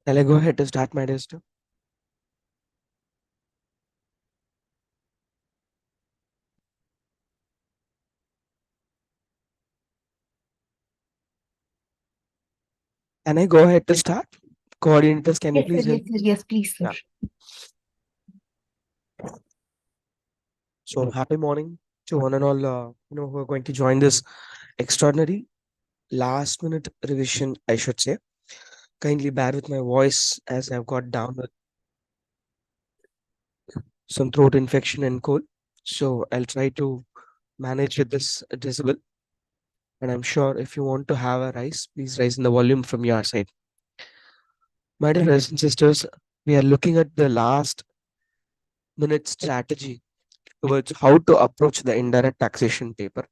Shall I go ahead to start my test? Can I go ahead to start? Coordinators, can you Yes, sir. please help? Yes, sir. Yes, please, sir. Yeah. So happy morning to one and all, who are going to join this extraordinary last minute revision, I should say. Kindly bear with my voice as I've got down with some throat infection and cold. So I'll try to manage with this decibel. And I'm sure if you want to have a rise, please rise in the volume from your side. My dear brothers and sisters, we are looking at the last minute strategy towards how to approach the indirect taxation paper.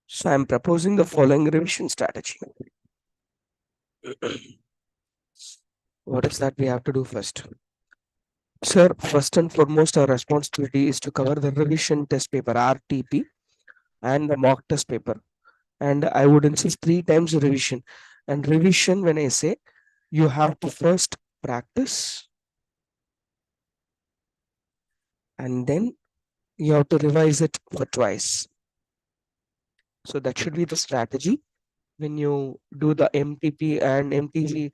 So I'm proposing the following revision strategy. What is that we have to do first? Sir, first and foremost, our responsibility is to cover the revision test paper, RTP, and the mock test paper. And I would insist three times revision. And revision, when I say, you have to first practice and then you have to revise it for twice. So that should be the strategy when you do the MTP and MTG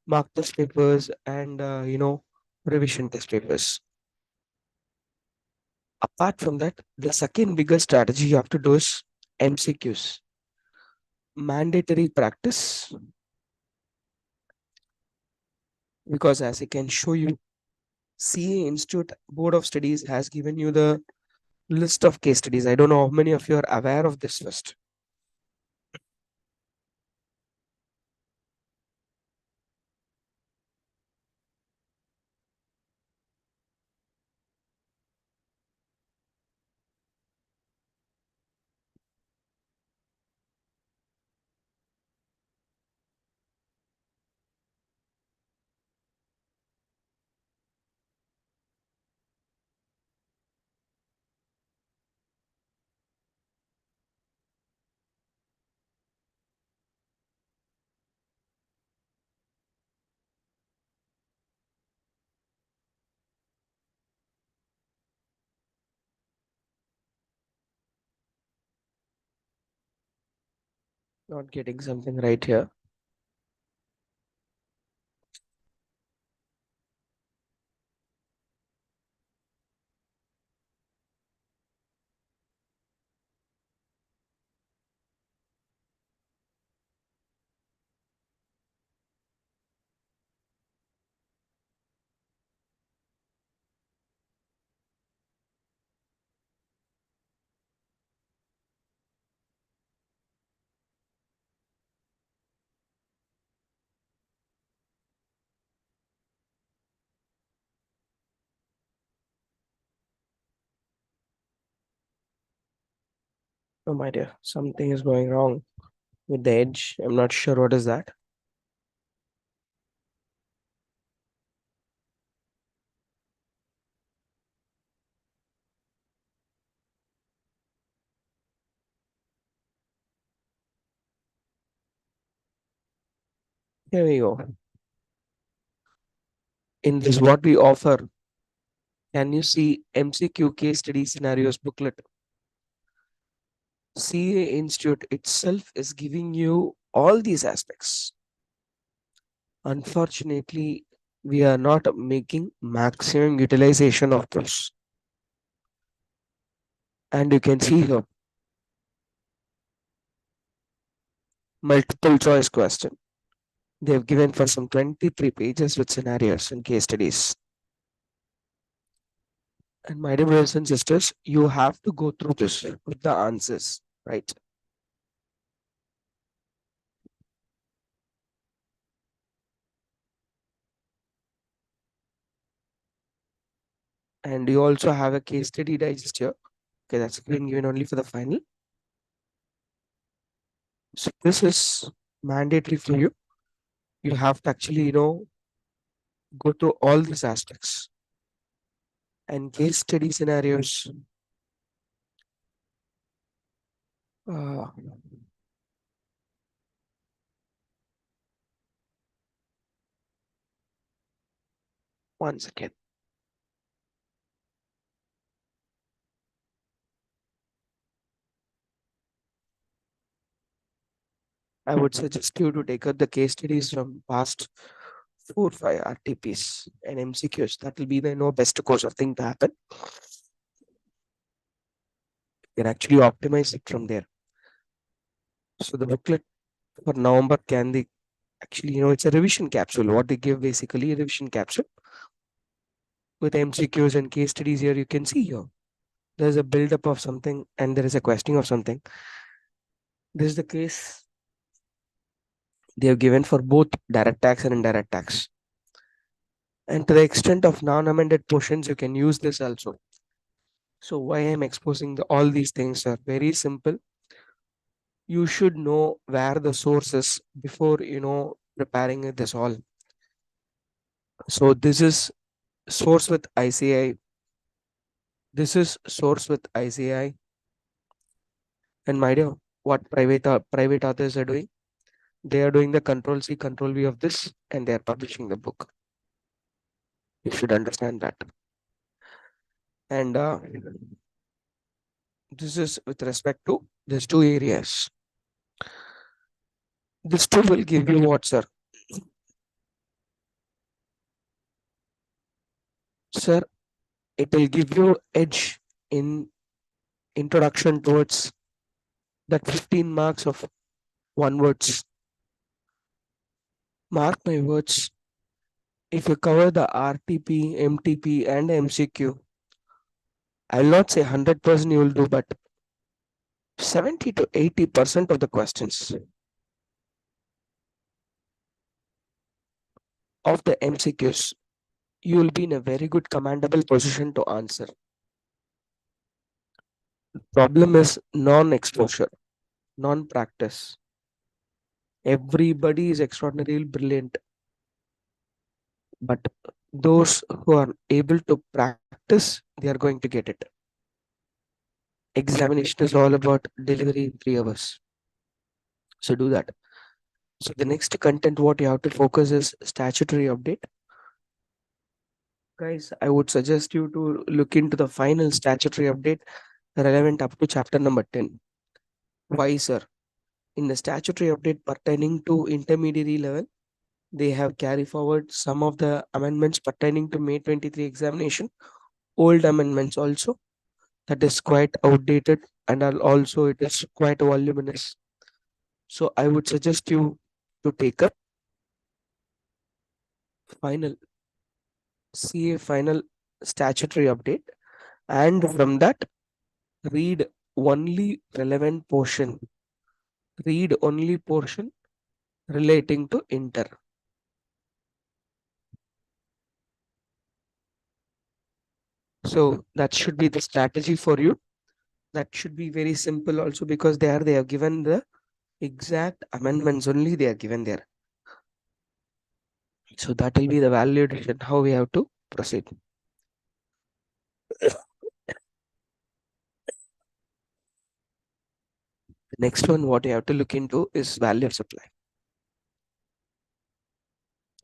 mock test papers and revision test papers. Apart from that, the second biggest strategy you have to do is MCQs, mandatory practice, because as I can show you, CA Institute Board of Studies has given you the list of case studies. I don't know how many of you are aware of this list. Not getting something right here. Oh my dear, something is going wrong with the edge. I'm not sure what is that. Here we go. In this, what we offer, can you see MCQ case study scenarios booklet? CA Institute itself is giving you all these aspects. Unfortunately, we are not making maximum utilization of those. And you can see here, multiple choice question. They've given for some 23 pages with scenarios and case studies. And my dear brothers and sisters, you have to go through this with the answers, right? And you also have a case study digest here. Okay, that's been given only for the final. So this is mandatory for you. You have to actually, go through all these aspects and case study scenarios. Uh, One second. I would suggest you to take out the case studies from past 4 5 RTPs and MCQs. That will be the best course of thing to happen. You can actually optimize it from there. So the booklet for November can the actually it's a revision capsule. What they give basically a revision capsule with MCQs and case studies. Here you can see here there's a build up of something and there is a questioning of something. This is the case they have given for both direct tax and indirect tax. And to the extent of non-amended portions, you can use this also. So why I'm exposing all these things are very simple. You should know where the source is before preparing this all. So this is source with ICAI. This is source with ICAI. And my dear, what private authors are doing? They are doing the control C, control V of this, and they are publishing the book. You should understand that. And this is with respect to these two areas. This two will give you what, sir? Sir, it will give you edge in introduction towards that 15 marks of one words. Mark my words. If you cover the RTP, MTP, and MCQ, I will not say 100% you will do, but 70 to 80% of the questions of the MCQs, you will be in a very good commandable position to answer. Problem is non-exposure, non-practice. Everybody is extraordinarily brilliant, but those who are able to practice, they are going to get it. Examination is all about delivery in 3 hours. So do that. So the next content, what you have to focus is statutory update. Guys, I would suggest you to look into the final statutory update relevant up to chapter number 10. Why, sir? In the statutory update pertaining to intermediary level, they have carried forward some of the amendments pertaining to May 23 examination, old amendments also, that is quite outdated, and also it is quite voluminous. So I would suggest you to take up final CA final statutory update, and from that read only relevant portion. Read only portion relating to inter. So that should be the strategy for you. That should be very simple also, because they have given the exact amendments only they are given there. So that will be the validation how we have to proceed. The next one what you have to look into is value of supply.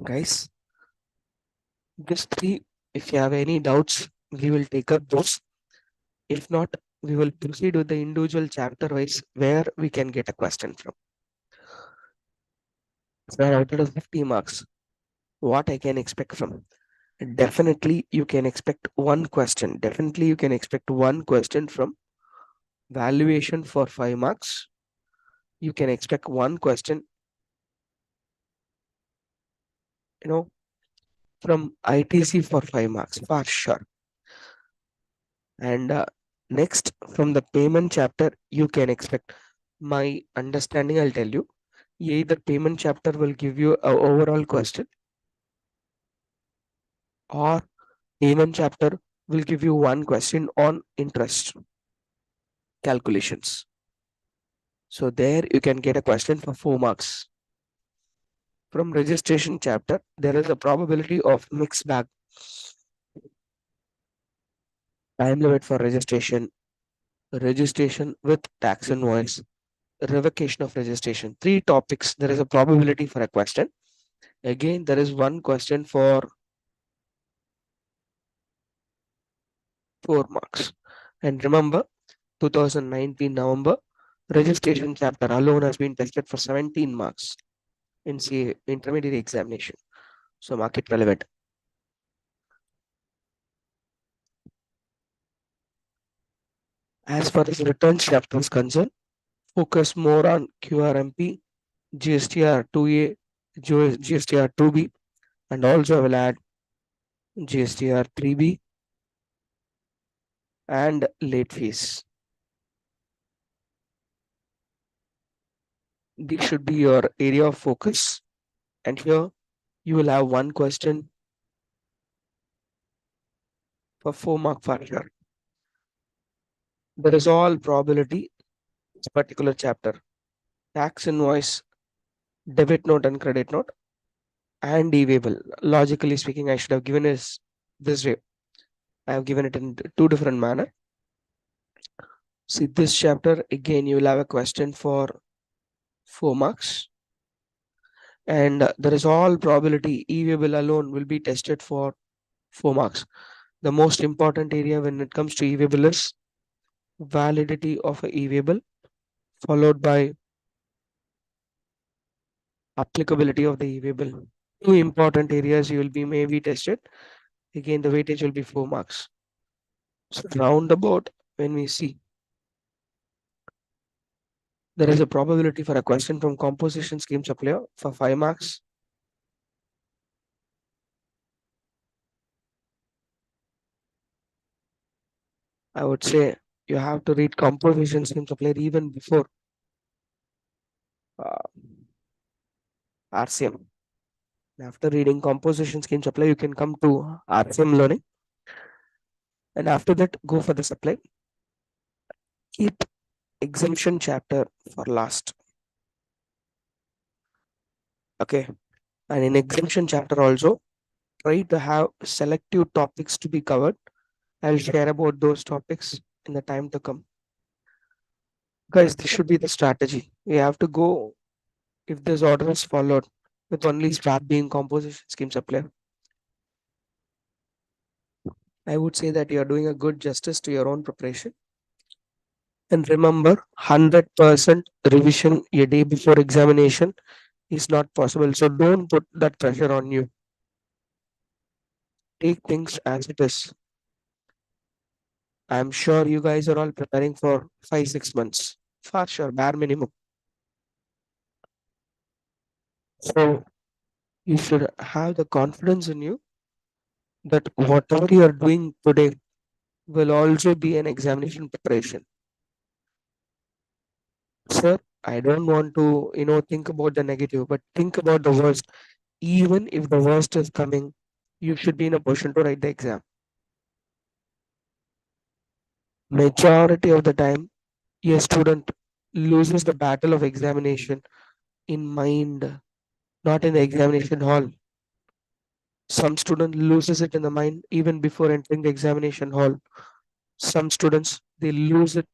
Guys, these three, if you have any doubts, we will take up those. If not, we will proceed with the individual chapter wise where we can get a question from. So out of 50 marks, what I can expect from? Definitely you can expect one question. Definitely you can expect one question from valuation for 5 marks. You can expect one question, from ITC for 5 marks for sure. And next, from the payment chapter, you can expect, my understanding, I'll tell you, either payment chapter will give you an overall question, or payment chapter will give you one question on interest calculations. So there you can get a question for 4 marks. From registration chapter, there is a probability of mixed bag. Time limit for registration, registration with tax invoice, revocation of registration. 3 topics. There is a probability for a question. Again, there is one question for 4 marks. And remember, 2019 November, registration chapter alone has been tested for 17 marks in CA intermediate examination. So mark it relevant. As far as return chapter is concerned, focus more on QRMP, GSTR 2A, GSTR 2B, and also I will add GSTR 3B and late fees. This should be your area of focus. And here you will have one question for 4 mark for sure. There is all probability this particular chapter. Tax invoice, debit note and credit note, and e-waybill. Logically speaking, I should have given it this way. I have given it in two different manner. See this chapter again. You will have a question for 4 marks, and there is all probability e-waybill alone will be tested for 4 marks. The most important area when it comes to e-waybill is validity of a e-waybill, followed by applicability of the e-waybill. Two important areas you will be maybe tested. Again, the weightage will be 4 marks. So roundabout, when we see there is a probability for a question from composition scheme supplier for 5 marks. I would say you have to read composition scheme supplier even before uh, RCM. After reading composition scheme supply, you can come to RCM learning, and after that, go for the supply. Keep exemption chapter for last. Okay, and in exemption chapter also, try to have selective topics to be covered. I'll share about those topics in the time to come. Guys, this should be the strategy. We have to go if this order is followed with only start being composition scheme supplier. I would say that you are doing a good justice to your own preparation. And remember, 100% revision a day before examination is not possible. So don't put that pressure on you. Take things as it is. I'm sure you guys are all preparing for 5-6 months. For sure, bare minimum. So you should have the confidence in you that whatever you are doing today will also be an examination preparation. Sir, I don't want to, think about the negative, but think about the worst. Even if the worst is coming, you should be in a position to write the exam. Majority of the time, a student loses the battle of examination in mind, not in the examination hall. Some student loses it in the mind even before entering the examination hall. Some students they lose it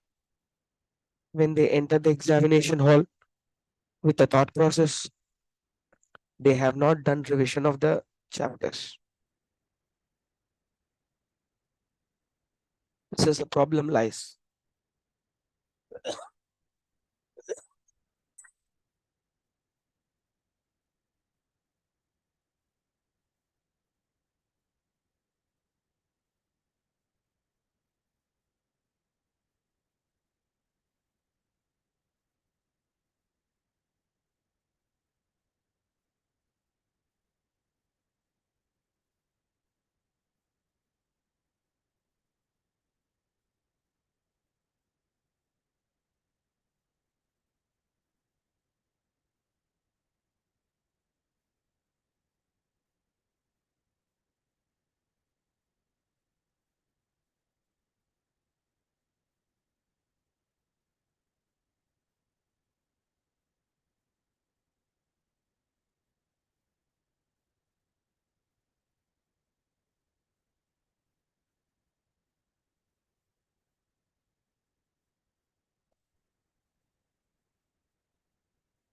when they enter the examination hall with the thought process. They have not done revision of the chapters. This is the problem lies.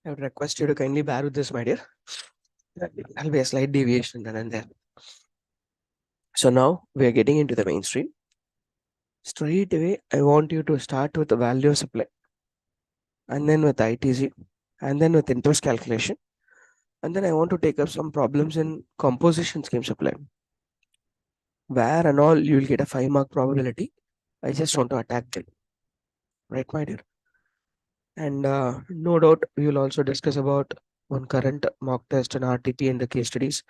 I would request you to kindly bear with this, my dear. There'll be a slight deviation then and there. So now we are getting into the mainstream. Straight away, I want you to start with the value of supply, and then with ITC, and then with interest calculation, and then I want to take up some problems in composition scheme supply, where and all you will get a 5 mark probability. I just want to attack them, right, my dear? And no doubt, we will also discuss about one current mock test and RTP and the case studies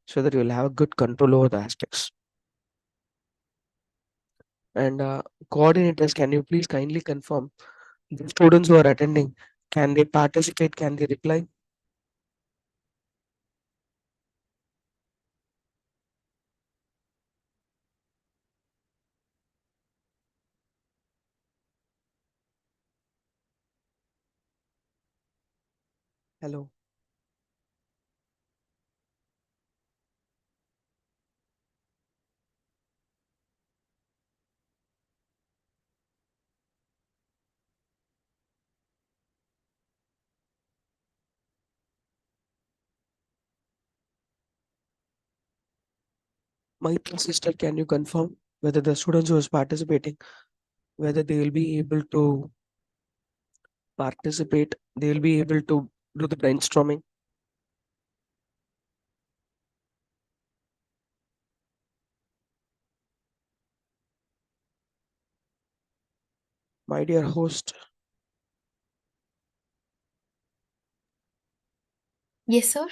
so that you will have a good control over the aspects. And coordinators, can you please kindly confirm the students who are attending? Can they participate? Can they reply? Hello. My sister, can you confirm whether the students who is participating, whether they will be able to participate, they will be able to do the brainstorming? My dear host, Yes, sir.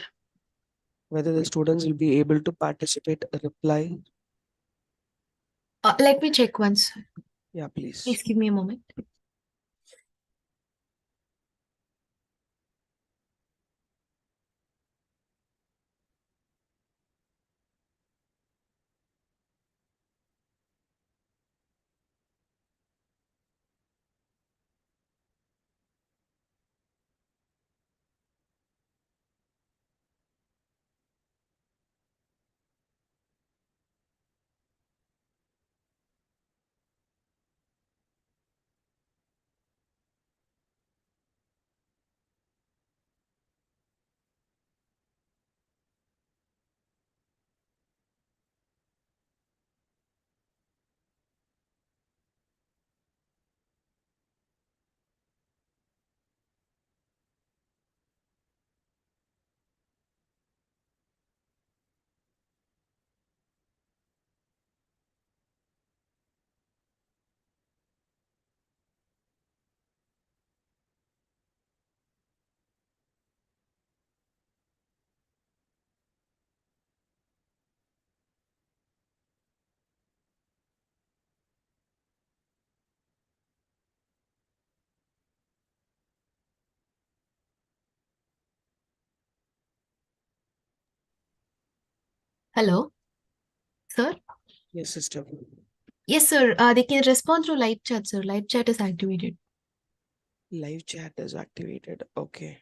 whether the students will be able to participate, reply? Let me check once. Yeah, please. Please give me a moment. Hello, sir. Yes, sister. Yes, sir. They can respond through live chat, sir. Live chat is activated. Live chat is activated. Okay.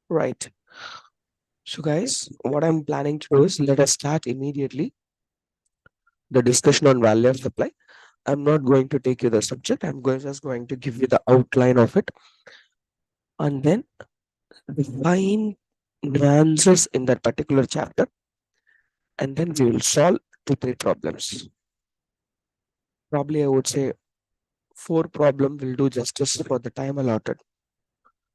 Right. So, guys, what I'm planning to do is let us start immediately the discussion on value of supply. I'm not going to take you the subject. Just going to give you the outline of it, and then define nuances in that particular chapter, and then we will solve 2 3 problems. Probably, I would say 4 problem will do justice for the time allotted,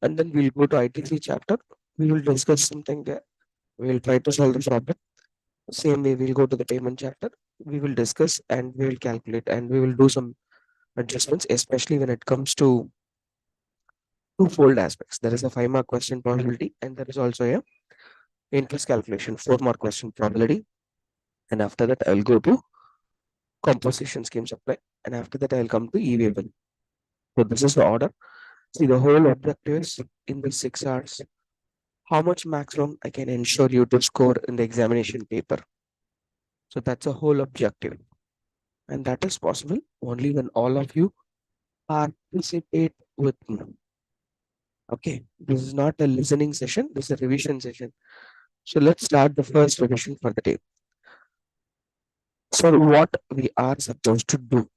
and then we'll go to ITC chapter. We will discuss something there. We will try to solve the problem. Same way, we'll go to the payment chapter. We will discuss and we will calculate and we will do some adjustments, especially when it comes to twofold aspects. There is a 5 mark question probability, and there is also a interest calculation 4 mark question probability. And after that, I will go to composition scheme supply, and after that, I will come to EV1. So this is the order. See, the whole objective is in the 6 hours, how much maximum I can ensure you to score in the examination paper. So that's a whole objective, and that is possible only when all of you participate with me. Okay, this is not a listening session, this is a revision session. So let's start the first revision for the day. So, what we are supposed to do,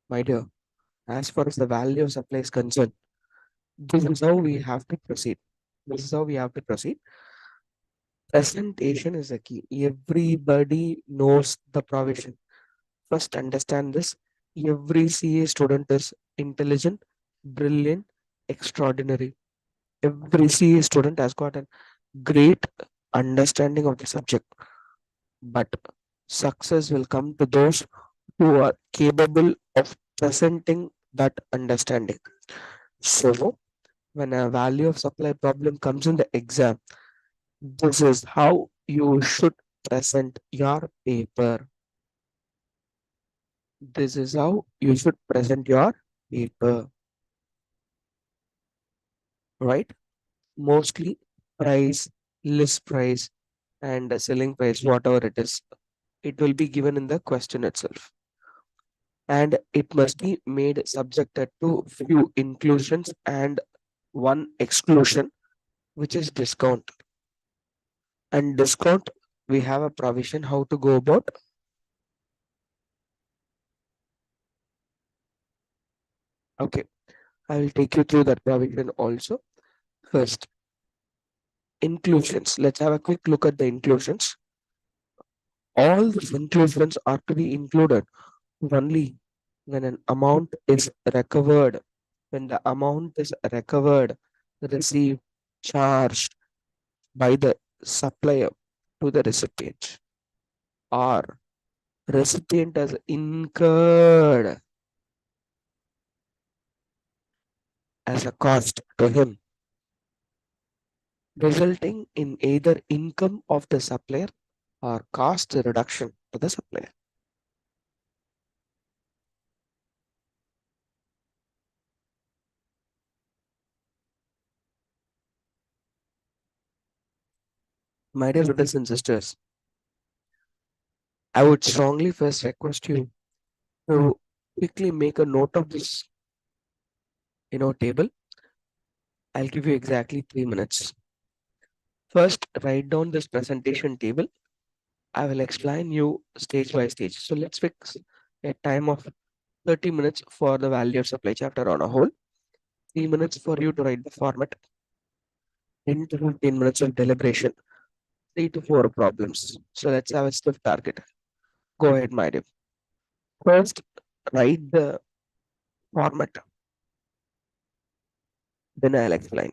my dear, as far as the value of supply is concerned, this is how we have to proceed. This is how we have to proceed. Presentation is the key. Everybody knows the provision. First, understand this. Every CA student is intelligent, brilliant, extraordinary. Every CA student has got a great understanding of the subject, but success will come to those who are capable of presenting that understanding. So, when a value of supply problem comes in the exam, this is how you should present your paper. This is how you should present your paper, right? Mostly price, list price, and selling price, whatever it is, it will be given in the question itself. And it must be made subjected to few inclusions and one exclusion, which is discount. And discount, we have a provision how to go about. Okay, I will take you through that provision also. First, inclusions. Let's have a quick look at the inclusions. All these inclusions are to be included only when an amount is recovered. When the amount is recovered, received, charged by the supplier to the recipient, or recipient has incurred as a cost to him, resulting in either income of the supplier or cost reduction to the supplier. My dear brothers and sisters, I would strongly first request you to quickly make a note of this table. I'll give you exactly 3 minutes. First, write down this presentation table. I will explain you stage by stage. So let's fix a time of 30 minutes for the value of supply chapter on a whole, 3 minutes for you to write the format, 10 to 15 minutes of deliberation, 3 to 4 problems. So let's have a stiff target. Go ahead, my dear. First, write the format, then I'll explain.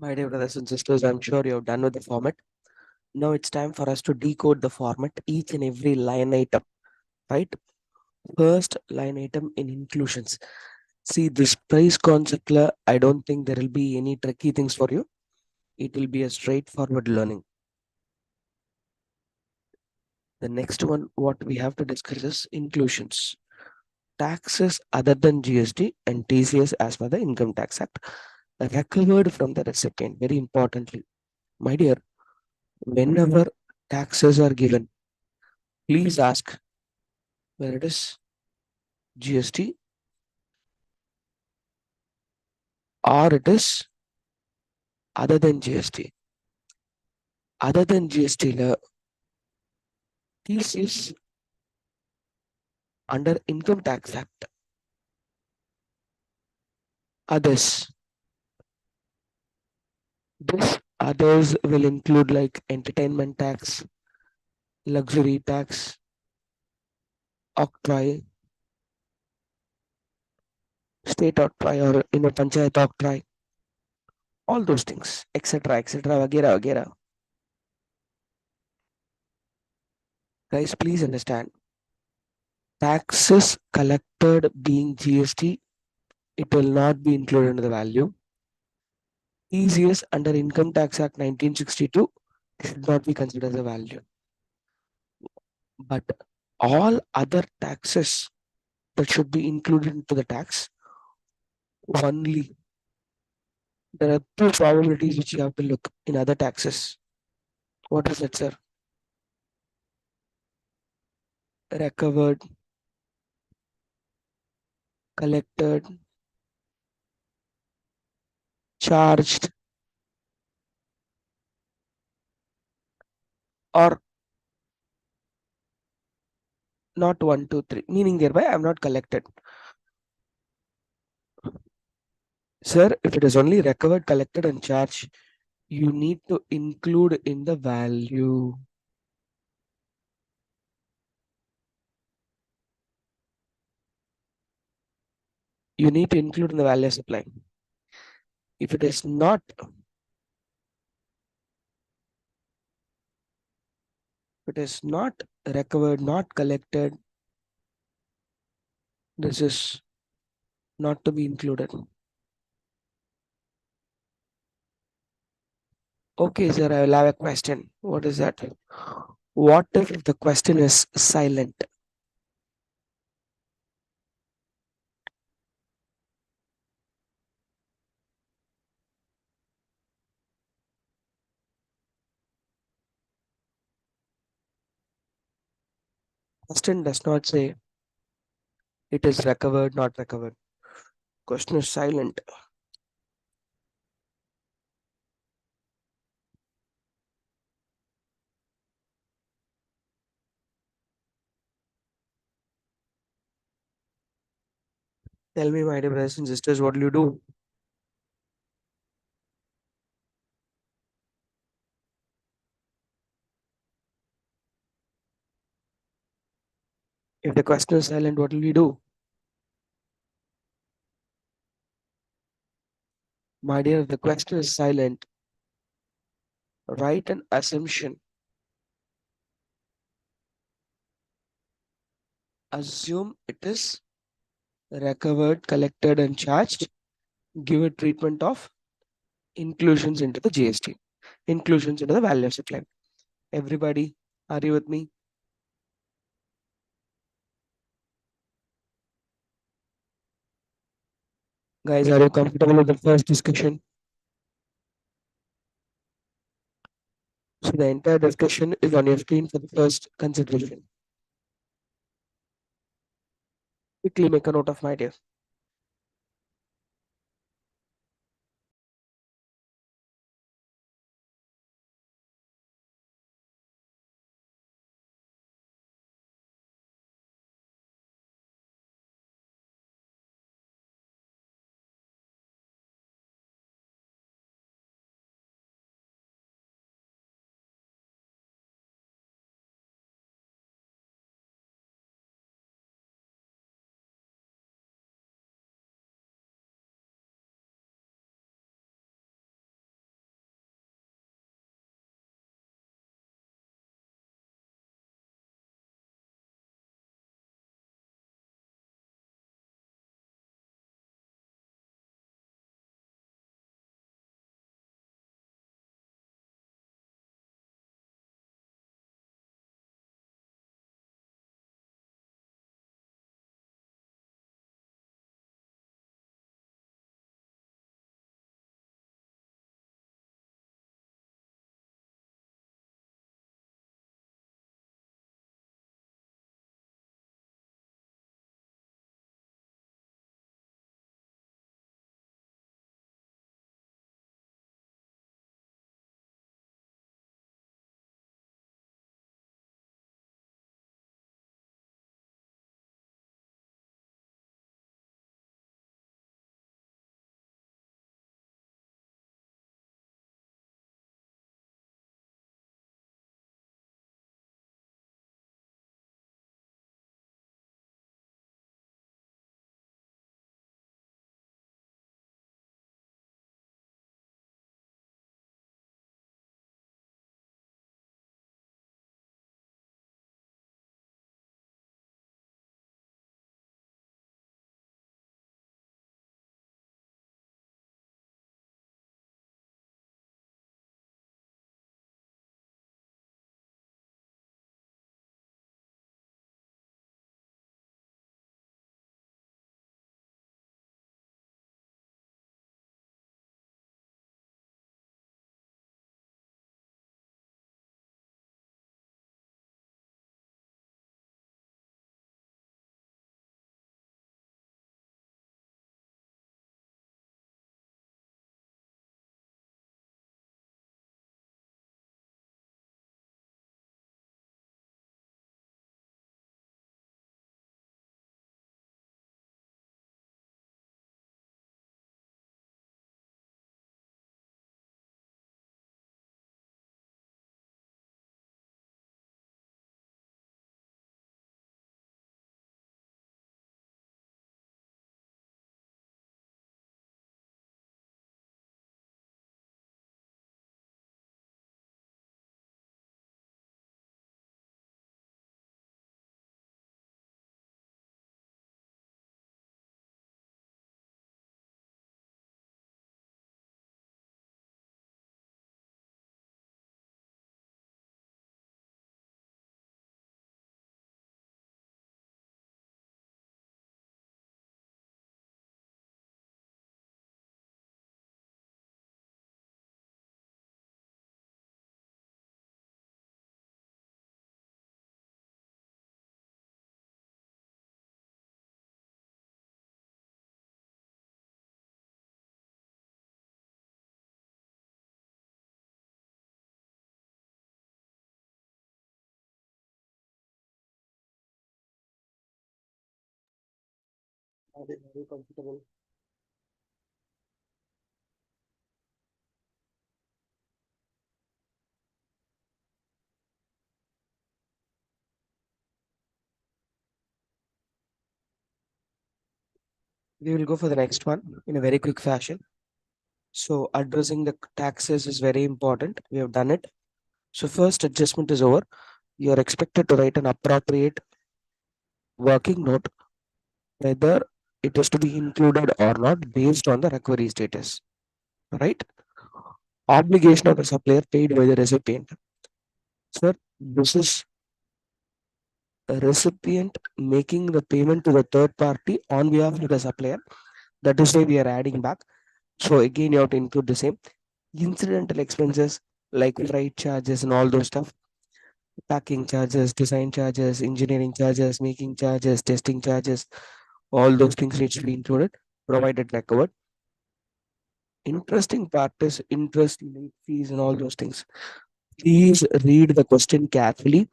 My dear brothers and sisters, I'm sure you have done with the format. Now it's time for us to decode the format, each and every line item, right? First line item in inclusions. See, this price concept, I don't think there will be any tricky things for you. It will be a straightforward learning. The next one, what we have to discuss is inclusions. Taxes other than GST and TCS as per the Income Tax Act recovered from the recipient. Very importantly, my dear, whenever taxes are given, please ask whether it is GST or it is other than GST. Other than GST, this is under Income Tax Act. Others, this others will include like entertainment tax, luxury tax, octroi, state octroi or panchayat octroi, all those things, etc., etc., वगैरह वगैरह. Guys, please understand. Taxes collected being GST, it will not be included in the value. TCS under Income Tax Act 1962 should not be considered as a value. But all other taxes that should be included into the tax, only there are two probabilities which you have to look in other taxes. What is that, sir? Recovered, collected, charged, or not one, two, three. Meaning thereby I have not collected. Sir, if it is only recovered, collected, and charged, you need to include in the value. You need to include in the value of supply. If it is not, recovered, not collected, this is not to be included. Okay, sir, I will have a question. What is that? What if the question is silent? Question does not say it is recovered, not recovered. Question is silent. Tell me, my dear brothers and sisters, what will you do? If the question is silent, what will we do? My dear, if the question is silent, write an assumption. Assume it is recovered, collected, and charged. Give a treatment of inclusions into the GST, inclusions into the value of supply. Everybody, are you with me? Guys, are you comfortable with the first discussion? So the entire discussion is on your screen for the first consideration. Quickly make a note of my dear. Are they very comfortable? We will go for the next one in a very quick fashion. So addressing the taxes is very important. We have done it. So first adjustment is over. You are expected to write an appropriate working note whether it is to be included or not based on the recovery status. Right? Obligation of the supplier paid by the recipient. Sir, this is a recipient making the payment to the third party on behalf of the supplier. That is why we are adding back. So again, you have to include the same incidental expenses like freight charges and all those stuff, packing charges, design charges, engineering charges, making charges, testing charges, all those things need to be included, provided recovered. Interesting part is interest, late fees, and all those things. Please read the question carefully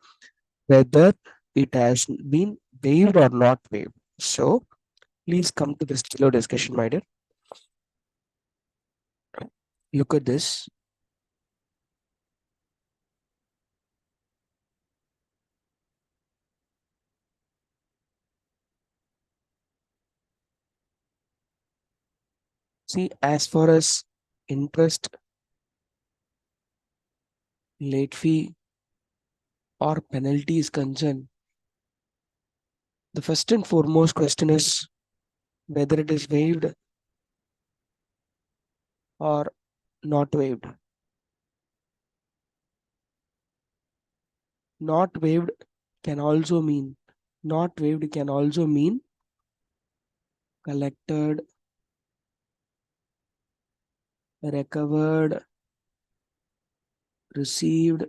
whether it has been waived or not waived. So please come to this below discussion, my dear. Look at this. See, as far as interest, late fee, or penalty is concerned, the first and foremost question is whether it is waived or not waived. Not waived can also mean not waived can also mean collected, recovered, received.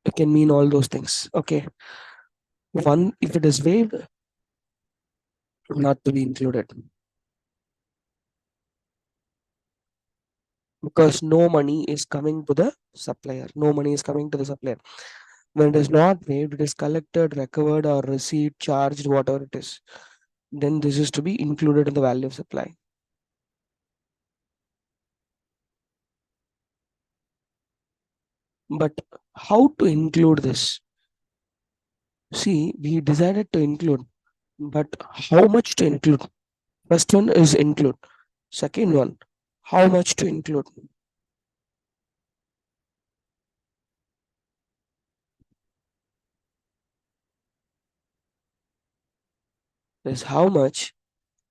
It can mean all those things. Okay. One, if it is waived, not to be included because no money is coming to the supplier. No money is coming to the supplier. When it is not waived, it is collected, recovered, or received, charged, whatever it is. Then this is to be included in the value of supply. But how to include this? See, we decided to include, but how much to include? First one is include. Second one, how much to include? This how much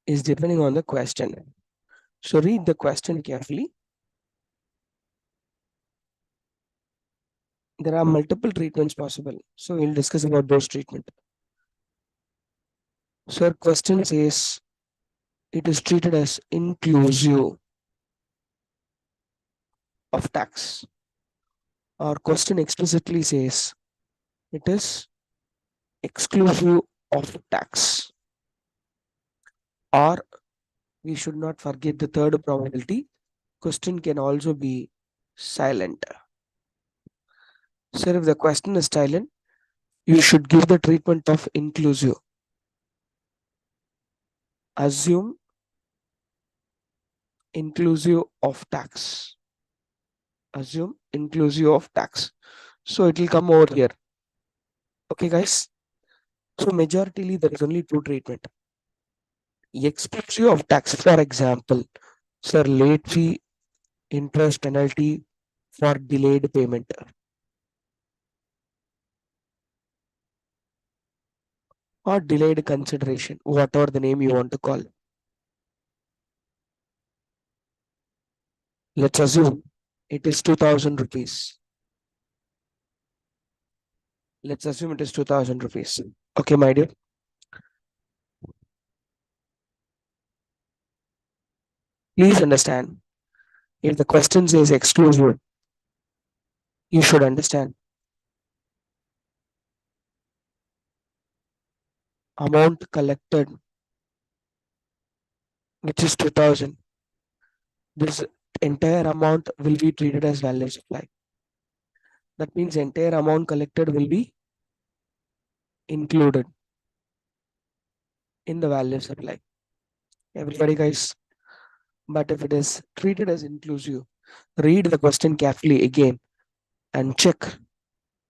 is depending on the question. So read the question carefully. There are multiple treatments possible. So we'll discuss about those treatment. So question says it is treated as inclusive of tax. Our question explicitly says it is exclusive of tax. Or we should not forget the third probability. Question can also be silent. So if the question is silent, you should give the treatment of inclusive. Assume inclusive of tax. Assume inclusive of tax. So it will come over here. Okay, guys. So majority there is only two treatment. Exclusive of tax, for example, sir, late fee, interest penalty for delayed payment, or delayed consideration, whatever the name you want to call. Let's assume it is 2000 rupees. Let's assume it is 2000 rupees. Okay, my dear. Please understand, if the question says exclusive, you should understand amount collected, which is 2000. This entire amount will be treated as value supply. That means entire amount collected will be included. in the value supply. Everybody, guys. But if it is treated as inclusive, read the question carefully again and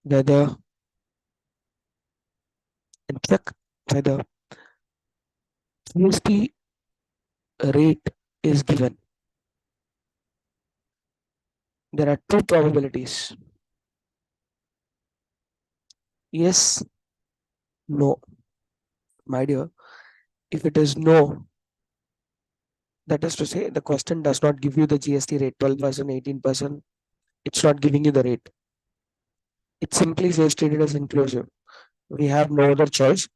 whether check whether GST rate is given. There are two probabilities: yes, no. My dear, if it is no, that is to say, the question does not give you the GST rate 12%, 18%. It's not giving you the rate. It simply says treated as inclusive. We have no other choice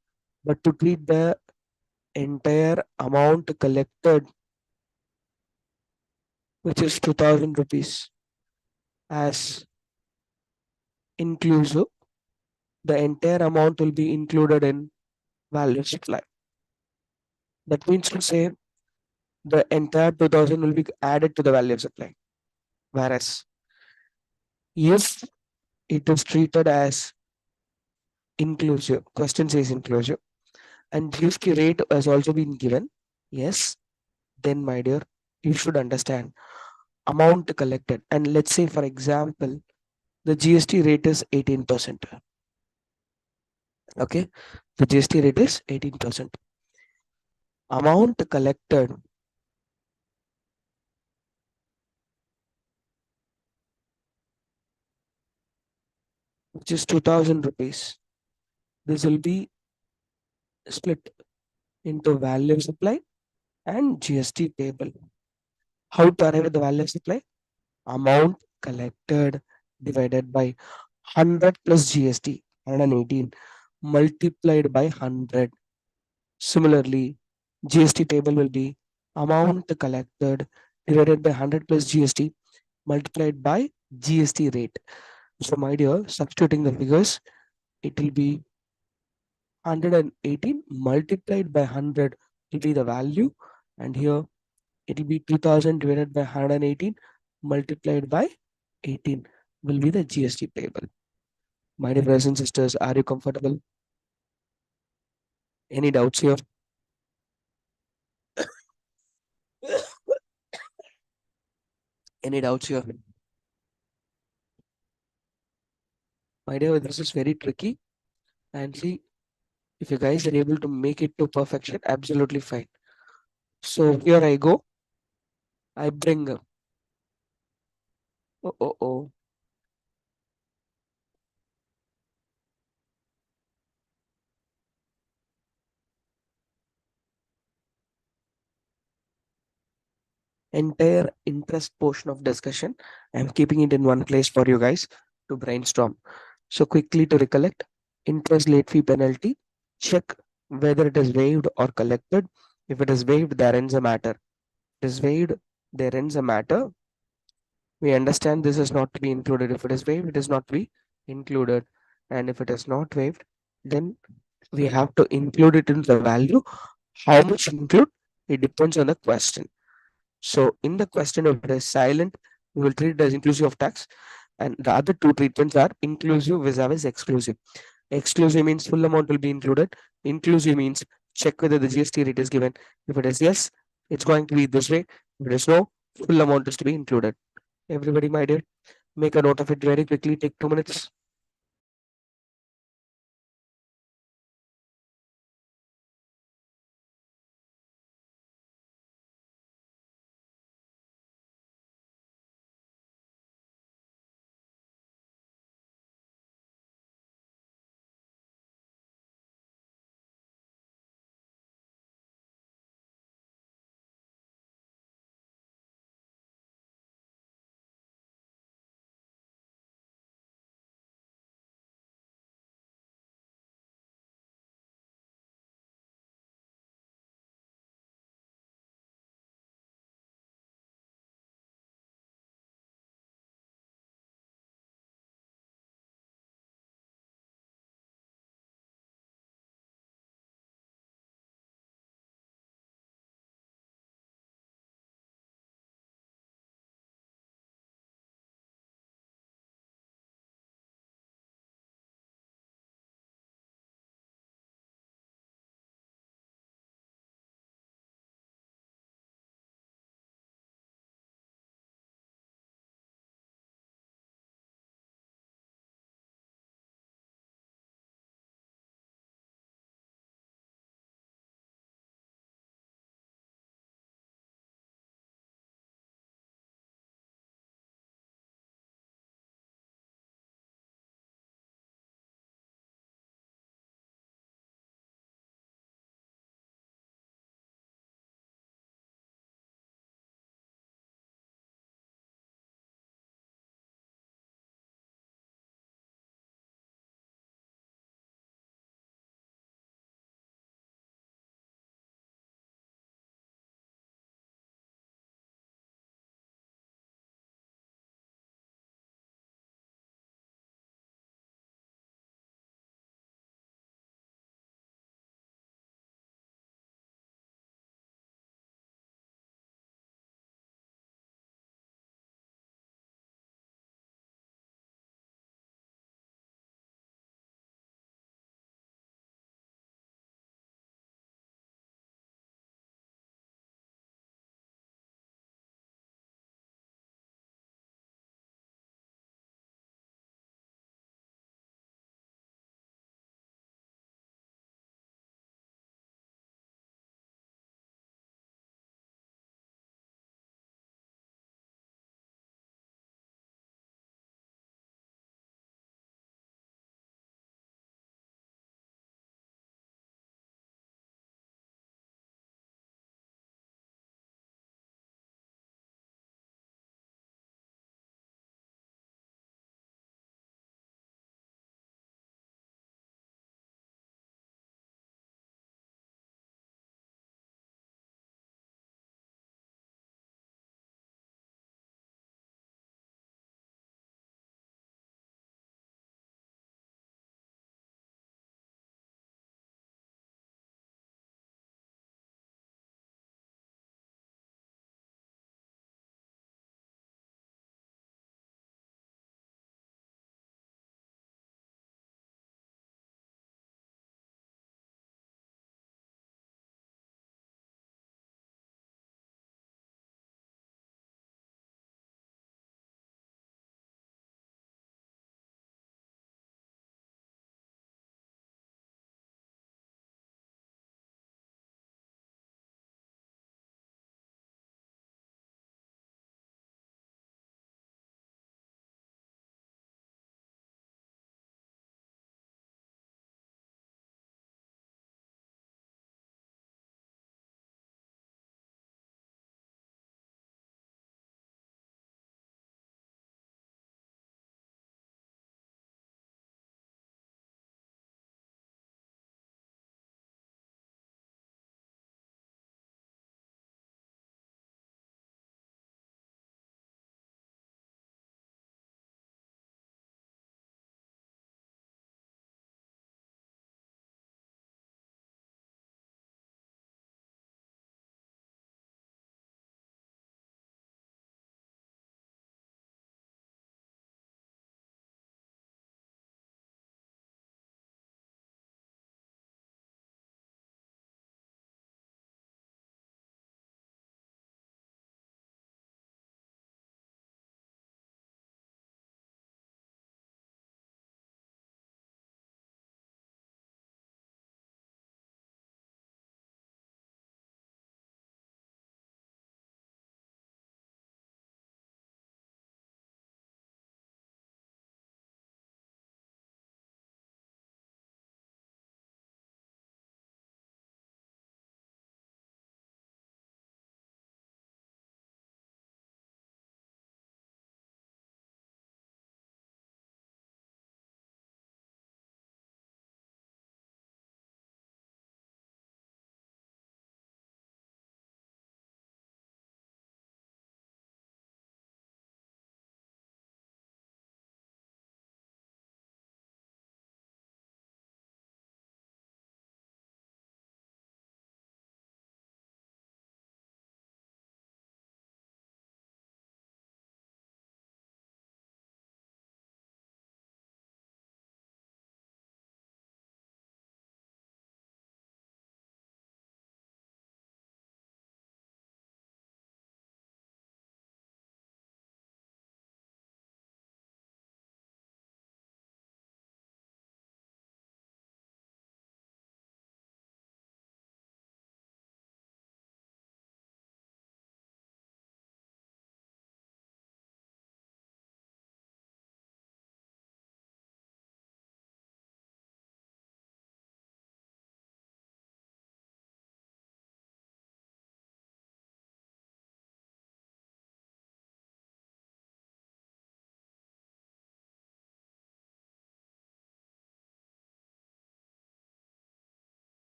but to treat the entire amount collected, which is 2000 rupees, as inclusive. The entire amount will be included in value supply. That means to say the entire 2000 will be added to the value of supply. Whereas if it is treated as inclusive, question says inclusive, and GST rate has also been given, yes, then my dear, you should understand amount collected. And let's say, for example, the GST rate is 18%. Okay, the GST rate is 18%. Amount collected, which is 2000 rupees, this will be split into value of supply and GST payable. How to arrive at the value of supply? Amount collected divided by 100 plus GST, 118, multiplied by 100. Similarly, GST payable will be amount collected divided by 100 plus GST multiplied by GST rate. So, my dear, substituting the figures, it will be 118 multiplied by 100 will be the value, and here it will be 2000 divided by 118 multiplied by 18 will be the GST payable. My dear brothers and sisters, are you comfortable? Any doubts here? Any doubts here? My dear, this is very tricky. And see, if you guys are able to make it to perfection, absolutely fine. So here I go. I bring up. Oh, oh, oh. Entire interest portion of discussion. I'm keeping it in one place for you guys to brainstorm. So quickly to recollect, interest late fee penalty, check whether it is waived or collected. If it is waived, there ends a matter. It is waived, there ends a matter. We understand this is not to be included. If it is waived, it is not to be included. And if it is not waived, then we have to include it in the value. How much include? It depends on the question. So in the question, if it is silent, we will treat it as inclusive of tax. And the other two treatments are inclusive vis-a-vis exclusive. Exclusive means full amount will be included. Inclusive means check whether the GST rate is given. If it is yes, it's going to be this way. If it is no, full amount is to be included. Everybody, my dear, make a note of it very quickly. Take 2 minutes.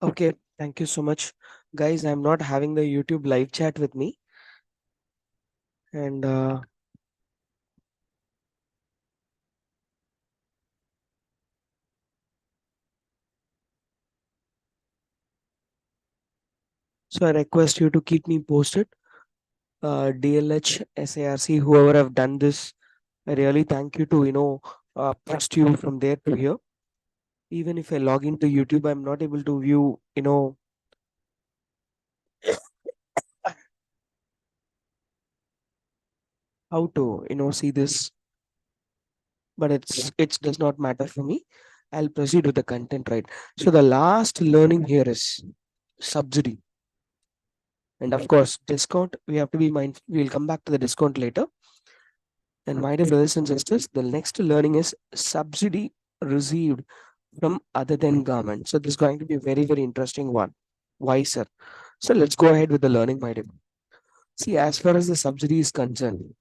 Okay, thank you so much. Guys, I'm not having the YouTube live chat with me. And so I request you to keep me posted. DLH, SIRC, whoever have done this, I really thank you to, post you from there to here. Even if I log into YouTube, I'm not able to view, how to, see this, but it does not matter for me. I'll proceed with the content, right? So the last learning here is subsidy. And of course, discount, we have to be mindful. We'll come back to the discount later. And my dear brothers and sisters, the next learning is subsidy received from other than government. So this is going to be a very, very interesting one. Why, sir? So let's go ahead with the learning, my dear. See, as far as the subsidy is concerned,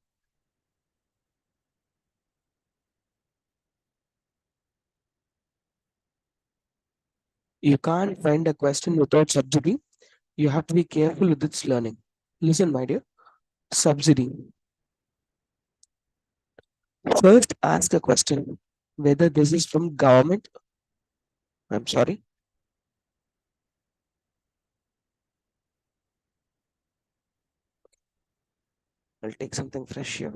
you can't find a question without subsidy. You have to be careful with its learning. Listen, my dear. Subsidy. First, ask a question whether this is from government. I'm sorry. I'll take something fresh here.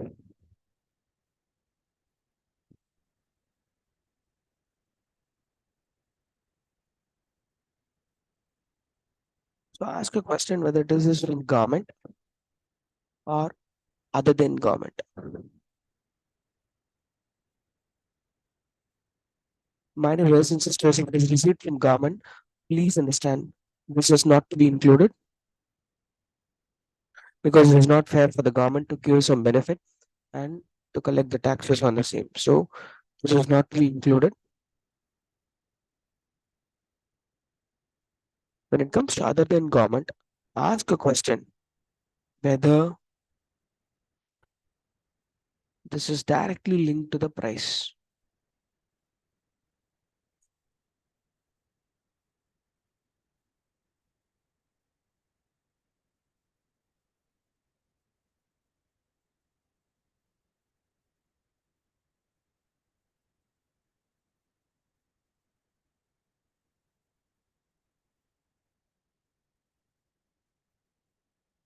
So ask a question whether this is from government or other than government. My dear brothers and sisters, if it is received from government, please understand this is not to be included because it is not fair for the government to give some benefit and to collect the taxes on the same. So this is not to be included. When it comes to other than government, ask a question whether this is directly linked to the price.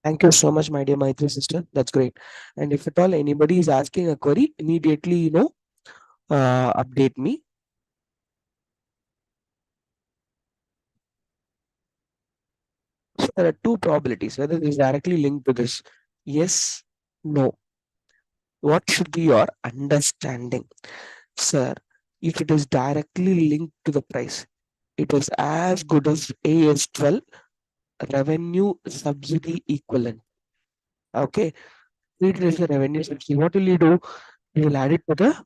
Thank you so much, my dear Maitri sister. That's great. And if at all anybody is asking a query, immediately, update me. So there are two probabilities whether it is directly linked to this. Yes, no. What should be your understanding? Sir, if it is directly linked to the price, it is as good as AS12 revenue subsidy equivalent. Okay, treat it as a revenue subsidy. What will you do? You will add it to the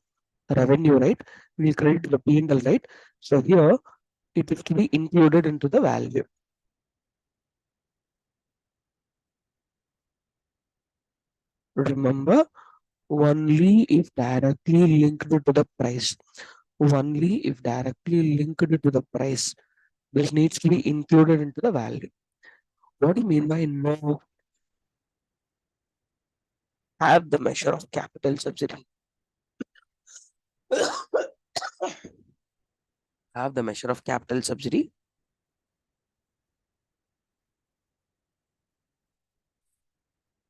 revenue, right? We will credit to the P&L, right? So here it is to be included into the value. Remember, only if directly linked to the price. Only if directly linked to the price. This needs to be included into the value. What do you mean by no? Have the measure of capital subsidy. Have the measure of capital subsidy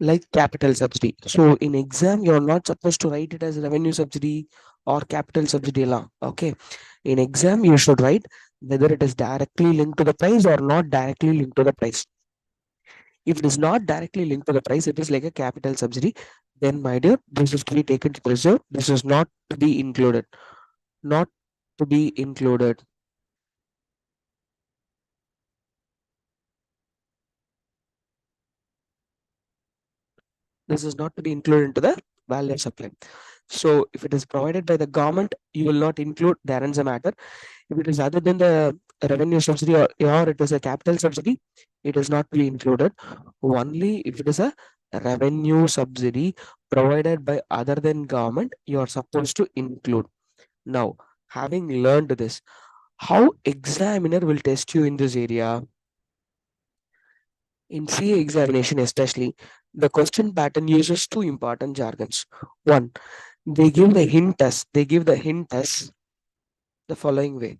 like capital subsidy. So in exam, you're not supposed to write it as revenue subsidy or capital subsidy law. Okay. In exam, you should write whether it is directly linked to the price or not directly linked to the price. If it is not directly linked to the price, it is like a capital subsidy. Then, my dear, this is to be taken to reserve. This is not to be included. Not to be included. This is not to be included into the value of supply. So if it is provided by the government, you will not include, there ends a matter. If it is other than the revenue subsidy or it is a capital subsidy, it is not to be included. Only if it is a revenue subsidy provided by other than government, you are supposed to include. Now, having learned this, How examiner will test you in this area? In CA examination especially, the question pattern uses two important jargons. One, they give the hint as the following way.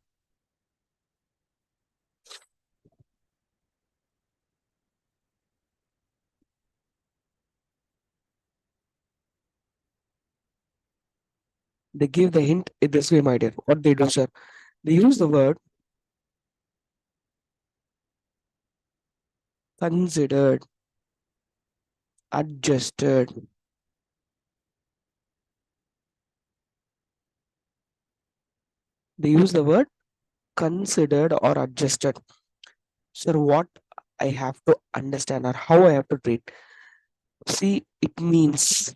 They give the hint in this way, my dear. What they do, sir? They use the word considered, adjusted. They use the word considered or adjusted. Sir, what I have to understand or how I have to treat. See, it means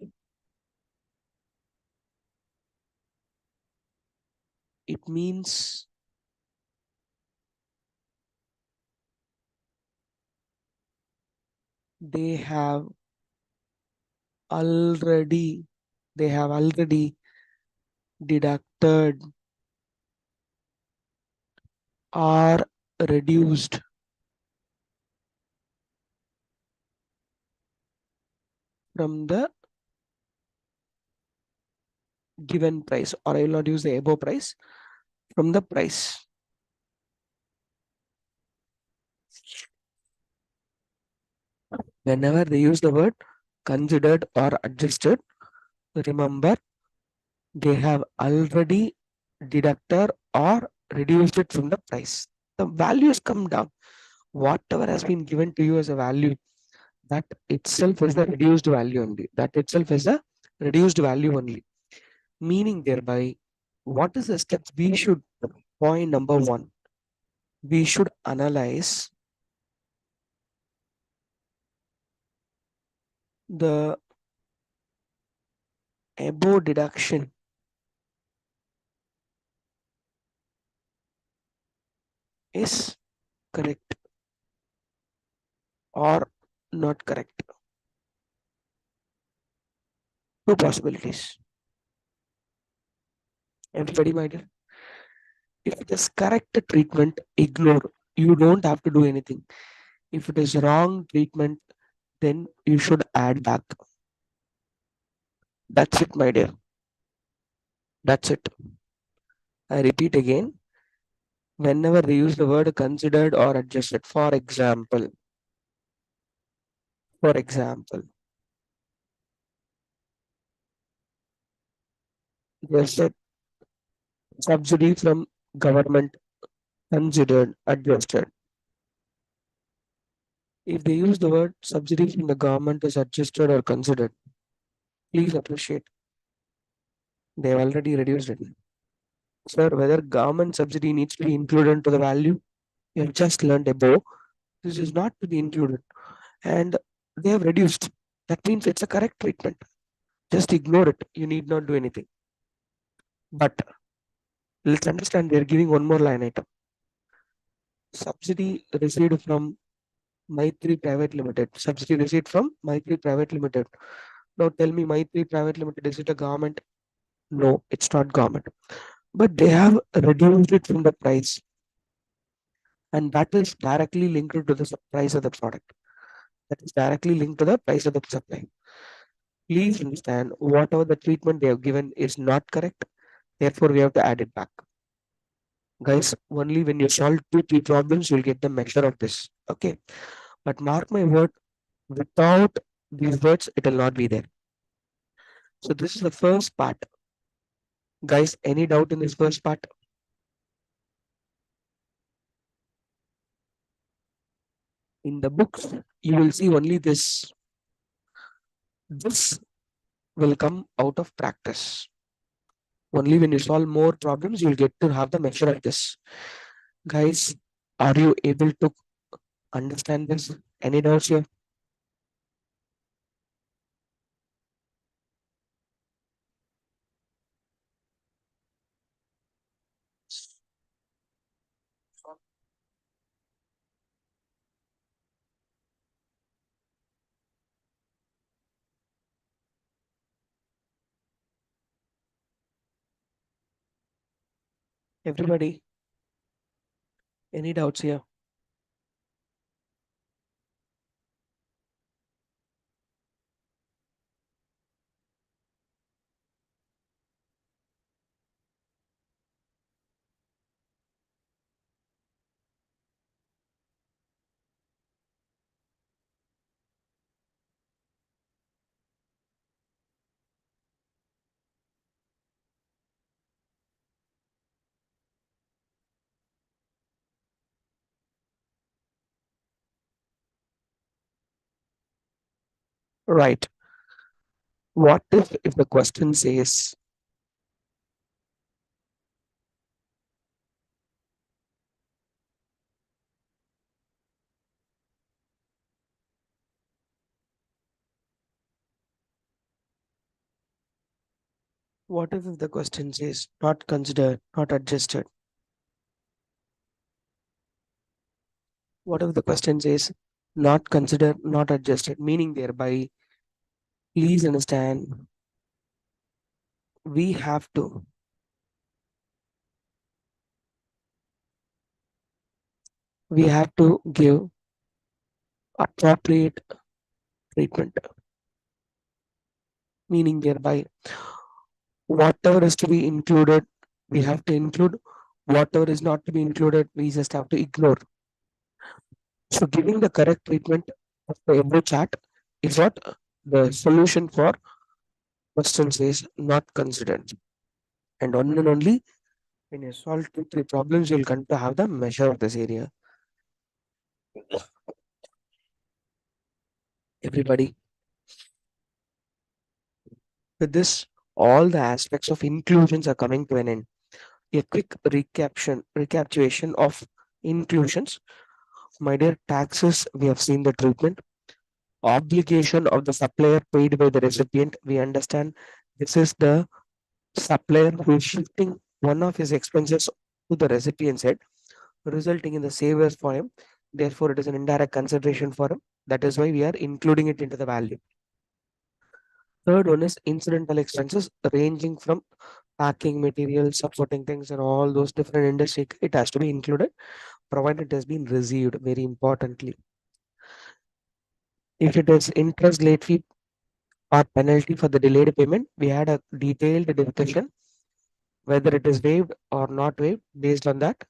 they have already they have already deducted or reduced from the given price, or I will not use the above price, from the price. Whenever they use the word considered or adjusted, remember they have already deducted or reduced it from the price. The values come down. Whatever has been given to you as a value, that itself is the reduced value only. That itself is the reduced value only. Meaning thereby, what is the steps we should? Point number one, we should analyze the above deduction is correct or not correct. Two possibilities. Everybody, my dear. If it is correct treatment, ignore. You don't have to do anything. If it is wrong treatment, then you should add back. That's it, my dear. That's it. I repeat again. Whenever they use the word considered or adjusted, for example, they said subsidy from government considered, adjusted. If they use the word subsidy from the government is adjusted or considered, please appreciate they have already reduced it. Sir, whether government subsidy needs to be included into the value, you have just learned above. This is not to be included. And they have reduced. That means it's a correct treatment. Just ignore it. You need not do anything. But let's understand they're giving one more line item. Subsidy received from Maitri Private Limited. Subsidy received from Maitri Private Limited. Now tell me, Maitri Private Limited, is it a government? No, it's not government. But they have reduced it from the price. And that is directly linked to the price of the product. That is directly linked to the price of the supply. Please understand, whatever the treatment they have given is not correct. Therefore, we have to add it back. Guys, only when you solve two, three problems, you'll get the measure of this. Okay. But mark my word, without these words, it will not be there. So this is the first part. Guys, any doubt in this first part? In the books, you will see only this. This will come out of practice. Only when you solve more problems, you'll get to have the measure of this. Guys, are you able to understand this? Any doubts here? Everybody, Any doubts here? Right. What if the question says, what if the question says not considered, not adjusted? What if the question says not considered, not adjusted? Meaning thereby, please understand, we have to give appropriate treatment. Meaning thereby, whatever is to be included, we have to include. Whatever is not to be included, we just have to ignore. So giving the correct treatment of the every chat is what the solution for questions is not considered. And only when you solve two, three problems, you'll come to have the measure of this area. Everybody, with this, all the aspects of inclusions are coming to an end. A quick recapitulation of inclusions. My dear, taxes, we have seen the treatment. Obligation of the supplier paid by the recipient. We understand this is the supplier who is shifting one of his expenses to the recipient's head, resulting in the savers for him. Therefore, it is an indirect consideration for him. That is why we are including it into the value. Third one is incidental expenses ranging from packing materials, supporting things, and all those different industry. It has to be included, provided it has been received. Very importantly, if it is interest late fee or penalty for the delayed payment, we had a detailed discussion whether it is waived or not waived based on that.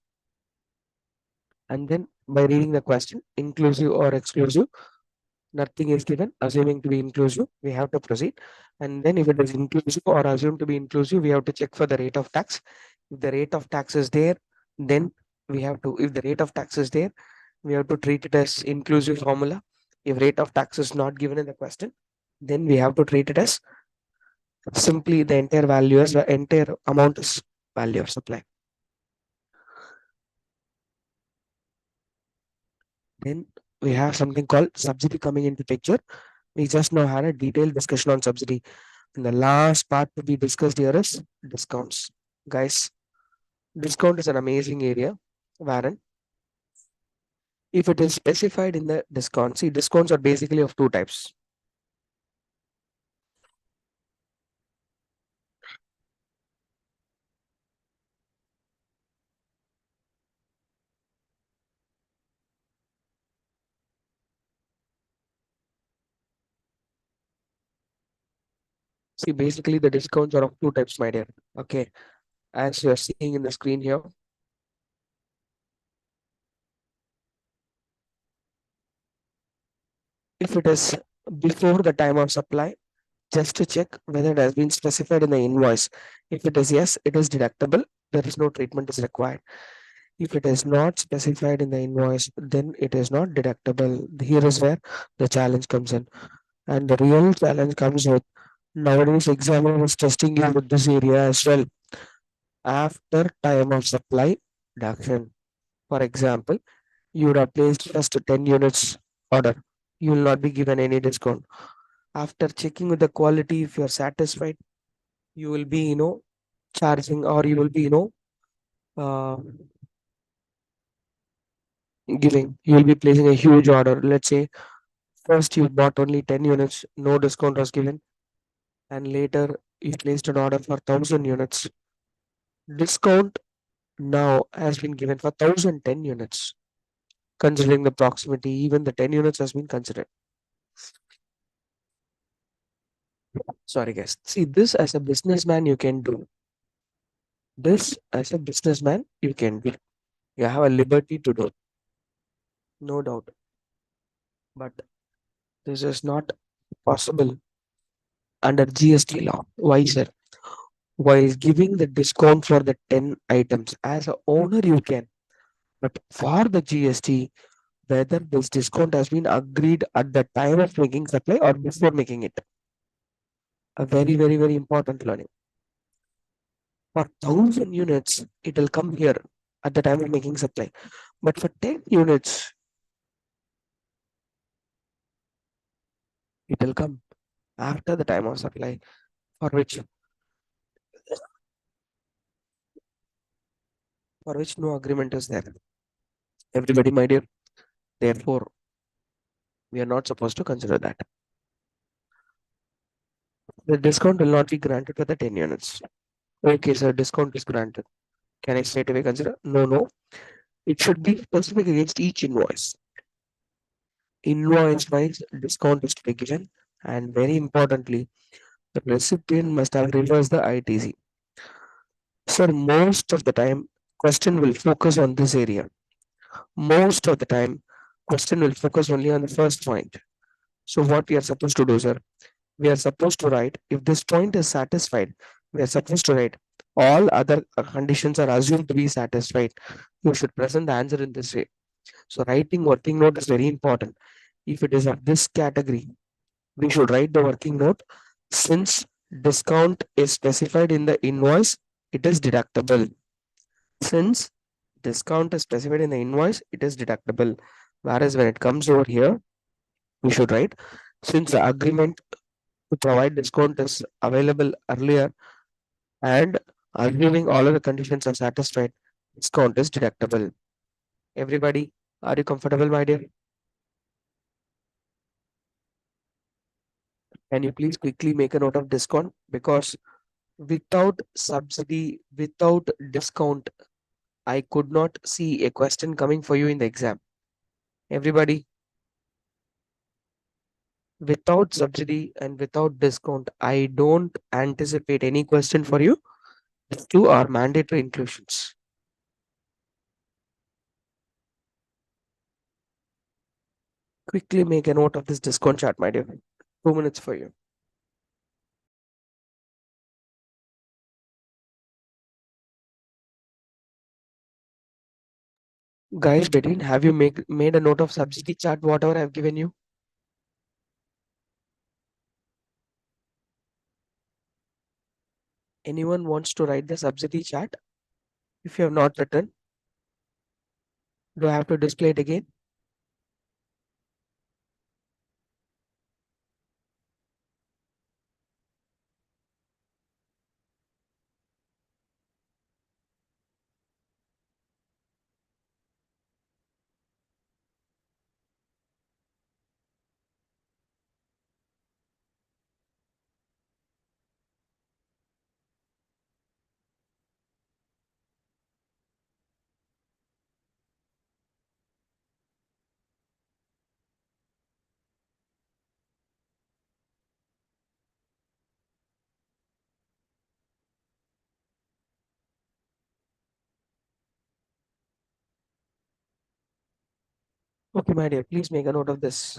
And then by reading the question, inclusive or exclusive, nothing is given, assuming to be inclusive, we have to proceed. And then if it is inclusive or assumed to be inclusive, we have to check for the rate of tax. If the rate of tax is there, then if the rate of tax is there, we have to treat it as inclusive formula. If rate of tax is not given in the question, then we have to treat it as simply the entire value as the entire amount is value of supply. Then we have something called subsidy coming into picture. We just now had a detailed discussion on subsidy. And the last part to be discussed here is discounts. Guys, discount is an amazing area, wherein if it is specified in the discount, see, discounts are basically of two types. See, basically the discounts are of two types, my dear. Okay, as you are seeing in the screen here, if it is before the time of supply, just to check whether it has been specified in the invoice. If it is yes, it is deductible. There is no treatment is required. If it is not specified in the invoice, then it is not deductible. Here is where the challenge comes in. And the real challenge comes with nowadays examiner is testing you with this area as well. After time of supply deduction. For example, you would have placed first 10 units order. You will not be given any discount. After checking with the quality, if you are satisfied, you will be, charging, or you will be, uh, you will be placing a huge order. Let's say first you bought only 10 units, no discount was given, and later you placed an order for 1,000 units. Discount now has been given for 1010 units. Considering the proximity, even the 10 units has been considered. Sorry, guys. See, this as a businessman, you can do. This as a businessman, you can do. You have a liberty to do, no doubt. But this is not possible under GST law. Why, sir? While giving the discount for the 10 items, as a owner, you can. But for the GST, whether this discount has been agreed at the time of making supply or before making it. A very, very, very important learning. For 1000 units, it will come here at the time of making supply. But for 10 units, it will come after the time of supply, for which no agreement is there. Everybody, my dear, therefore, we are not supposed to consider that. The discount will not be granted for the 10 units. Okay, sir, discount is granted. Can I straight away consider? No, no. It should be specific against each invoice. Invoice wise, discount is to be given. And very importantly, the recipient must have reversed the ITC. Sir, most of the time, question will focus on this area. Most of the time, question will focus only on the first point. So what we are supposed to do, sir? We are supposed to write, if this point is satisfied, we are supposed to write, all other conditions are assumed to be satisfied. You should present the answer in this way. So writing working note is very important. If it is of this category, we should write the working note. Since discount is specified in the invoice, it is deductible. Since discount is specified in the invoice, it is deductible. Whereas when it comes over here, we should write, since the agreement to provide discount is available earlier and assuming all of the conditions are satisfied, discount is deductible. Everybody, are you comfortable, my dear? Can you please quickly make a note of discount? Because without subsidy, without discount, I could not see a question coming for you in the exam. Everybody, without subsidy and without discount, I don't anticipate any question for you. These two are mandatory inclusions. Quickly make a note of this discount chart, my dear. 2 minutes for you. Guys, Bedin, have you made a note of subsidy chart, whatever I've given you? Anyone wants to write the subsidy chart? If you have not written, do I have to display it again? Okay, my dear, please make a note of this.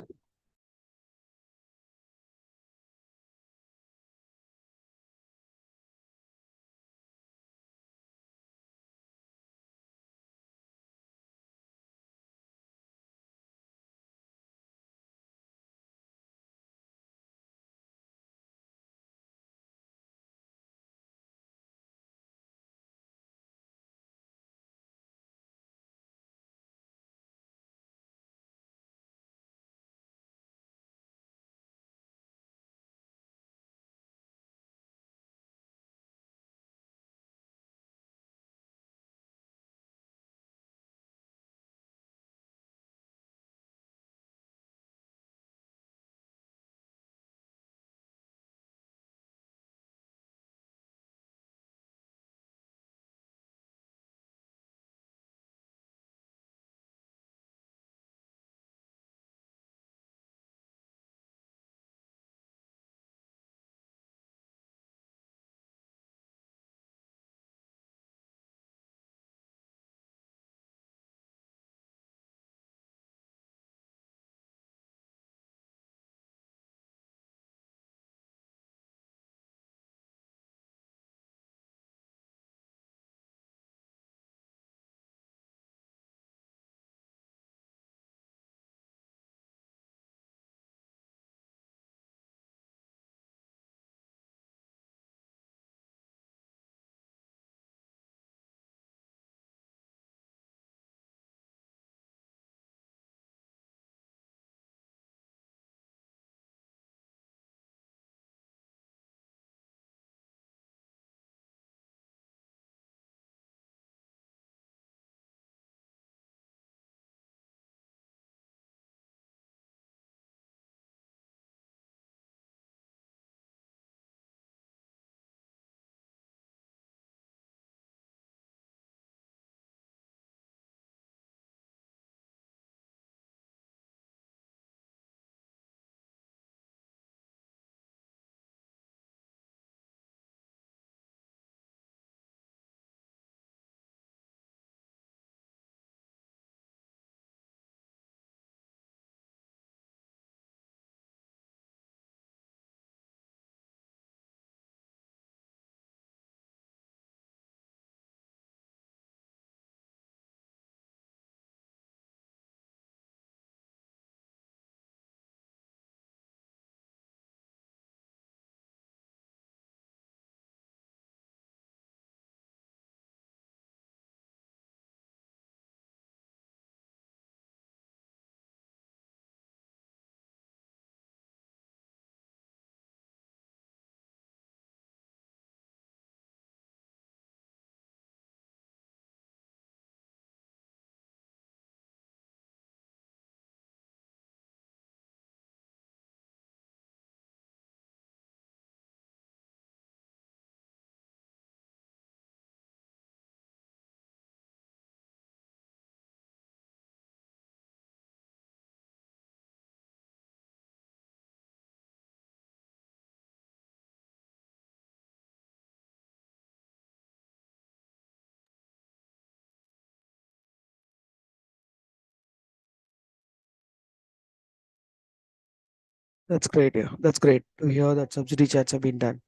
That's great. Yeah, that's great to hear that subsidy chats have been done.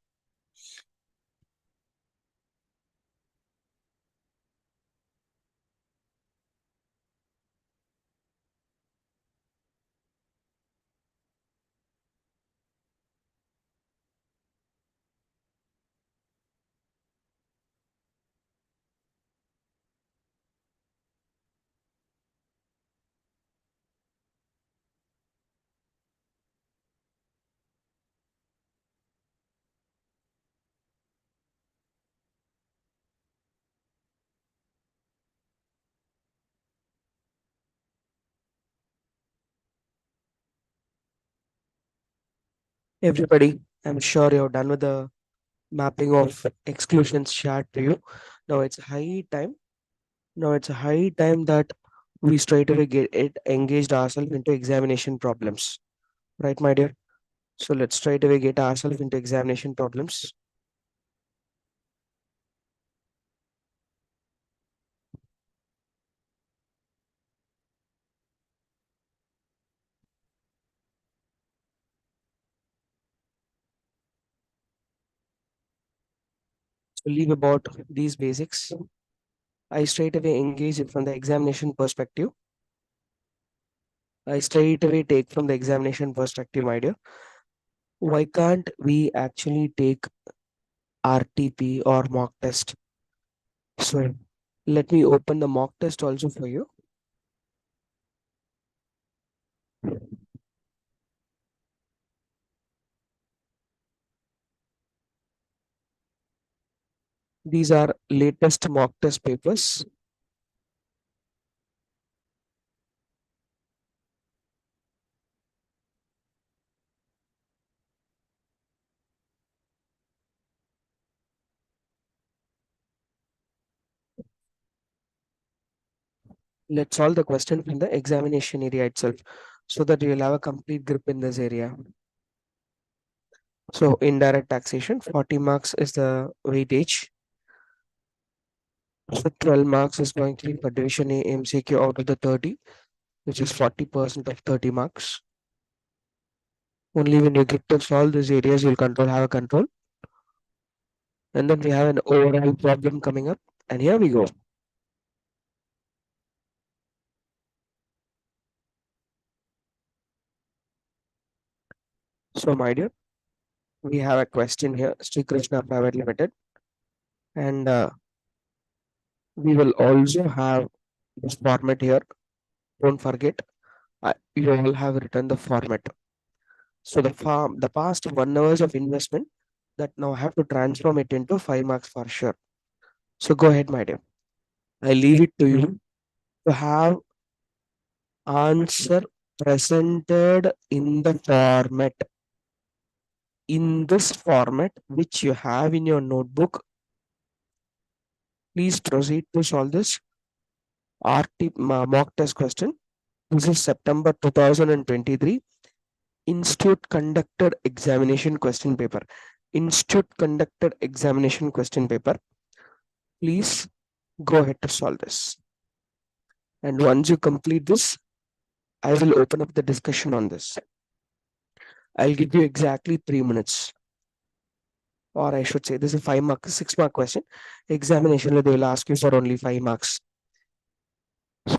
Everybody, I'm sure you're done with the mapping of exclusions shared to you. Now it's high time. Now it's a high time that we straight away get it engaged ourselves into examination problems. Right, my dear? So let's straight away get ourselves into examination problems. So leave about these basics. I straight away engage it from the examination perspective. I straight away take from the examination perspective, my dear. Why can't we actually take RTP or mock test? So let me open the mock test also for you. These are latest mock test papers. Let's solve the question from the examination area itself so that you'll have a complete grip in this area. So indirect taxation, 40 marks is the weightage. So 12 marks is going to be for division A MCQ out of the 30, which is 40% of 30 marks. Only when you get to solve these areas, you'll have a control. And then we have an overall problem coming up. And here we go. So my dear, we have a question here, Sri Krishna Private Limited. And we will also have this format here. Don't forget, you all have written the format. So the past 1 hours of investment that now have to transform it into 5 marks for sure. So go ahead, my dear. I leave it to you to have answer presented in the format. In this format, which you have in your notebook, please proceed to solve this mock test question. This is September 2023 Institute conducted examination question paper. Institute conducted examination question paper. Please go ahead to solve this. And once you complete this, I will open up the discussion on this. I'll give you exactly 3 minutes. Or I should say, this is a 5 mark, 6 mark question. Examination, they will ask you for only 5 marks.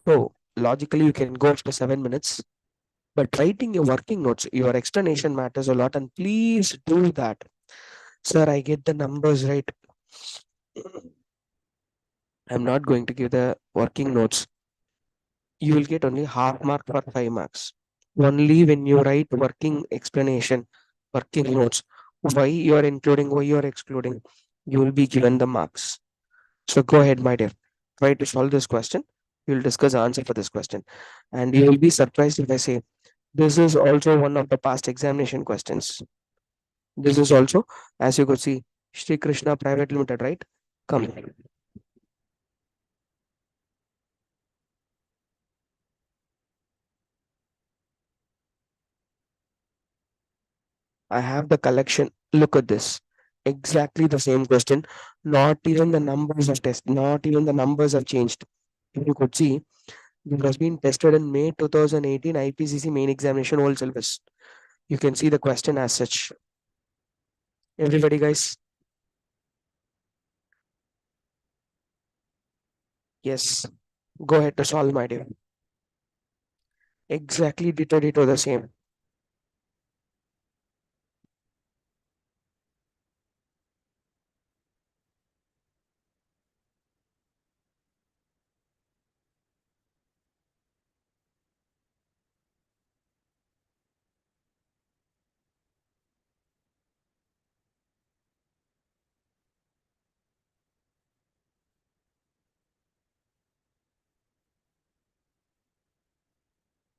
So logically, you can go up to 7 minutes. But writing your working notes, your explanation matters a lot. And please do that. Sir, I get the numbers right. I'm not going to give the working notes. You will get only half mark for 5 marks. Only when you write working explanation, working notes, why you are including, why you are excluding, you will be given the marks. So go ahead, my dear. Try to solve this question. We will discuss the answer for this question. And you will be surprised if I say this is also one of the past examination questions. This is also, as you could see, Shri Krishna Private Limited, right? Come. I have the collection. Look at this. Exactly the same question. Not even the numbers of test, not even the numbers have changed. If you could see, it has been tested in May 2018 IPCC main examination old syllabus. You can see the question as such. Everybody, guys? Yes. Go ahead to solve, my dear. Exactly ditto the same.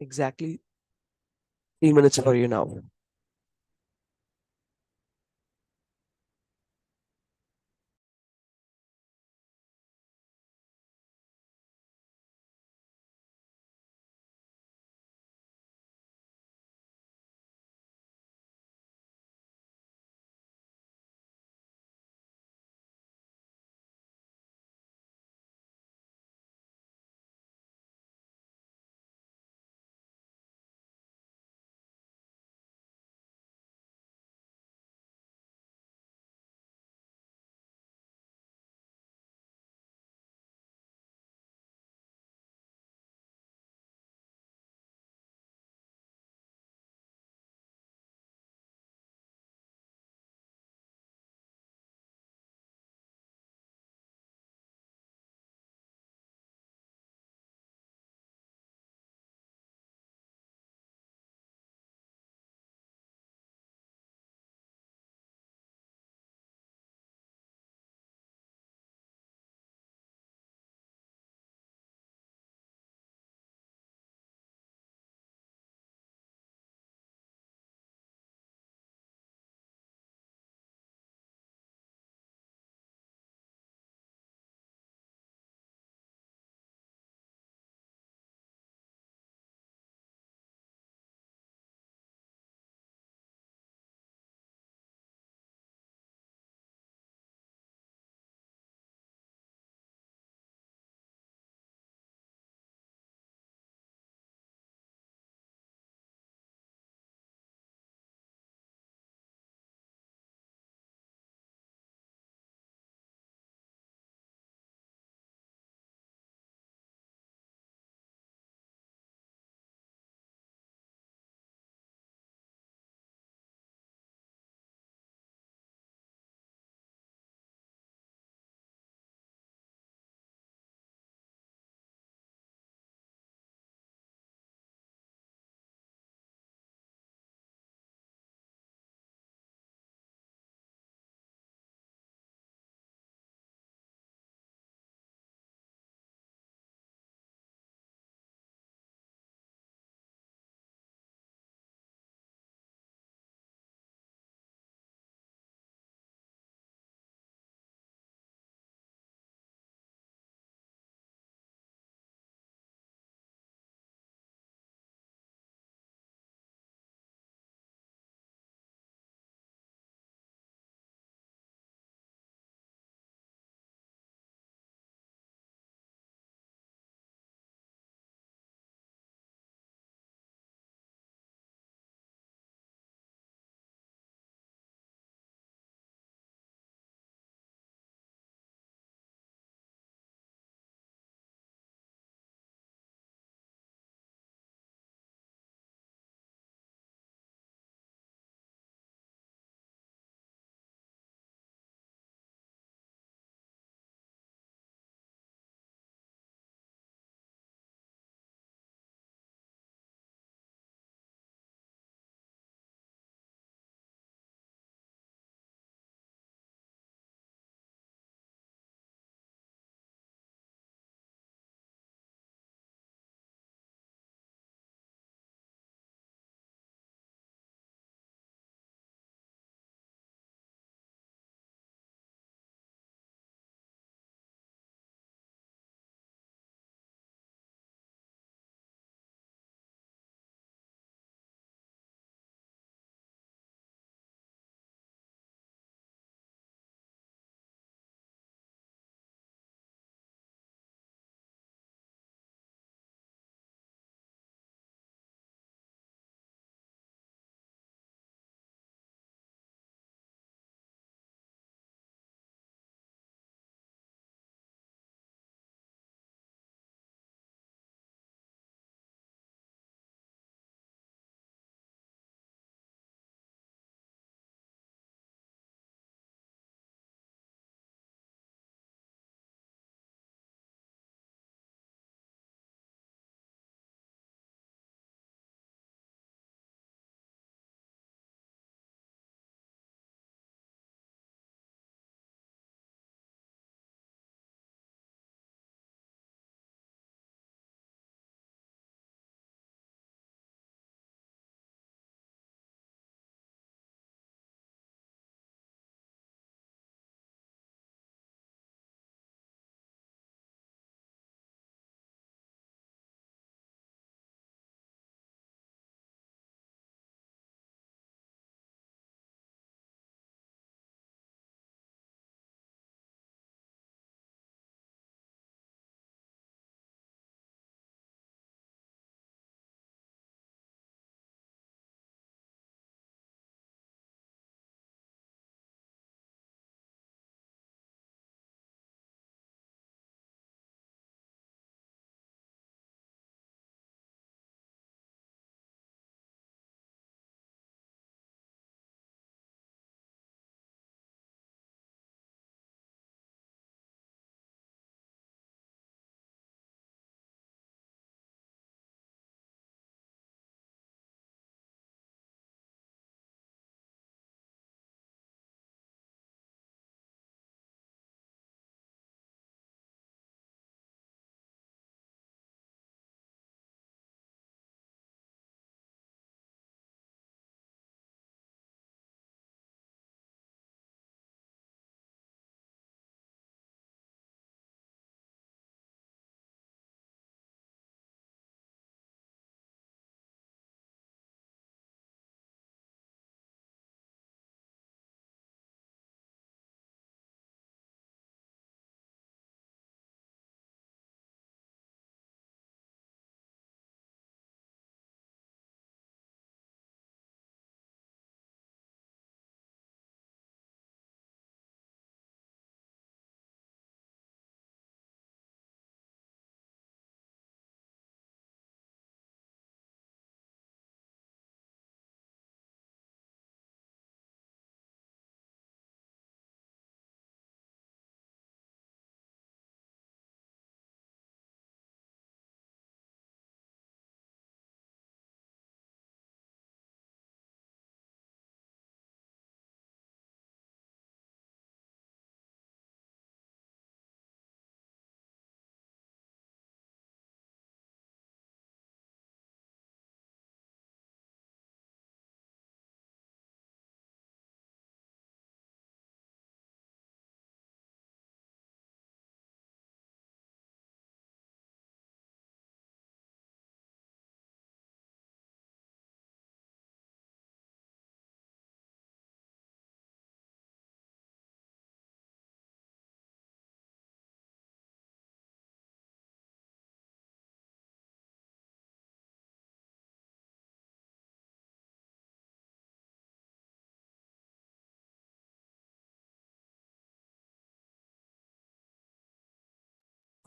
Exactly 3 minutes for you now.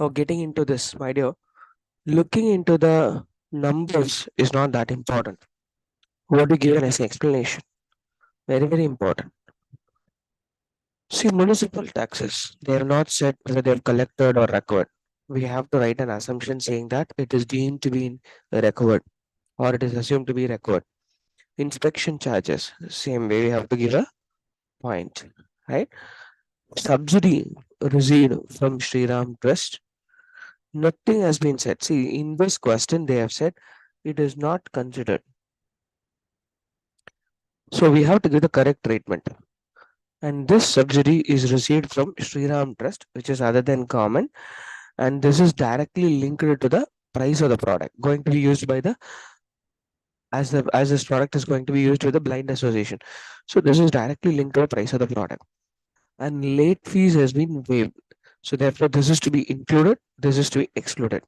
Now, getting into this, my dear, looking into the numbers is not that important. What we given as an explanation, very, very important. See, municipal taxes, they are not said whether they are collected or recovered. We have to write an assumption saying that it is deemed to be recovered or it is assumed to be recovered. Inspection charges, same way we have to give a point, right? Subsidy received from Sriram Trust, nothing has been said. See, in this question, they have said it is not considered. So we have to give the correct treatment. And this subsidy is received from Sriram Trust, which is other than common, and this is directly linked to the price of the product going to be used by the as this product is going to be used with the blind association. So this is directly linked to the price of the product. And late fees has been waived. So therefore, this is to be included, this is to be excluded.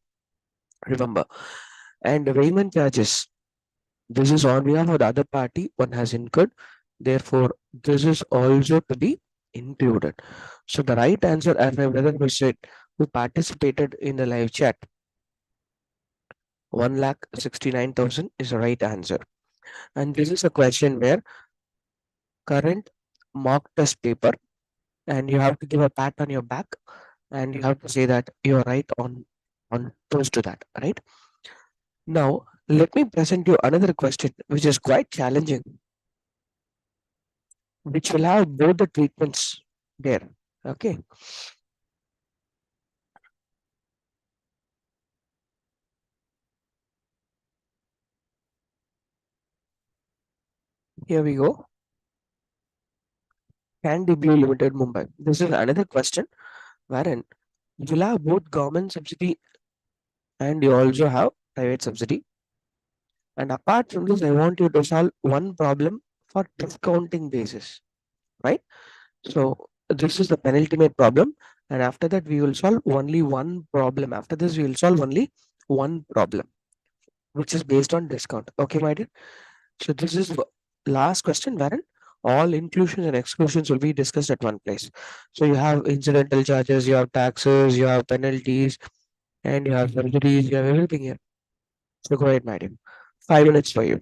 Remember, and payment charges. This is on behalf of the other party one has incurred. Therefore, this is also to be included. So the right answer, as my brother was said, who participated in the live chat, 1,69,000 is the right answer. And this is a question where current mock test paper, and you have to give a pat on your back, and you have to say that you are right on close to that, right? Now, let me present you another question, which is quite challenging, which will have both the treatments there. Okay, here we go. Can Blue Limited Mumbai. This is another question wherein you'll have both government subsidy and you also have private subsidy. And apart from this, I want you to solve one problem for discounting basis, right? So this is the penultimate problem. And after that, we will solve only one problem. After this, we will solve only one problem, which is based on discount. Okay, my dear. So this is last question wherein all inclusions and exclusions will be discussed at one place. So you have incidental charges, you have taxes, you have penalties, and you have subsidies, you have everything here. So go ahead, madam. 5 minutes for you.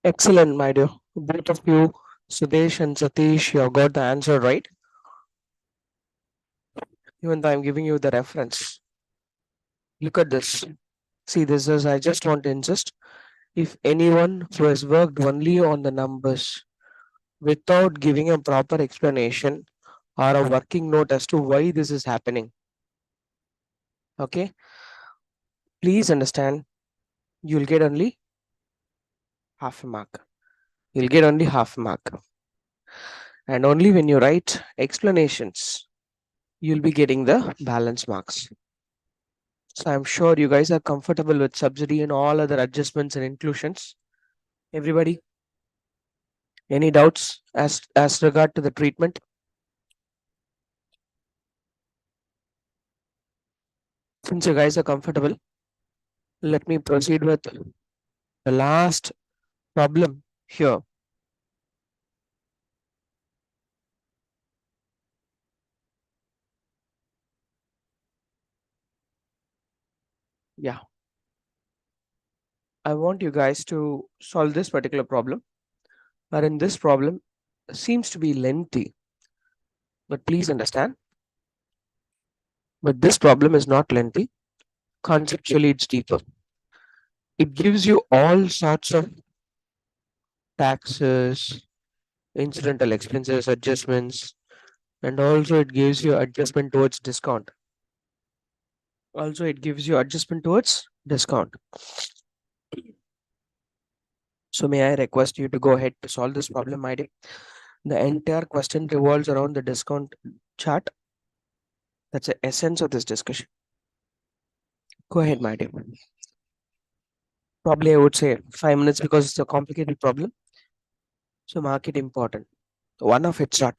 Excellent, my dear. Both of you, Sudesh and Satish, you have got the answer right. Even though I'm giving you the reference. Look at this. See, this is, I just want to insist. If anyone who has worked only on the numbers without giving a proper explanation or a working note as to why this is happening, okay, please understand, you'll get only half a mark. You'll get only half a mark. And only when you write explanations, you'll be getting the balance marks. So I'm sure you guys are comfortable with subsidy and all other adjustments and inclusions. Everybody, any doubts as regard to the treatment? Since you guys are comfortable, let me proceed with the last problem here. Yeah, I want you guys to solve this particular problem. Wherein this problem seems to be lengthy, but please understand. But this problem is not lengthy. Conceptually, it's deeper. It gives you all sorts of taxes, incidental expenses, adjustments, and also it gives you adjustment towards discount. Also, it gives you adjustment towards discount. So, may I request you to go ahead to solve this problem, my dear? The entire question revolves around the discount chart. That's the essence of this discussion. Go ahead, my dear. Probably I would say 5 minutes because it's a complicated problem. So, mark it important. One of its chart.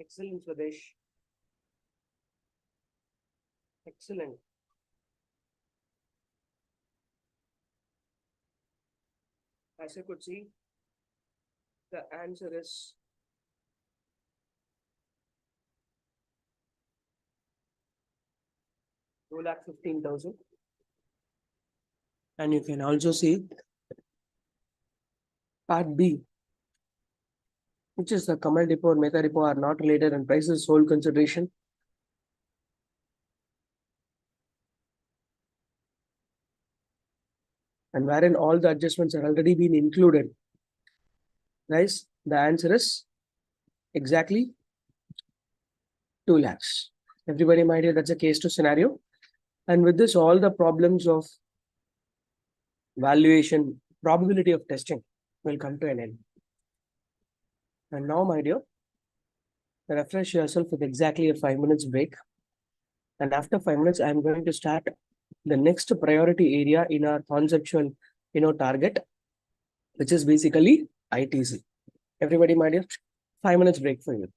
Excellent, Swadesh. Excellent. As you could see, the answer is 2,15,000. And you can also see part B, which is the Kamal depot or Meta depot are not related and price is sole consideration. And wherein all the adjustments are already been included. Guys, the answer is exactly 2 lakhs. Everybody might hear that's a case to scenario. And with this, all the problems of valuation, probability of testing will come to an end. And now, my dear, refresh yourself with exactly a 5 minutes break. And after 5 minutes, I'm going to start the next priority area in our conceptual, target, which is basically ITC. Everybody, my dear, 5 minutes break for you.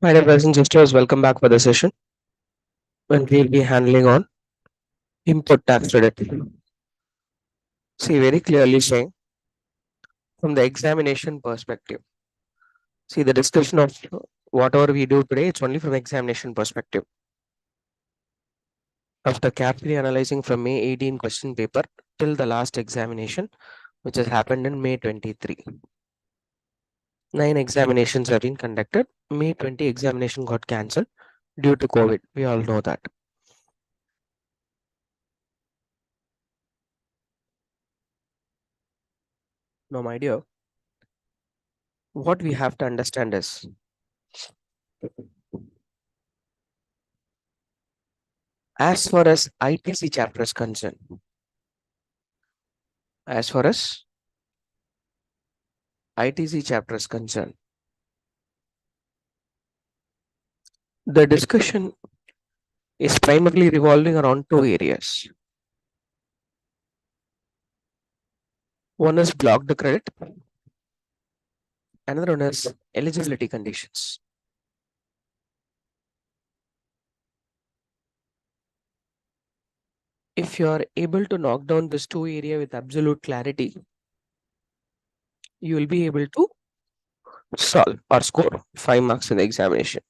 My dear brothers and sisters, welcome back for the session when we'll be handling on input tax credit. See, very clearly saying from the examination perspective. See, the discussion of whatever we do today, it's only from examination perspective. After carefully analyzing from May 18 question paper till the last examination, which has happened in May 23. 9 examinations have been conducted. May 20 examination got cancelled due to COVID. We all know that. Now, my dear, what we have to understand is as far as ITC chapter is concerned, as far as ITC chapter is concerned, the discussion is primarily revolving around two areas. One is blocked credit, another one is eligibility conditions. If you are able to knock down this two area with absolute clarity, you will be able to solve or score 5 marks in the examination.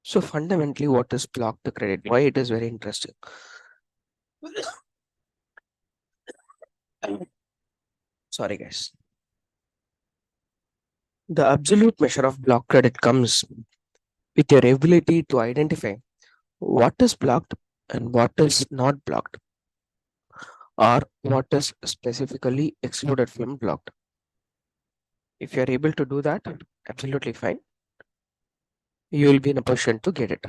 So fundamentally, what is blocked credit? Why it is very interesting? Sorry, guys. The absolute measure of block credit comes with your ability to identify what is blocked and what is not blocked, or what is specifically excluded from blocked. If you are able to do that, absolutely fine. You will be in a position to get it.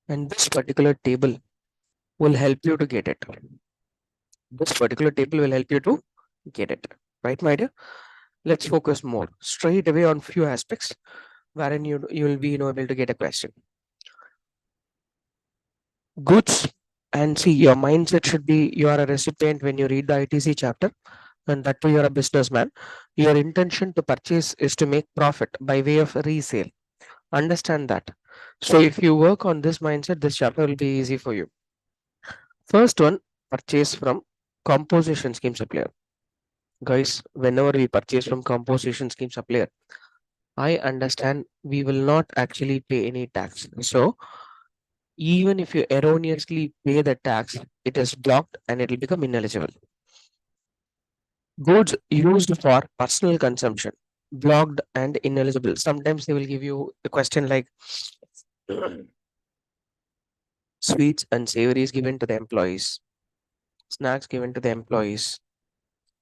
And this particular table will help you to get it. This particular table will help you to get it. Right, my dear? Let's focus more straight away on few aspects wherein you will be able to get a question. Goods, and see, your mindset should be you are a recipient when you read the ITC chapter, and that too you're a businessman. Your intention to purchase is to make profit by way of resale. Understand that. So if you work on this mindset, this chapter will be easy for you. First one, purchase from composition scheme supplier. Guys, whenever we purchase from composition scheme supplier, I understand we will not actually pay any tax. So even if you erroneously pay the tax, it is blocked and it will become ineligible. Goods used for personal consumption, blocked and ineligible. Sometimes they will give you a question like sweets and savories given to the employees, snacks given to the employees,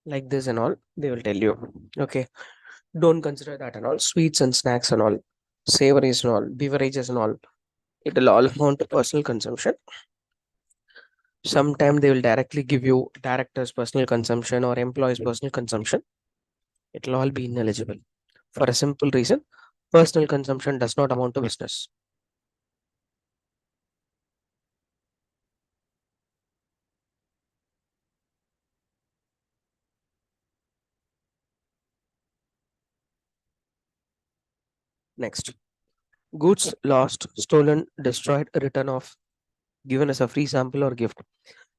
like this and all. They will tell you, okay, don't consider that and all. Sweets and snacks and all, savories and all, beverages and all. It will all amount to personal consumption. Sometimes they will directly give you director's personal consumption or employee's personal consumption. It will all be ineligible for a simple reason. Personal consumption does not amount to business. Next, goods lost, stolen, destroyed, written off, given as a free sample or gift.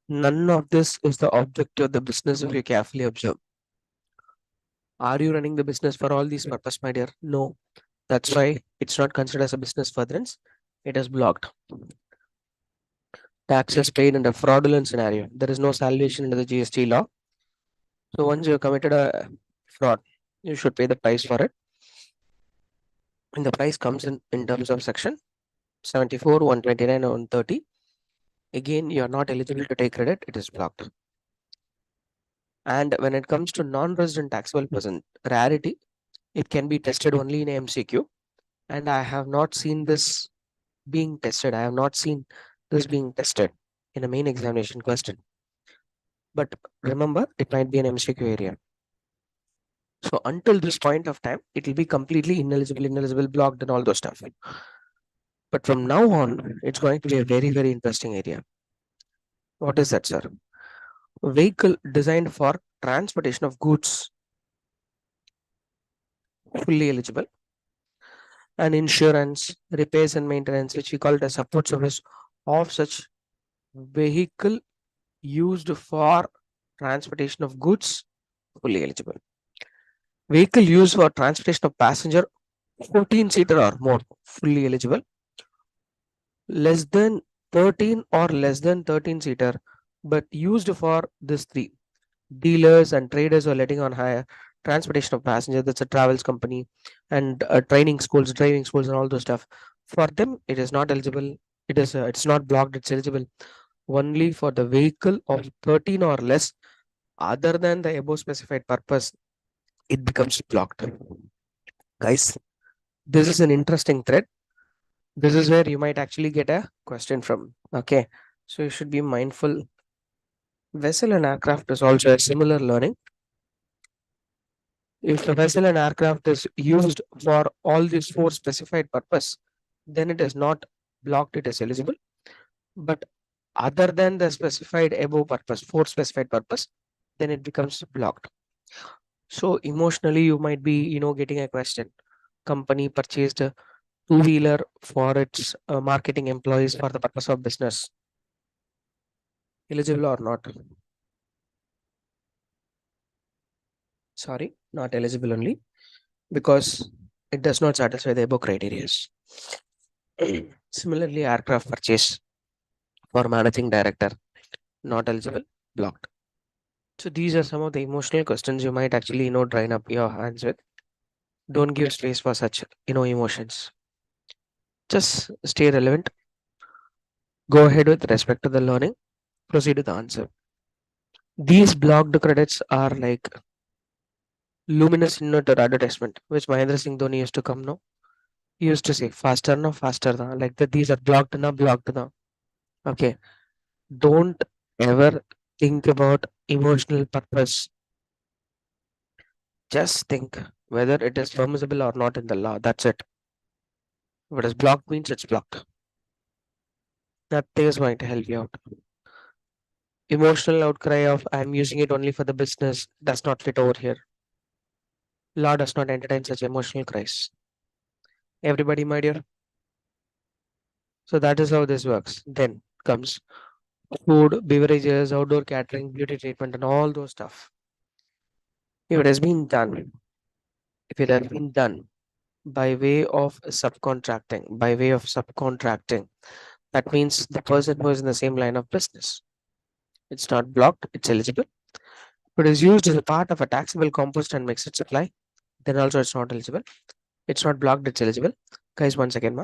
None of this is the object of the business if you carefully observe. Are you running the business for all these purposes, my dear? No. That's why it's not considered as a business furtherance. It is blocked. Taxes paid in a fraudulent scenario. There is no salvation under the GST law. So once you have committed a fraud, you should pay the price for it. And the price comes in terms of section 74, 129, and 130. Again, you are not eligible to take credit. It is blocked. And when it comes to non-resident taxable person, rarity, it can be tested only in MCQ. And I have not seen this being tested. I have not seen this being tested in a main examination question. But remember, it might be an MCQ area. So until this point of time, it will be completely ineligible, blocked, and all those stuff. But from now on, it's going to be a very, very interesting area. What is that, sir? Vehicle designed for transportation of goods, fully eligible. and insurance, repairs and maintenance, which we call it a support service of such vehicle used for transportation of goods, fully eligible. Vehicle used for transportation of passenger, 14-seater or more, fully eligible. Less than 13 or less than 13-seater, but used for this three. Dealers and traders who are letting on hire transportation of passengers, that's a travels company, and training schools, driving schools, and all those stuff. For them, it is not eligible. It's not blocked. It's eligible only for the vehicle of 13 or less, other than the above specified purpose. It becomes blocked. Guys, this is an interesting thread. This is where you might actually get a question from. Okay, so you should be mindful. Vessel and aircraft is also a similar learning. If the vessel and aircraft is used for all these four specified purpose, then it is not blocked, it is eligible. But other than the specified above purpose, four specified purpose, then it becomes blocked. So emotionally, you might be, getting a question. Company purchased a two-wheeler for its marketing employees for the purpose of business. Eligible or not? Sorry, not eligible only because it does not satisfy the above criteria. Similarly, aircraft purchase for managing director, not eligible, blocked. So these are some of the emotional questions you might actually, drain up your hands with. Don't give space for such, emotions. Just stay relevant. Go ahead with respect to the learning. Proceed to the answer. These blocked credits are like luminous inverted advertisement, which Mahendra Singh Dhoni used to come now. He used to say faster now, faster now. Like that, these are blocked now, blocked now. Okay. Don't ever think about emotional purpose. Just think whether it is permissible or not in the law. That's it. What is blocked means it's blocked. Nothing is going to help you out. Emotional outcry of I'm using it only for the business does not fit over here. Law does not entertain such emotional cries. Everybody, my dear. So that is how this works. Then comes food, beverages, outdoor catering, beauty treatment, and all those stuff. If it has been done, if it has been done by way of subcontracting, that means the person who is in the same line of business. It's not blocked, it's eligible. If it is used as a part of a taxable compost and mixed supply, then also it's not eligible. It's not blocked, it's eligible. Guys, one second, ma.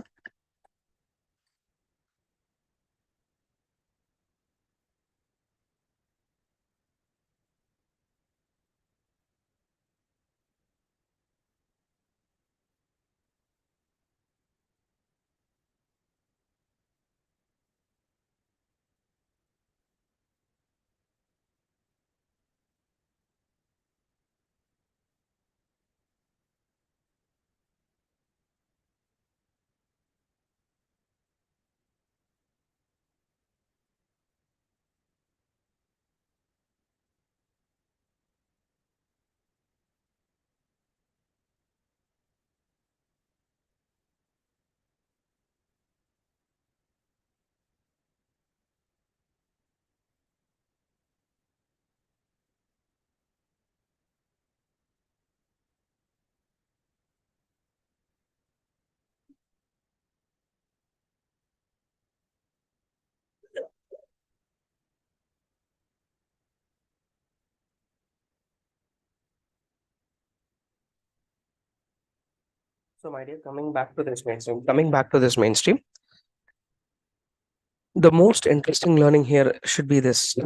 So, my dear, coming back to this mainstream, the most interesting learning here should be this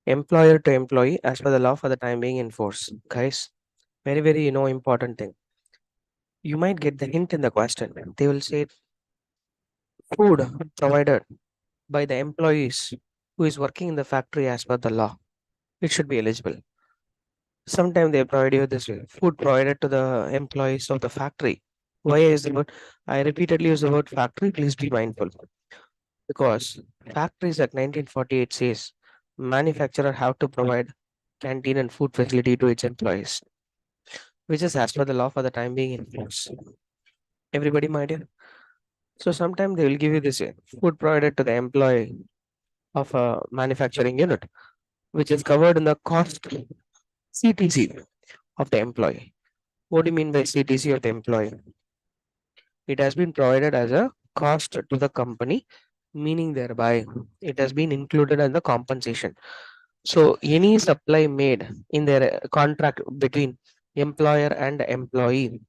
employer to employee as per the law for the time being in force. Guys, very, very, important thing. You might get the hint in the question. They will say food provided by the employees who is working in the factory as per the law. It should be eligible. Sometimes they provide you this way, food provided to the employees of the factory. Why is the word? I repeatedly use the word factory. Please be mindful because factories at 1948 says manufacturer have to provide canteen and food facility to its employees, which is as per the law for the time being in force. Everybody, my dear. So sometimes they will give you this food provided to the employee of a manufacturing unit, which is covered in the cost CTC of the employee. What do you mean by CTC of the employee? It has been provided as a cost to the company, meaning thereby it has been included in the compensation. So any supply made in their contract between employer and employee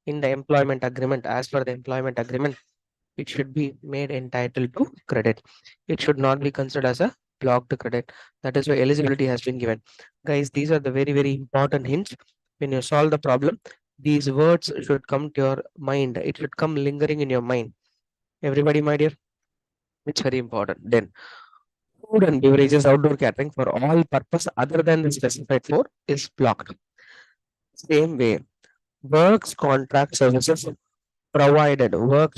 in the employment agreement, as per the employment agreement, it should be made entitled to credit. It should not be considered as a blocked credit. That is why eligibility has been given. Guys, these are the very, very important hints. When you solve the problem, these words should come to your mind. It should come lingering in your mind. Everybody, my dear, it's very important. Then, food and beverages outdoor catering for all purpose other than the specified for is blocked. Same way, works contract services provided to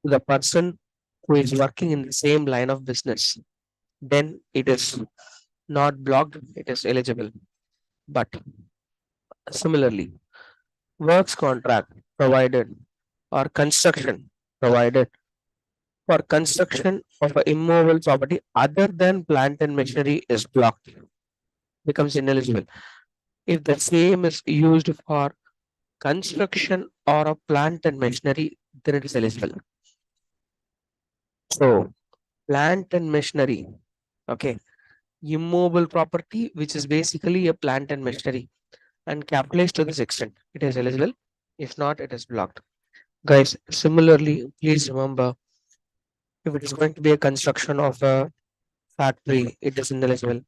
the person who is working in the same line of business, then it is not blocked, it is eligible. But similarly, works contract provided or construction provided for construction of a immovable property other than plant and machinery is blocked, becomes ineligible. If the same is used for construction or a plant and machinery, then it is eligible. So, plant and machinery, okay, immovable property, which is basically a plant and machinery, and capitalized to this extent, it is eligible. If not, it is blocked. Guys, similarly, please remember if it is going to be a construction of a factory, it is ineligible.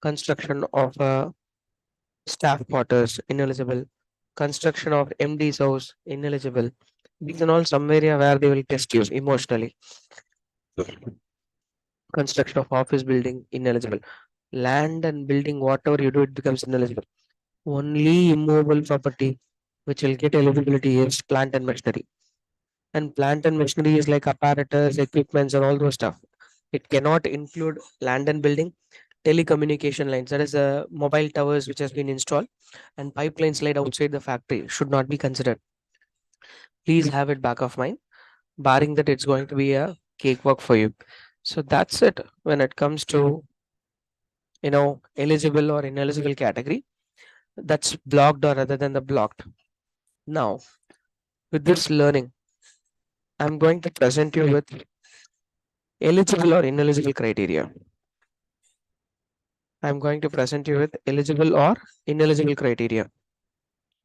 Construction of a staff quarters, ineligible. Construction of MD's house, ineligible. These are all some area where they will test you emotionally. Construction of office building, ineligible. Land and building, whatever you do, it becomes ineligible. Only immovable property which will get eligibility is plant and machinery. And plant and machinery is like apparatus, equipments, and all those stuff. It cannot include land and building, telecommunication lines, that is mobile towers which has been installed, and pipelines laid outside the factory should not be considered. Please have it back of mind. Barring that, it's going to be a cakewalk for you. So that's it when it comes to eligible or ineligible category. That's blocked or other than the blocked. Now, with this learning, I'm going to present you with eligible or ineligible criteria. I'm going to present you with eligible or ineligible criteria.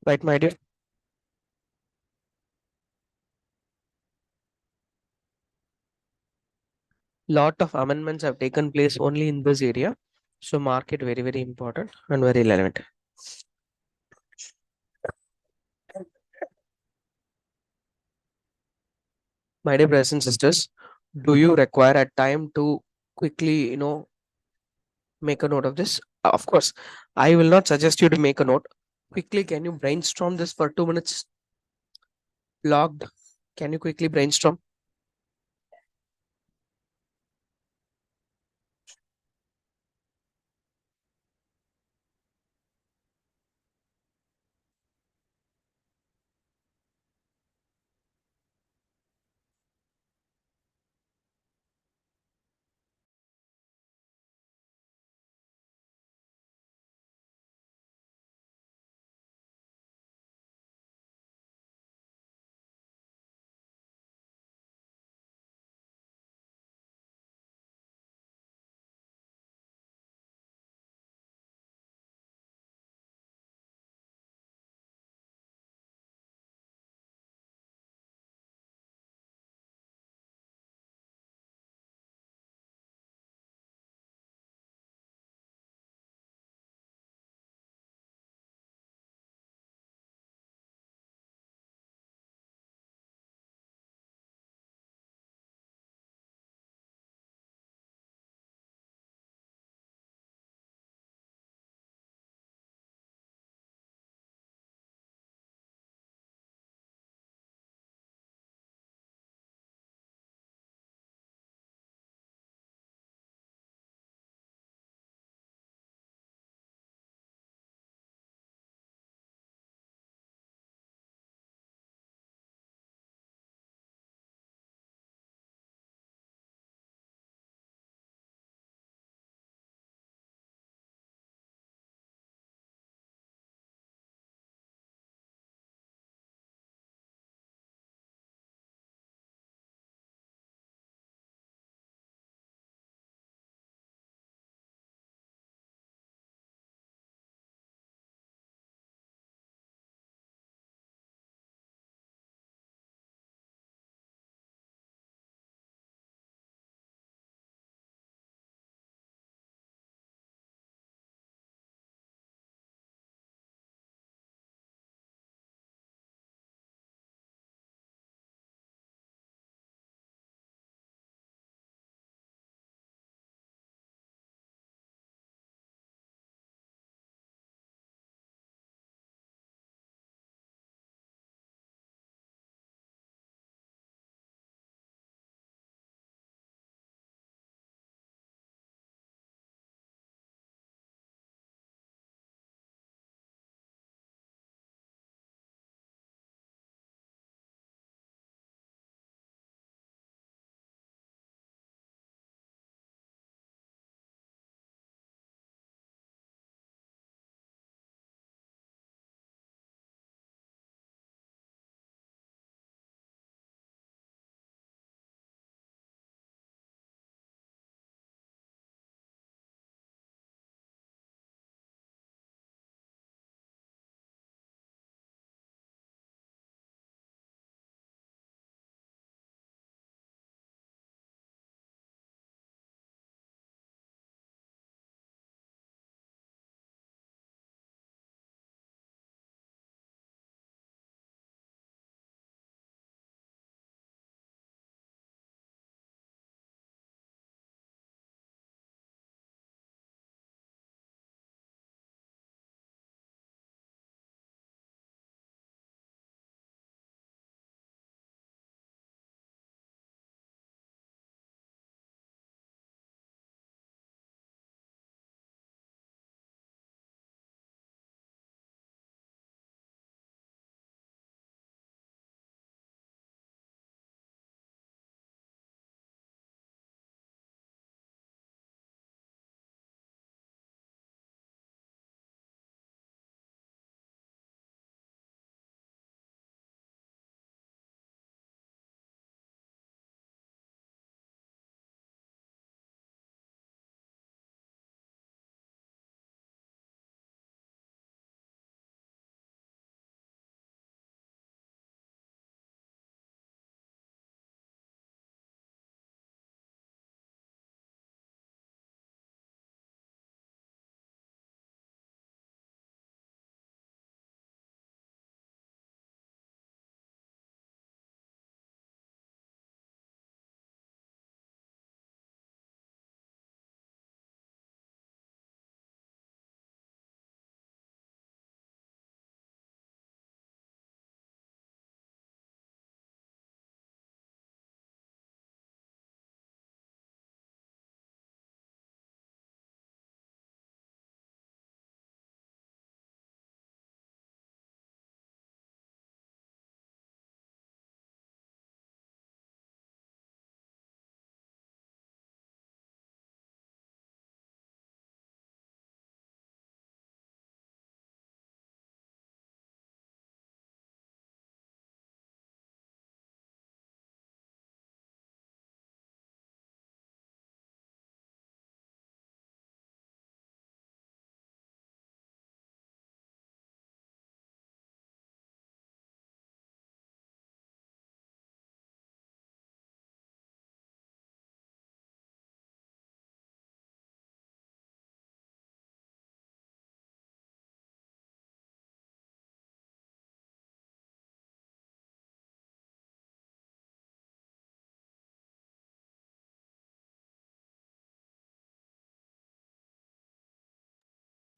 Right, my dear? Lot of amendments have taken place only in this area. So mark it very, very important and very relevant. My dear brothers and sisters, do you require a time to quickly, make a note of this? Of course, I will not suggest you to make a note. Quickly, can you brainstorm this for 2 minutes? Logged. Can you quickly brainstorm?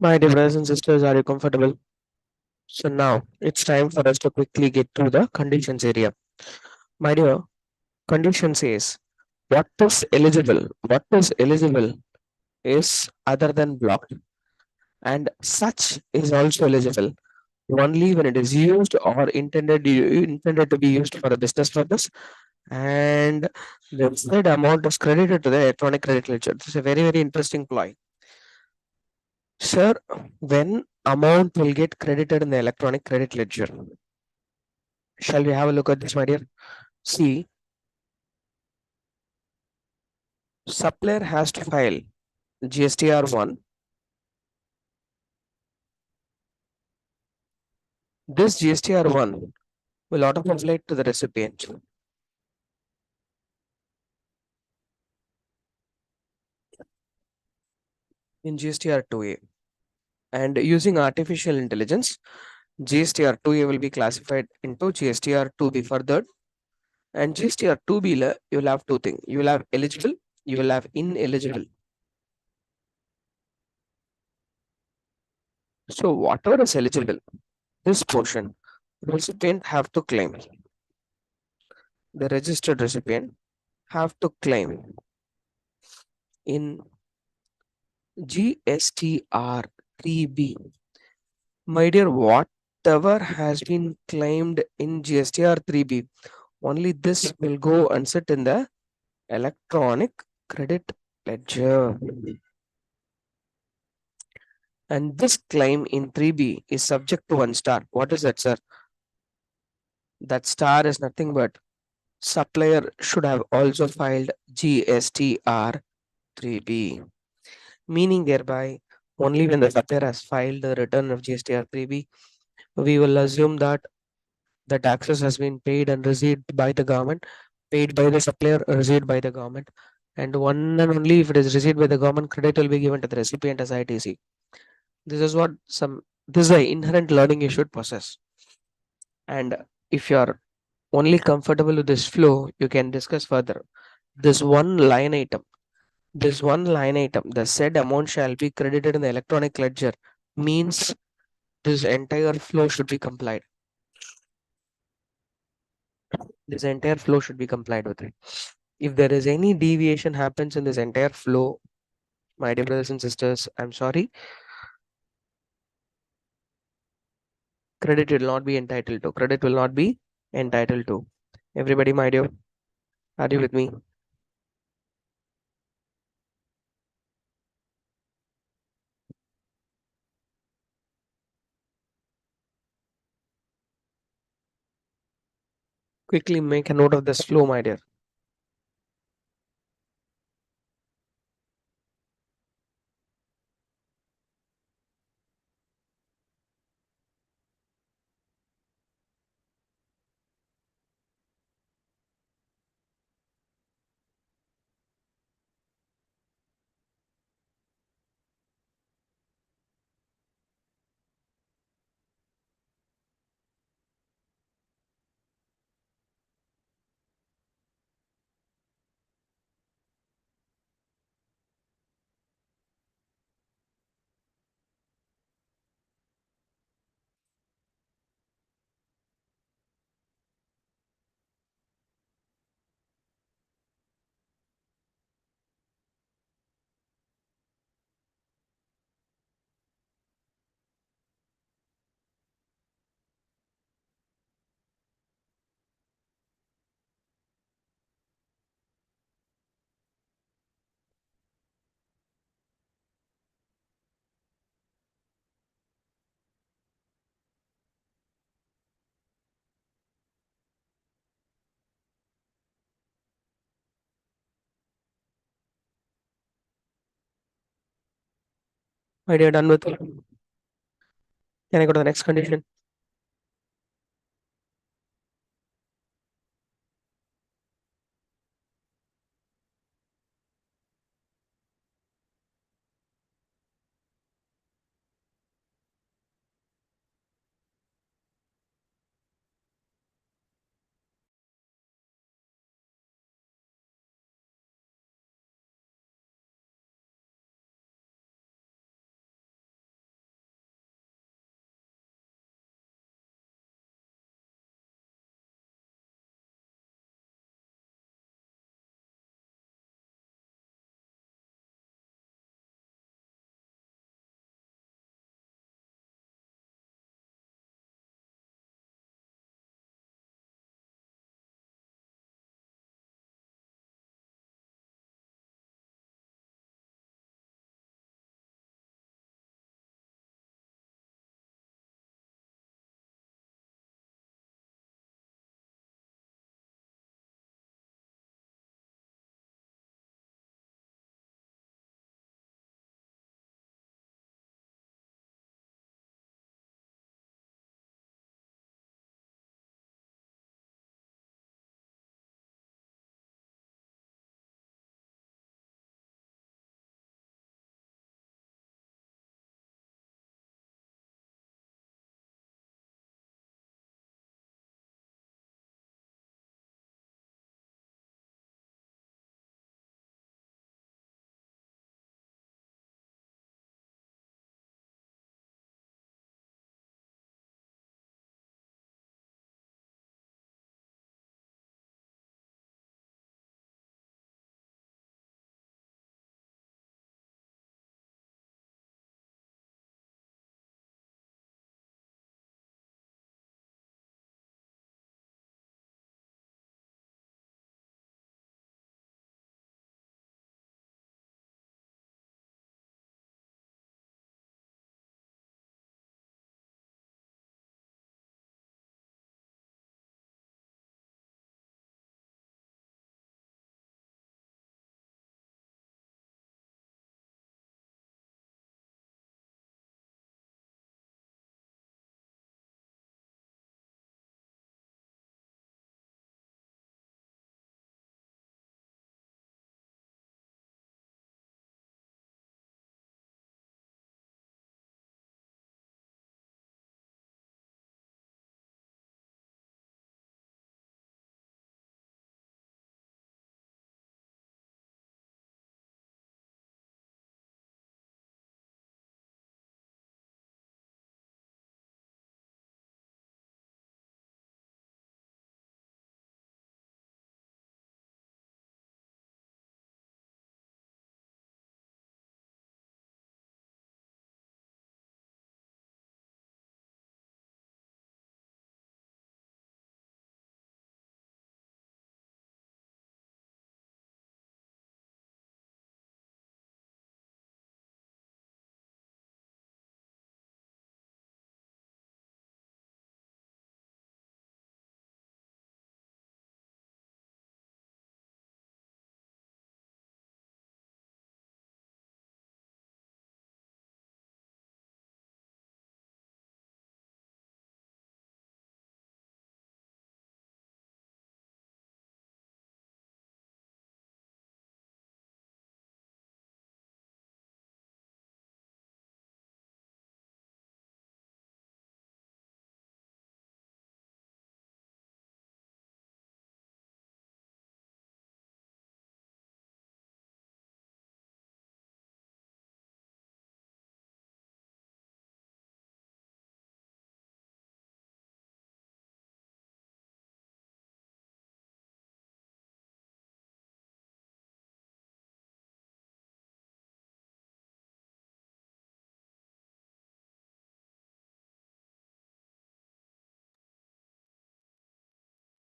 My dear brothers and sisters, are you comfortable? So now it's time for us to quickly get to the conditions area. My dear, condition says what is eligible? What is eligible is other than blocked, and such is also eligible only when it is used or intended to be used for a business purpose, and the said amount is credited to the electronic credit ledger. This is a very interesting ploy. Sir, when amount will get credited in the electronic credit ledger? Shall we have a look at this, my dear? See, supplier has to file GSTR1. This GSTR1 will auto-populate to the recipient in GSTR2A. And using artificial intelligence, GSTR2A will be classified into GSTR2B further. And GSTR2B, you will have two things. You will have eligible, you will have ineligible. So whatever is eligible, this portion, recipient have to claim. The registered recipient have to claim in GSTR 3B. My dear, whatever has been claimed in GSTR 3B, only this will go and sit in the electronic credit ledger. And this claim in 3B is subject to one star. What is that, sir? That star is nothing but supplier should have also filed GSTR 3B, meaning thereby only when the supplier has filed the return of GSTR 3B, we will assume that the taxes has been paid and received by the government, paid by the supplier, received by the government, and one and only if it is received by the government, credit will be given to the recipient as ITC. This is what some this is the inherent learning you should possess. And if you are only comfortable with this flow, you can discuss further. This one line item, the said amount shall be credited in the electronic ledger means this entire flow should be complied. This entire flow should be complied with it. If there is any deviation happens in this entire flow, my dear brothers and sisters, I'm sorry, credit will not be entitled to. Credit will not be entitled to. Everybody, my dear, are you with me? Quickly make a note of this flow, my dear. My dear, done with. Can I go to the next condition?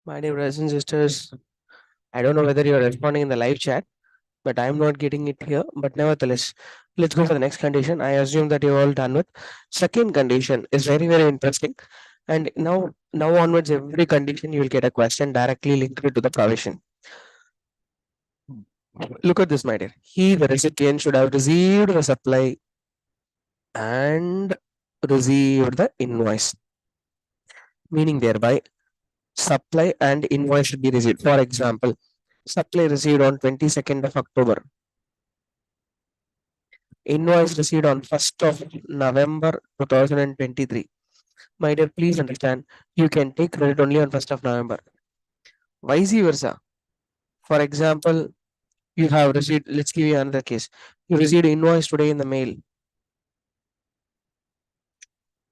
My dear brothers and sisters, I don't know whether you're responding in the live chat, but I'm not getting it here. But nevertheless, let's go for the next condition. I assume that you're all done with. Second condition is very, very interesting. And now onwards, every condition you will get a question directly linked to the provision. Look at this, my dear. He, the recipient, should have received the supply and received the invoice, meaning thereby supply and invoice should be received. For example, supply received on 22nd of October, invoice received on 1st of November 2023. My dear, please understand, you can take credit only on 1st of November. Vice versa. For example, you have received, let's give you another case. You received invoice today in the mail,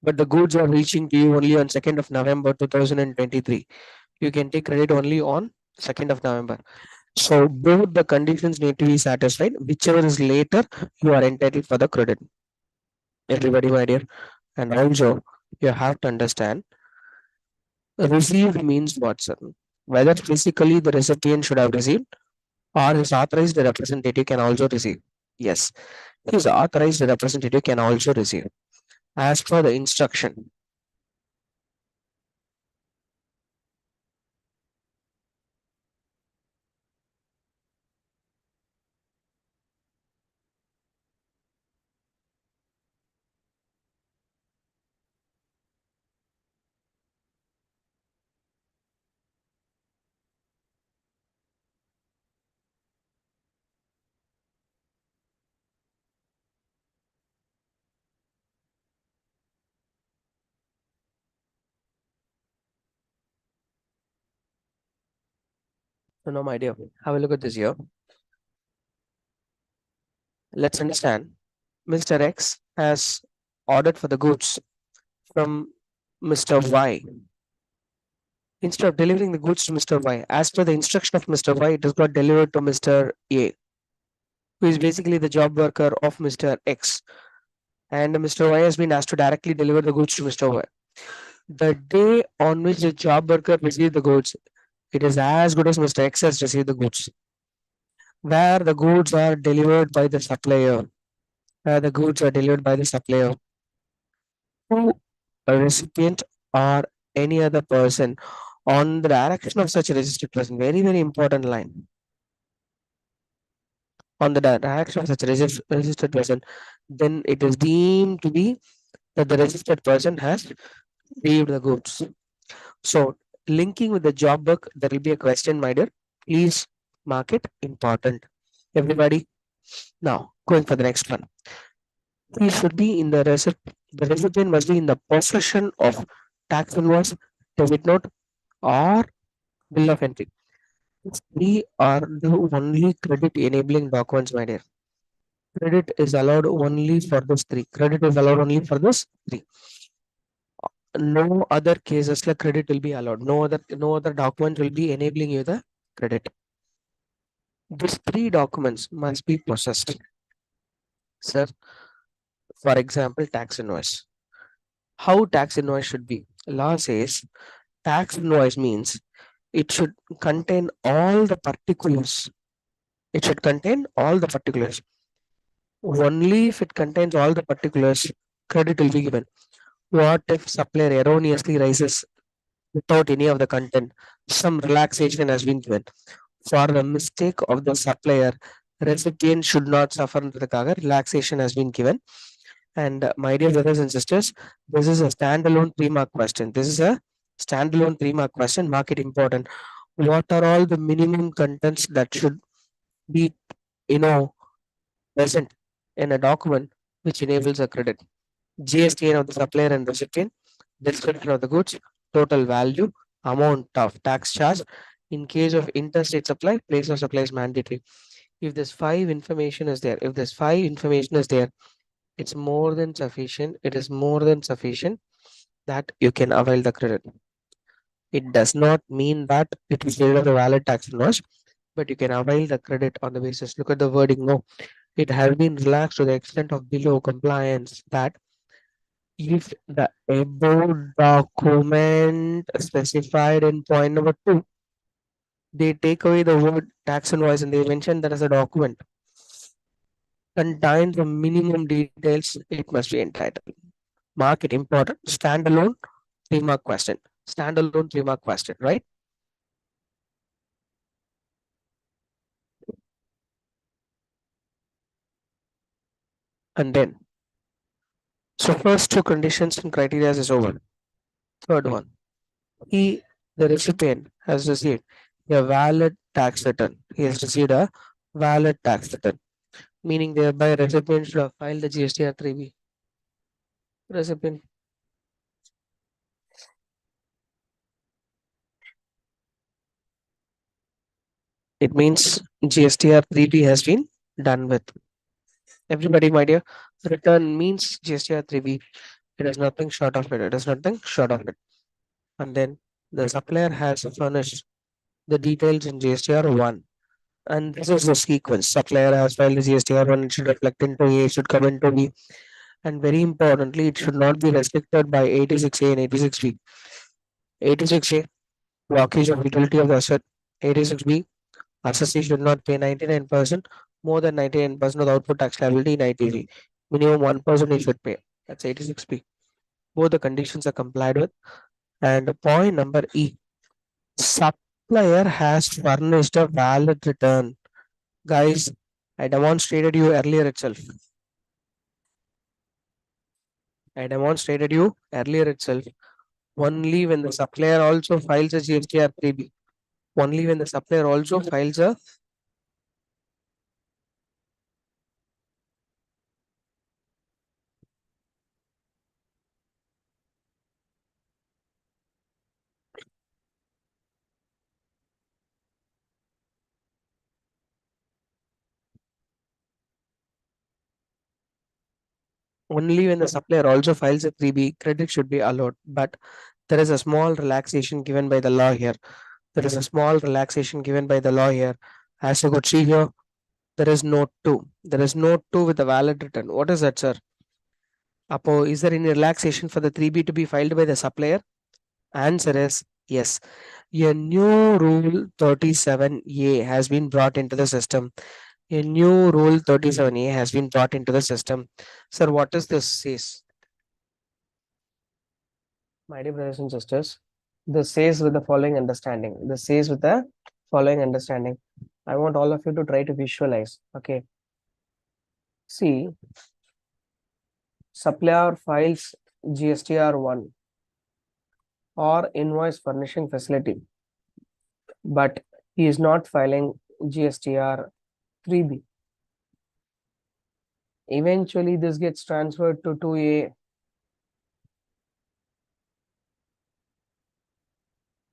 but the goods are reaching to you only on 2nd of November 2023. You can take credit only on 2nd of November. So both the conditions need to be satisfied. Whichever is later, you are entitled for the credit. Everybody, my dear. And also, you have to understand, received means what, sir? Whether physically the recipient should have received or his authorized representative can also receive. Yes, his authorized representative can also receive. As per the instruction, so now, my dear, have a look at this here. Let's understand. Mr. X has ordered for the goods from Mr. Y. Instead of delivering the goods to Mr. Y, as per the instruction of Mr. Y, it has got delivered to Mr. A, who is basically the job worker of Mr. X. And Mr. Y has been asked to directly deliver the goods to Mr. Y. The day on which the job worker received the goods, it is as good as Mr. X has received the goods. Where the goods are delivered by the supplier, where the goods are delivered by the supplier, who a recipient or any other person on the direction of such a registered person. Very, very important line. On the direction of such a registered person, then it is deemed to be that the registered person has received the goods. So, linking with the job work, there will be a question, my dear. Please mark it important. Everybody, now going for the next one. He should be in the recipient must be in the possession of tax invoice, debit note, or bill of entry. These three are the only credit enabling documents, my dear. Credit is allowed only for those three. Credit is allowed only for those three. No other cases like credit will be allowed. No other document will be enabling you the credit. These three documents must be possessed. Sir, for example, tax invoice. How tax invoice should be? Law says tax invoice means it should contain all the particulars. It should contain all the particulars. Only if it contains all the particulars, credit will be given. What if supplier erroneously raises without any of the content? Some relaxation has been given. For the mistake of the supplier, recipient should not suffer into the kaga. Relaxation has been given. And my dear brothers and sisters, this is a standalone 3 mark question. This is a standalone 3 mark question. Mark it important. What are all the minimum contents that should be, you know, present in a document which enables a credit? GST of the supplier and recipient, description of the goods, total value, amount of tax charge. In case of interstate supply, place of supply is mandatory. If this five information is there, it's more than sufficient. It is more than sufficient that you can avail the credit. It does not mean that it is a valid tax invoice, but you can avail the credit on the basis. Look at the wording. No, it has been relaxed to the extent of below compliance that If the above document specified in point number 2, they take away the word tax invoice and they mention that as a document contains the minimum details, it must be entitled. Mark it important. Standalone 3 mark question. Standalone 3 mark question, right? And then, so first 2 conditions and criteria is over. Third one, he, the recipient, has received a valid tax return. He has received a valid tax return, meaning thereby recipient should have filed the GST R3B. Recipient, it means GST R3B has been done with. Everybody, my dear, return means GST R3B. It is nothing short of it. It is nothing short of it. And then the supplier has furnished the details in GSTR1. And this is the sequence. Supplier has filed the GSTR1, it should reflect into A, it should come into B. And very importantly, it should not be restricted by 86A and 86B. 86A, blockage of utility of the asset. 86B, assessee should not pay 99%, more than 99% of the output tax liability in ITV. Minimum 1% he should pay. That's 86B. Both the conditions are complied with. And point number E, supplier has furnished a valid return. Guys, I demonstrated you earlier itself. I demonstrated you earlier itself. Only when the supplier also files a GSTR 3B. Only when the supplier also files a only when the supplier also files a 3B, credit should be allowed. But there is a small relaxation given by the law here. There is a small relaxation given by the law here. As you could see here, there is note 2. There is note 2 with a valid return. What is that, sir? Apo, is there any relaxation for the 3B to be filed by the supplier? Answer is yes. A new rule 37A has been brought into the system. A new rule 37A has been brought into the system. Sir, what does this says? My dear brothers and sisters, this says with the following understanding. This says with the following understanding. I want all of you to try to visualize. Okay. See, supplier files GSTR1 or invoice furnishing facility, but he is not filing GSTR 3B. Eventually, this gets transferred to 2A.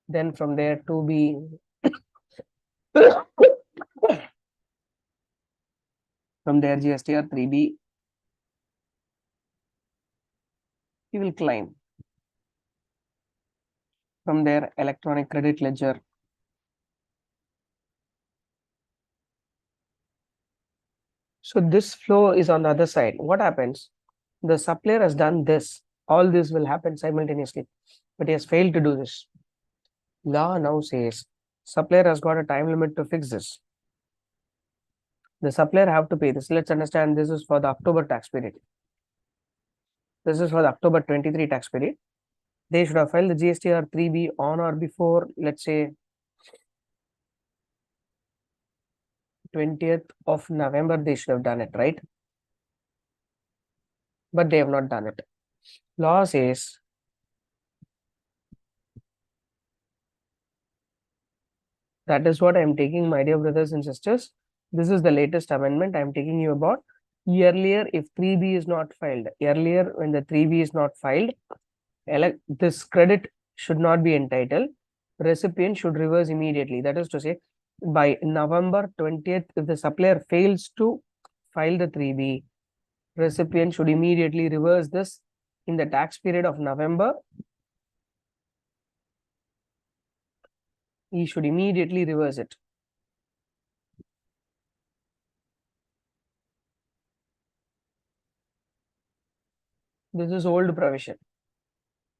Then from there, 2B. From there, GSTR 3B. He will claim. From there, electronic credit ledger. So this flow is on the other side. What happens? The supplier has done this. All this will happen simultaneously, but he has failed to do this. Law now says supplier has got a time limit to fix this. The supplier have to pay this. Let's understand this is for the October tax period. This is for the October 23 tax period. They should have filed the GSTR 3B on or before, let's say, 20th of November. They should have done it, right? But they have not done it. Law says that is what I am taking, my dear brothers and sisters. This is the latest amendment I am taking you about. Earlier, if 3B is not filed, earlier when the 3B is not filed, this credit should not be entitled. Recipient should reverse immediately. That is to say, by November 20th, if the supplier fails to file the 3B, recipient should immediately reverse this in the tax period of November. He should immediately reverse it. This is old provision.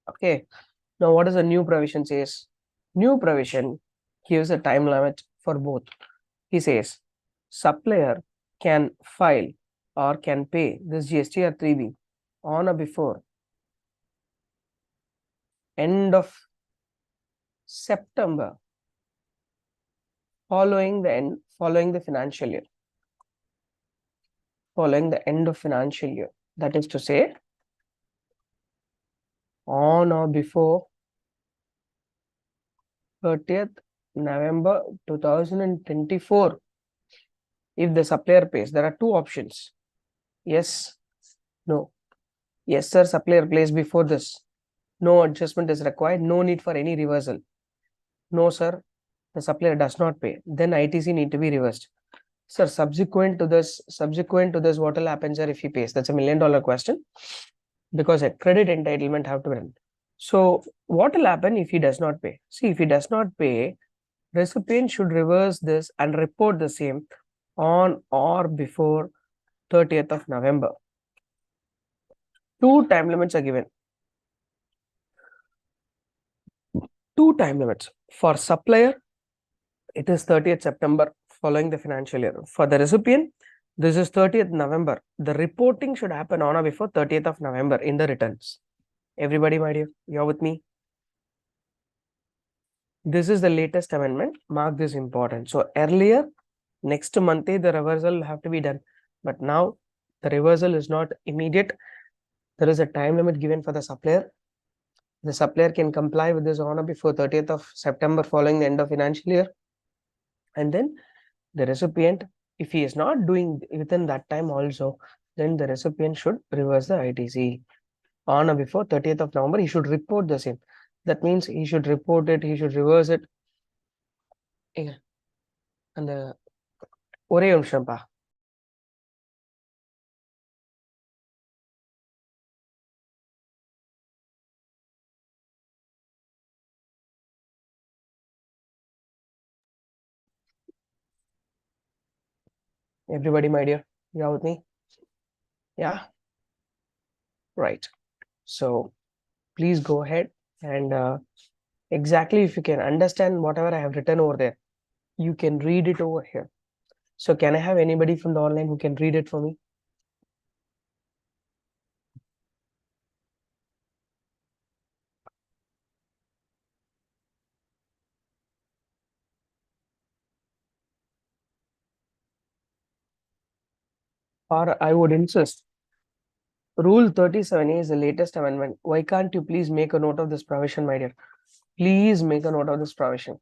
Okay. Now, what does the new provision says? New provision gives a time limit for both. He says, supplier can file or can pay this GST or 3B on or before end of September following the financial year. Following the end of financial year. That is to say, on or before 30th November 2024. If the supplier pays, there are two options. Yes, no. Yes, sir, supplier pays before this. No adjustment is required. No need for any reversal. No, sir, the supplier does not pay. Then ITC need to be reversed. Sir, subsequent to this, what will happen, sir, if he pays? That's $1 million question, because a credit entitlement have to be done. So what will happen if he does not pay? See, if he does not pay, recipient should reverse this and report the same on or before 30th of November. Two time limits are given. Two time limits. For supplier, it is 30th September following the financial year. For the recipient, this is 30th November. The reporting should happen on or before 30th of November in the returns. Everybody, my dear, you're with me? This is the latest amendment. Mark this important. So earlier, next month, the reversal will have to be done. But now, the reversal is not immediate. There is a time limit given for the supplier. The supplier can comply with this on or before 30th of September following the end of financial year. And then the recipient, if he is not doing within that time also, then the recipient should reverse the ITC. On or before 30th of November, he should report the same. That means he should report it, he should reverse it. And ஒரே நிமிஷம்ப்பா. Everybody, my dear, you are with me? Yeah, right. So please go ahead and exactly if you can understand whatever I have written over there, you can read it over here. So can I have anybody from the online who can read it for me? Or I would insist, Rule 37A is the latest amendment. Why can't you please make a note of this provision, my dear? Please make a note of this provision.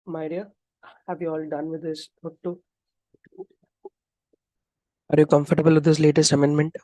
My dear, have you all done with this note too? Are you comfortable with this latest amendment?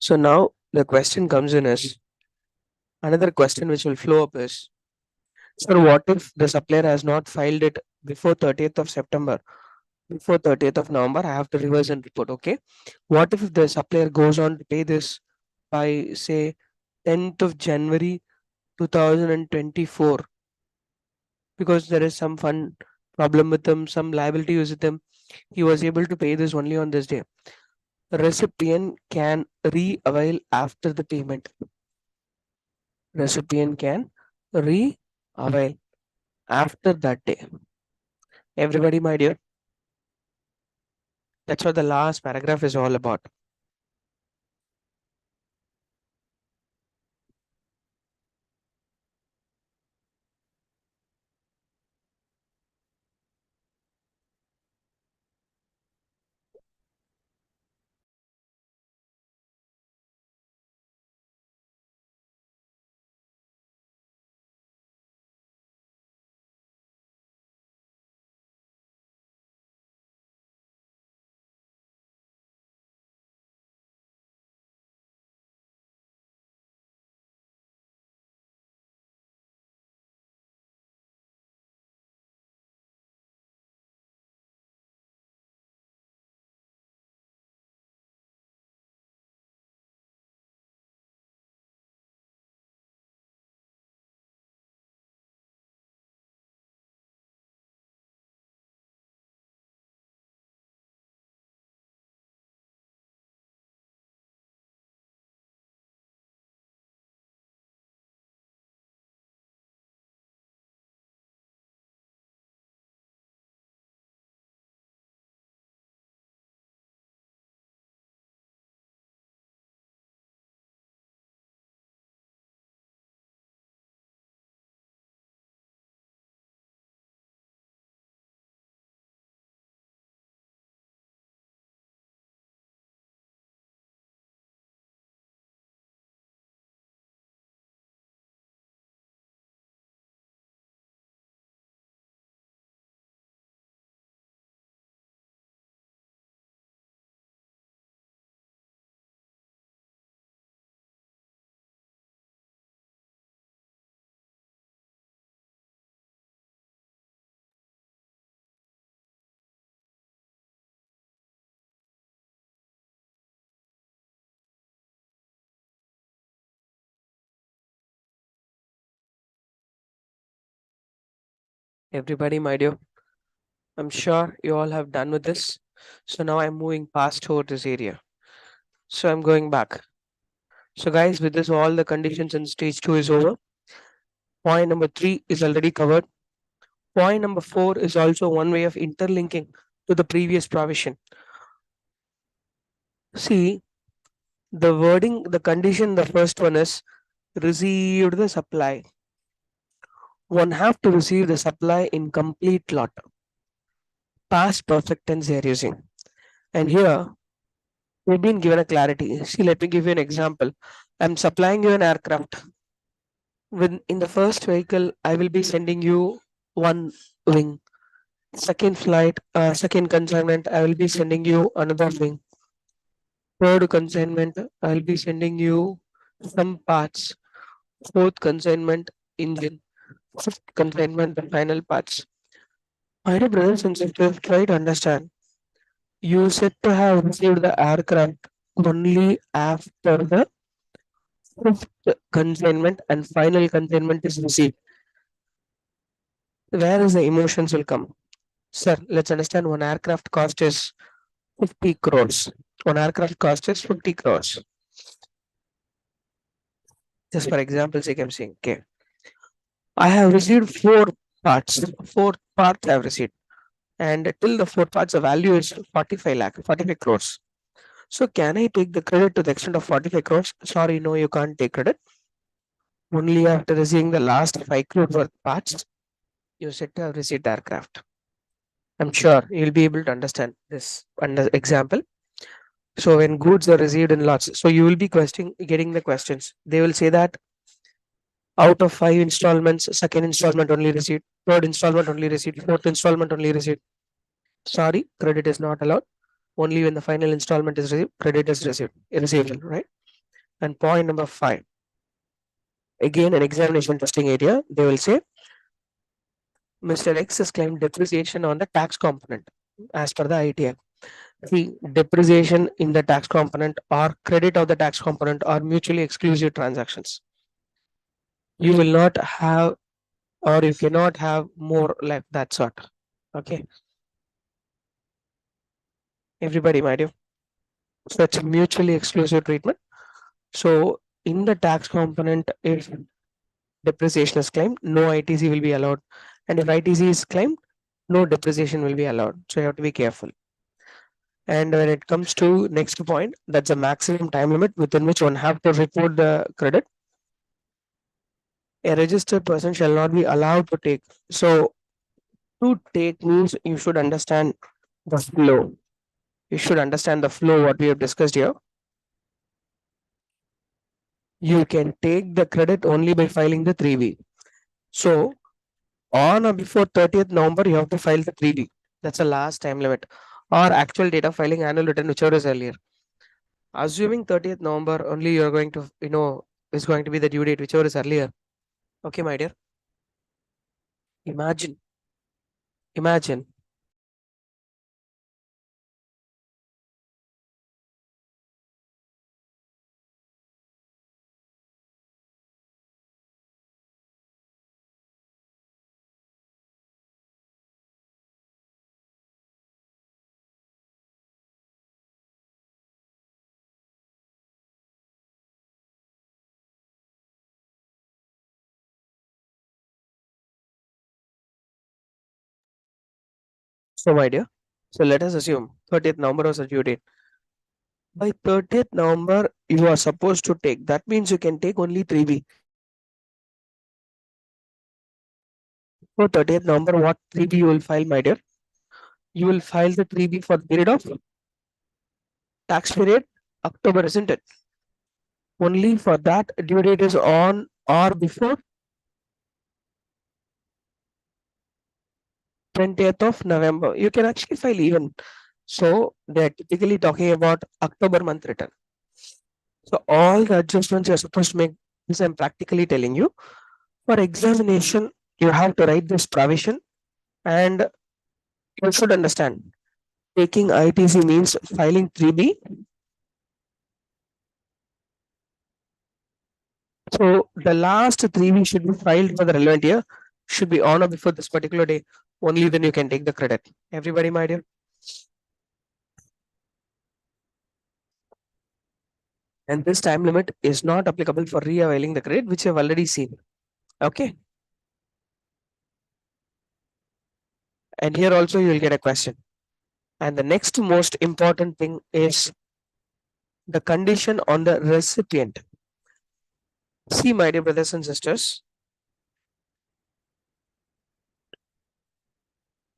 So now the question comes in is another question which will flow up is, sir, what if the supplier has not filed it before 30th of September? Before 30th of November, I have to reverse and report. Okay. What if the supplier goes on to pay this by, say, 10th of January 2024? Because there is some fund problem with them, some liability with them. He was able to pay this only on this day. The recipient can re-avail after the payment. Recipient can re-avail after that day. Everybody, my dear, that's what the last paragraph is all about. Everybody, my dear, I'm sure you all have done with this. So now I'm moving past over this area. So I'm going back. So guys, with this, all the conditions in stage 2 is over. Point number 3 is already covered. Point number 4 is also one way of interlinking to the previous provision. See, the wording, the condition, the first one is received the supply. One have to receive the supply in complete lot. Past perfect tense they are using. And here we've been given a clarity. See, let me give you an example. I'm supplying you an aircraft. In the first vehicle, I will be sending you one wing. Second flight, second consignment, I will be sending you another wing. Third consignment, I will be sending you some parts. Fourth consignment, engine. Fifth consignment, the final parts. My dear brothers and sisters, try to understand. You said to have received the aircraft only after the fifth consignment and final consignment is received. Where is the emotions will come? Sir, let's understand one aircraft cost is 50 crores. One aircraft cost is 50 crores. Just for example sake, I'm saying, okay, I have received four parts. Four parts I have received. And till the four parts, the value is 45 lakh, 45 crores. So can I take the credit to the extent of 45 crores? Sorry, no, you can't take credit. Only after receiving the last 5 crore worth parts, you said to have received the aircraft. I'm sure you'll be able to understand this under example. So when goods are received in lots, so you will be getting the questions. They will say that out of 5 installments, second installment only received, third installment only received, fourth installment only received. Sorry, credit is not allowed. Only when the final installment is received, credit is receivable, right? And point number 5, again an examination testing area, they will say Mr. X has claimed depreciation on the tax component as per the ITF. The depreciation in the tax component or credit of the tax component are mutually exclusive transactions. You will not have, or you cannot have more like that sort. Okay, everybody, my dear. So it's a mutually exclusive treatment. So in the tax component, if depreciation is claimed, no ITC will be allowed. And if ITC is claimed, no depreciation will be allowed. So you have to be careful. And when it comes to next point, that's a maximum time limit within which one have to report the credit. A registered person shall not be allowed to take. So to take means you should understand the flow. You should understand the flow what we have discussed here. You can take the credit only by filing the 3B. So on or before 30th November, you have to file the 3B. That's the last time limit. Or actual date of filing annual return, whichever is earlier. Assuming 30th November, only you're going to, is going to be the due date, whichever is earlier. Okay, my dear. Imagine. So, my dear, so let us assume 30th November was the due date. By 30th November, you are supposed to take. That means you can take only 3B. For 30th November, what 3B you will file, my dear? You will file the 3B for the period of tax period, October, isn't it? Only for that due date is on or before 20th of November. You can actually file even. So they're typically talking about October month return. So all the adjustments you're supposed to make, this I'm practically telling you. For examination, you have to write this provision, and you should understand. Taking ITC means filing 3B. So the last 3B should be filed for the relevant year, should be on or before this particular day. Only then you can take the credit. Everybody, my dear. And this time limit is not applicable for re-availing the credit, which you have already seen. Okay. And here also you will get a question. And the next most important thing is the condition on the recipient. See, my dear brothers and sisters,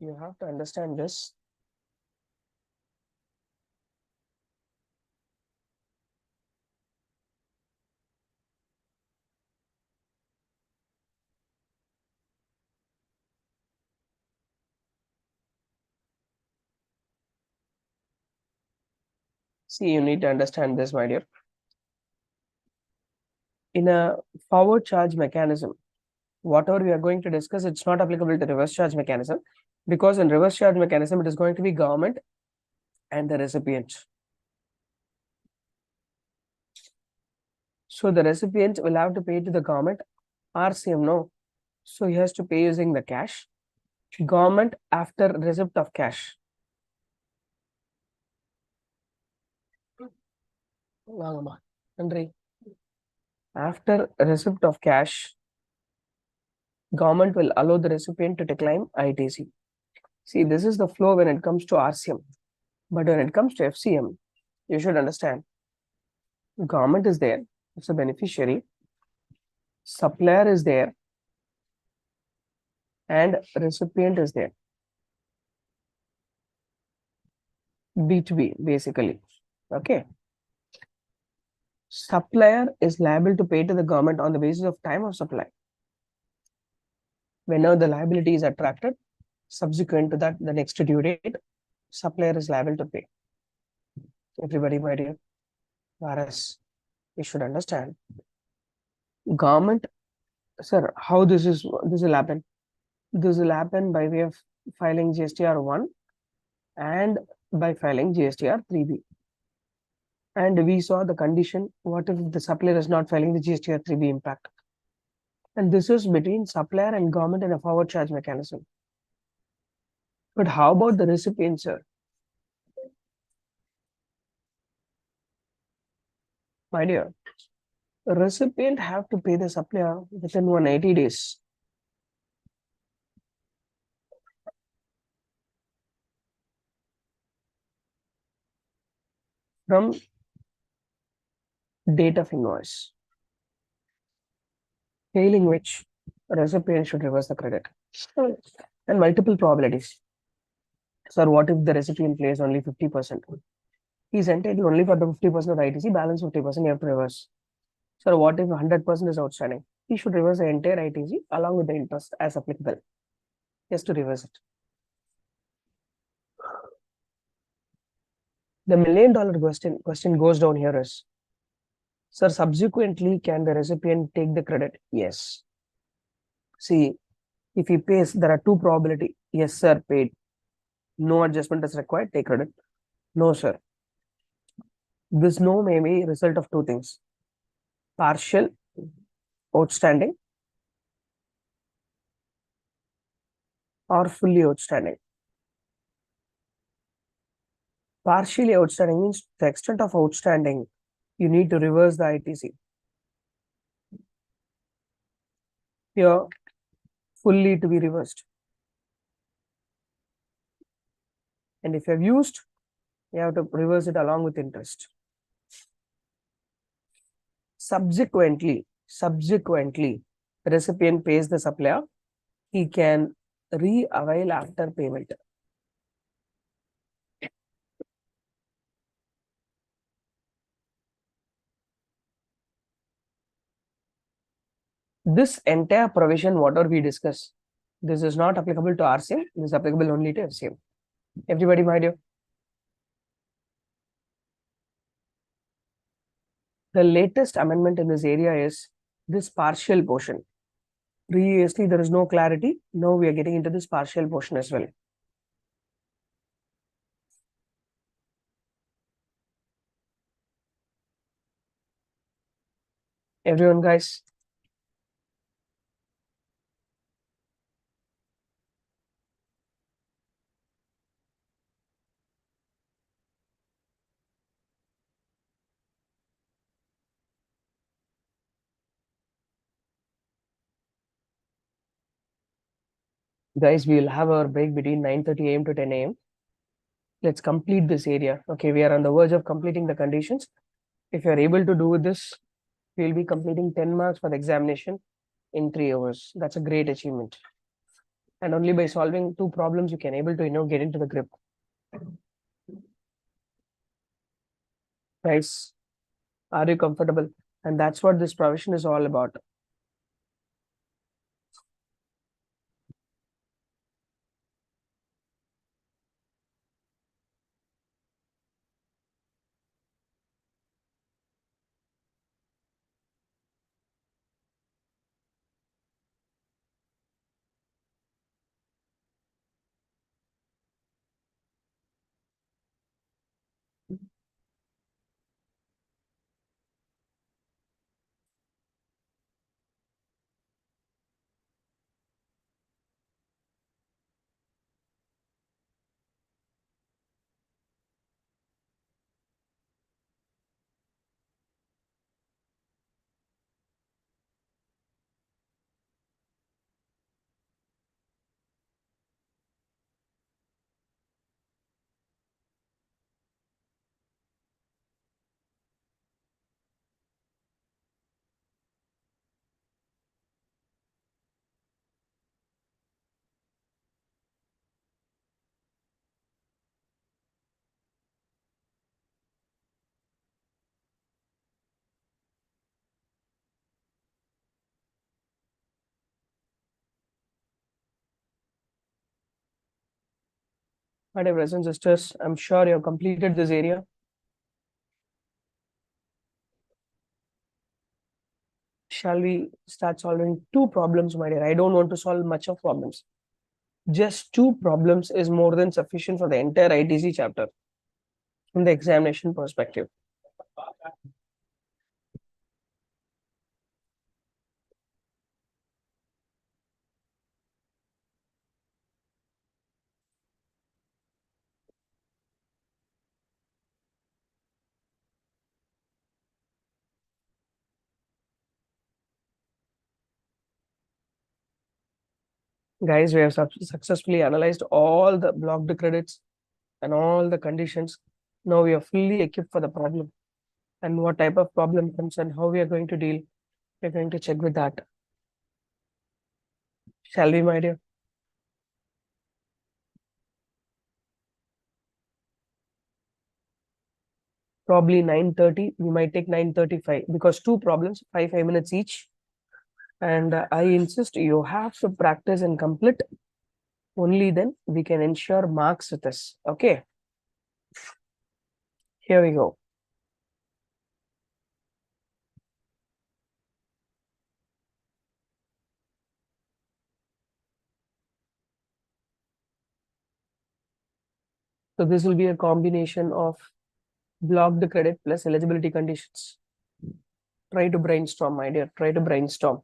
you have to understand this. See, you need to understand this, my dear. In a forward charge mechanism, whatever we are going to discuss, it's not applicable to reverse charge mechanism, because in reverse charge mechanism, it is going to be government and the recipient. So the recipient will have to pay to the government. RCM, no. So he has to pay using the cash. Government after receipt of cash. After receipt of cash, government will allow the recipient to decline ITC. See, this is the flow when it comes to RCM. But when it comes to FCM, you should understand. Government is there, it's a beneficiary. Supplier is there, and recipient is there. B2B basically. Okay. Supplier is liable to pay to the government on the basis of time of supply. Whenever the liability is attracted, subsequent to that, the next due date, supplier is liable to pay. Everybody, my dear, whereas you should understand. Government, sir, how this will happen? This will happen by way of filing GSTR1 and by filing GSTR3B. And we saw the condition, what if the supplier is not filing the GSTR3B impact? And this is between supplier and government in a forward charge mechanism. But how about the recipient, sir? My dear, the recipient have to pay the supplier within 180 days. From date of invoice, failing which recipient should reverse the credit. And multiple probabilities. Sir, what if the recipient pays only 50%? He's entitled only for the 50% of the ITC, balance 50% you have to reverse. Sir, what if 100% is outstanding? He should reverse the entire ITC along with the interest as applicable. Just to reverse it. The $1 million question goes down here is, sir, subsequently, can the recipient take the credit? Yes. See, if he pays, there are two probability. Yes, sir, paid. No adjustment is required, take credit. No, sir. This no may be result of two things. Partial outstanding or fully outstanding. Partially outstanding means the extent of outstanding, you need to reverse the ITC. Here, fully to be reversed. And if you have used, you have to reverse it along with interest. Subsequently, the recipient pays the supplier, he can re-avail after payment. This entire provision, whatever we discuss, this is not applicable to RCM, this is applicable only to FCM. Everybody, my dear. The latest amendment in this area is this partial portion. Previously, there is no clarity. Now we are getting into this partial portion as well. Everyone, guys. Guys, we will have our break between 9:30 a.m. to 10 a.m. Let's complete this area. Okay, we are on the verge of completing the conditions. If you are able to do this, we will be completing 10 marks for the examination in 3 hours. That's a great achievement. And only by solving 2 problems, you can able to, get into the grip. Guys, are you comfortable? And that's what this provision is all about. My dear brothers and sisters, I'm sure you have completed this area. Shall we start solving two problems, my dear? I don't want to solve much of problems. Just two problems is more than sufficient for the entire ITC chapter from the examination perspective. Guys, we have successfully analyzed all the blocked credits and all the conditions. Now we are fully equipped for the problem. And what type of problem comes and how we are going to deal, we're going to check with that. Shall we, my dear? Probably 9:30. We might take 9:35 because two problems, 5 minutes each. And I insist you have to practice and complete. Only then we can ensure marks with us. Okay. Here we go. So this will be a combination of blocked credit plus eligibility conditions. Try to brainstorm, my dear. Try to brainstorm.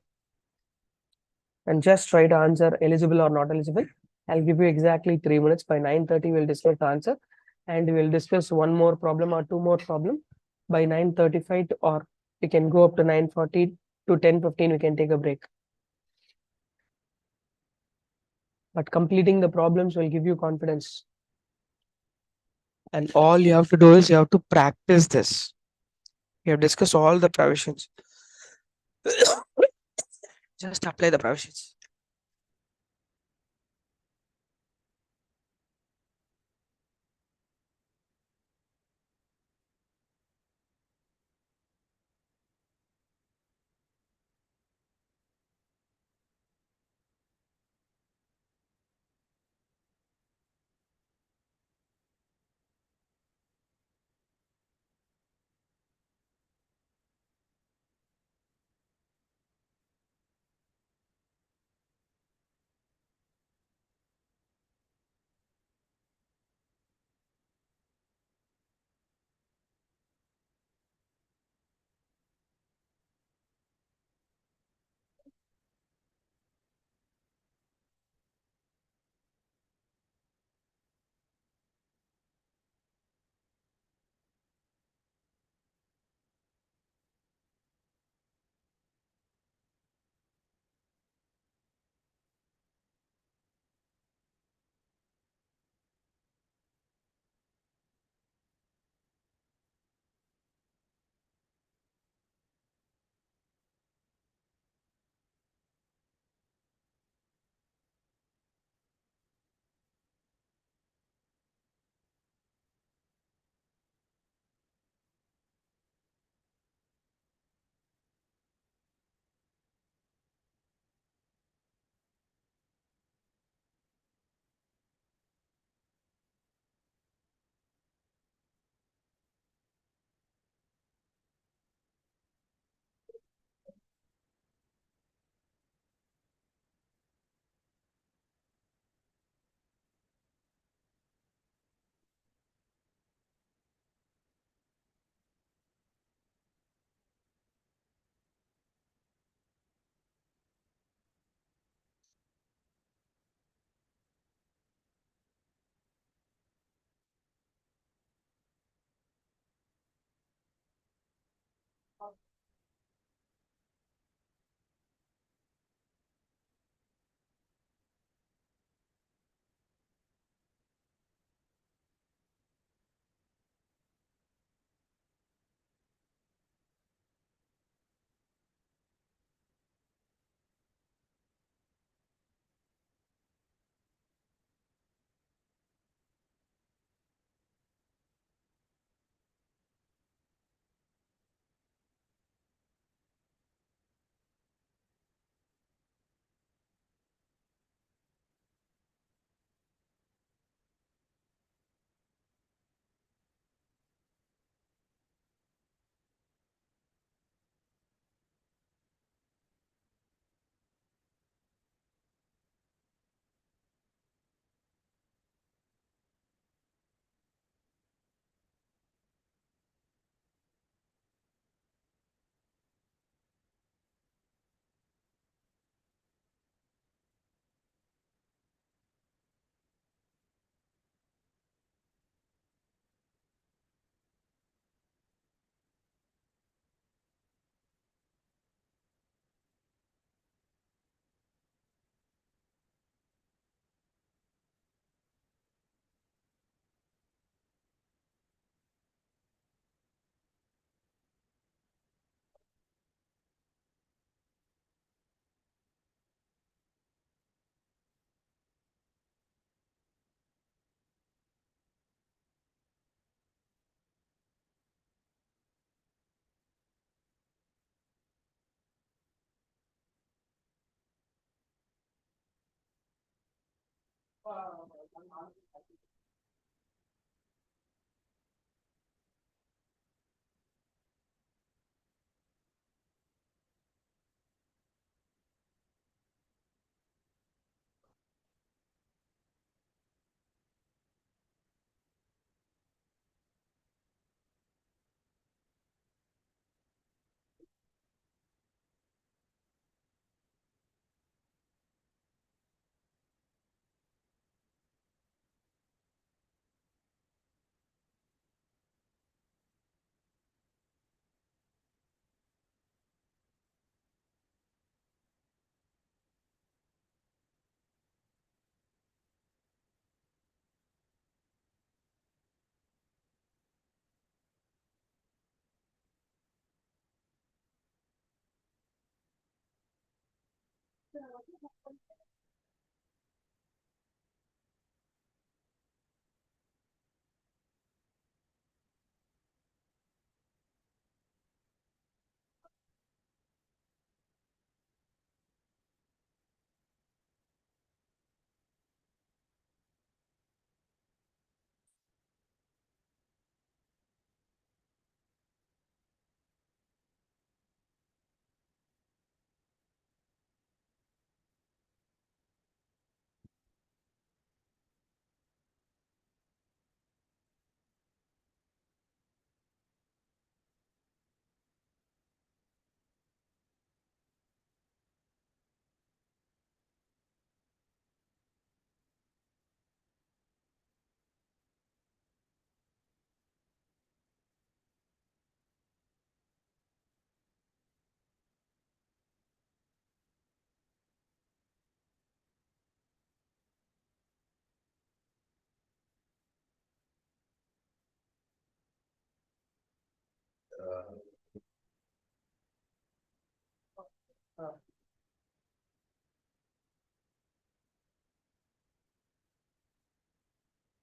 And just try to answer eligible or not eligible. I'll give you exactly 3 minutes. By 9:30, we'll discuss the answer. And we'll discuss one more problem or two more problem. By 9:35 or we can go up to 9:40 to 10:15, we can take a break. But completing the problems will give you confidence. And all you have to do is you have to practice this. We have discussed all the provisions. Just apply the provisions.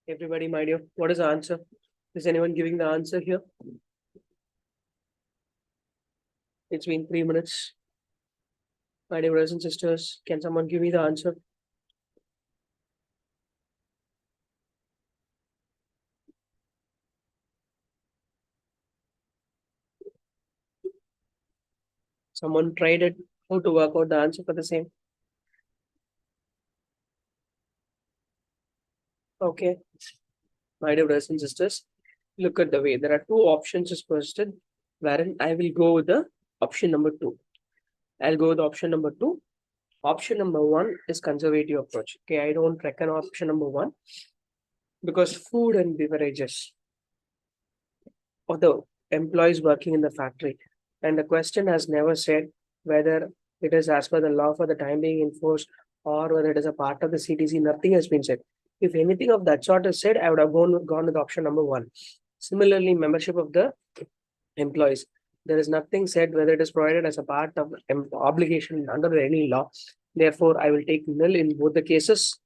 Everybody, my dear, what is the answer? Is anyone giving the answer here? It's been 3 minutes. My dear brothers and sisters, can someone give me the answer? Someone tried it, how to work out the answer for the same? Okay. My dear brothers and sisters, look at the way. There are two options is posted, wherein I will go with the option number 2. I'll go with option number 2. Option number 1 is conservative approach. Okay, I don't reckon option number 1 because food and beverages of the employees working in the factory. And the question has never said whether it is as per the law for the time being enforced or whether it is a part of the CTC. Nothing has been said. If anything of that sort is said, I would have gone with option number 1. Similarly, membership of the employees. There is nothing said whether it is provided as a part of obligation under any law. Therefore, I will take nil in both the cases.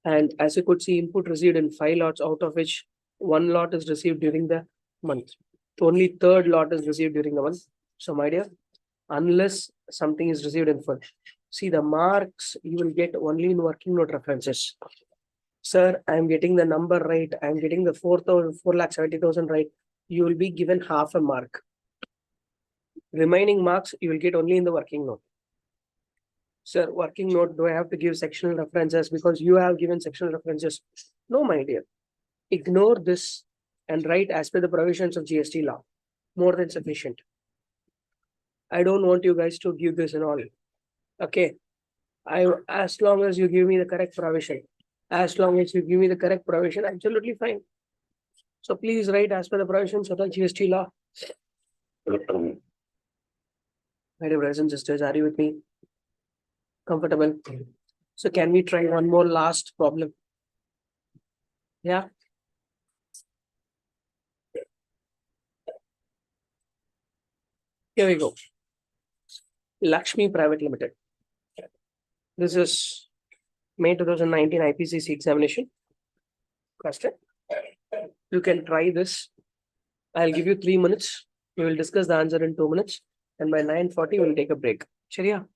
And as you could see, input received in 5 lots, out of which 1 lot is received during the month. Only third lot is received during the month. So, my dear, unless something is received in full, see the marks you will get only in working note references. Sir, I am getting the number right. I am getting the 4,70,000 right. You will be given half a mark. Remaining marks you will get only in the working note. Sir, working note, do I have to give sectional references because you have given sectional references? No, my dear. Ignore this and write as per the provisions of GST law. More than sufficient. I don't want you guys to give this and all. Okay. As long as you give me the correct provision, absolutely fine. So please write as per the provisions of the GST law. My dear brothers and sisters, are you with me? Comfortable? So can we try one more last problem? Yeah. Here we go. Lakshmi Private Limited. This is May 2019 IPCC examination question. You can try this. I'll give you 3 minutes. We will discuss the answer in 2 minutes. And by 9:40, we'll take a break. Sharia?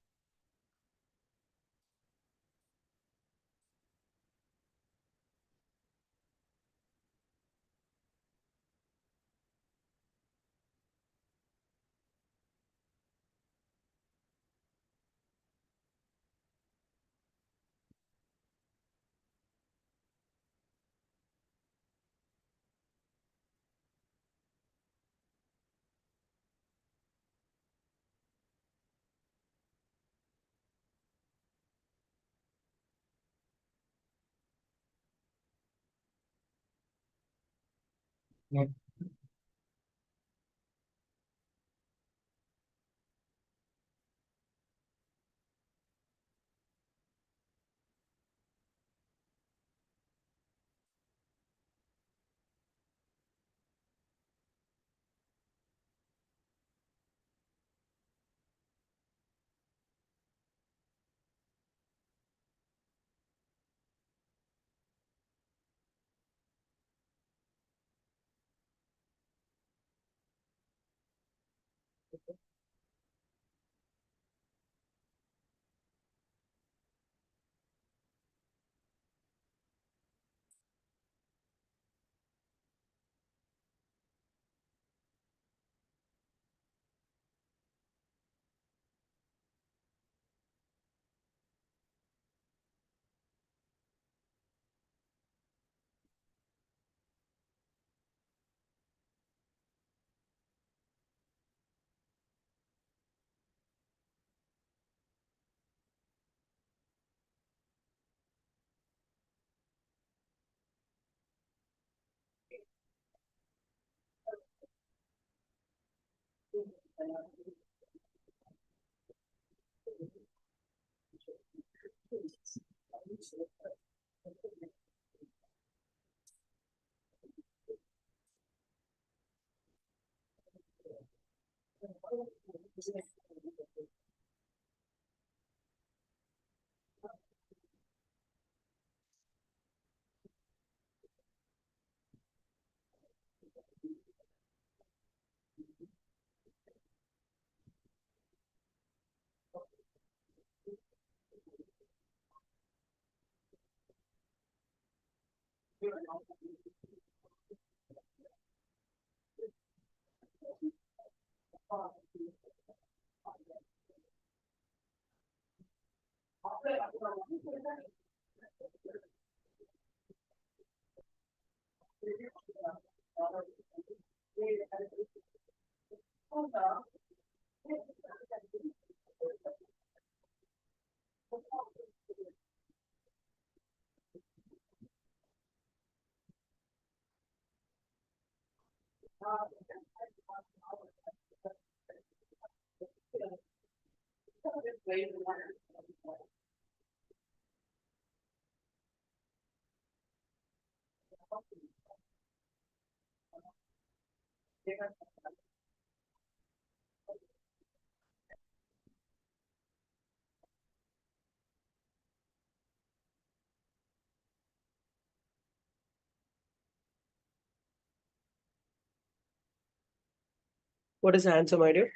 What is the answer, my dear?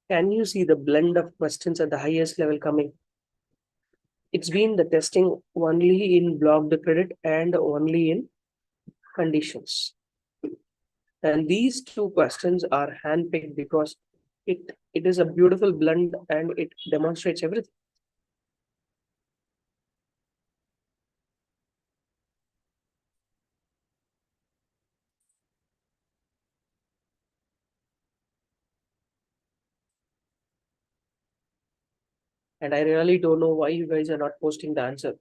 Can you see the blend of questions at the highest level coming? It's been the testing only in blocked credit and only in conditions. And these two questions are handpicked because it is a beautiful blend and it demonstrates everything. And I really don't know why you guys are not posting the answer.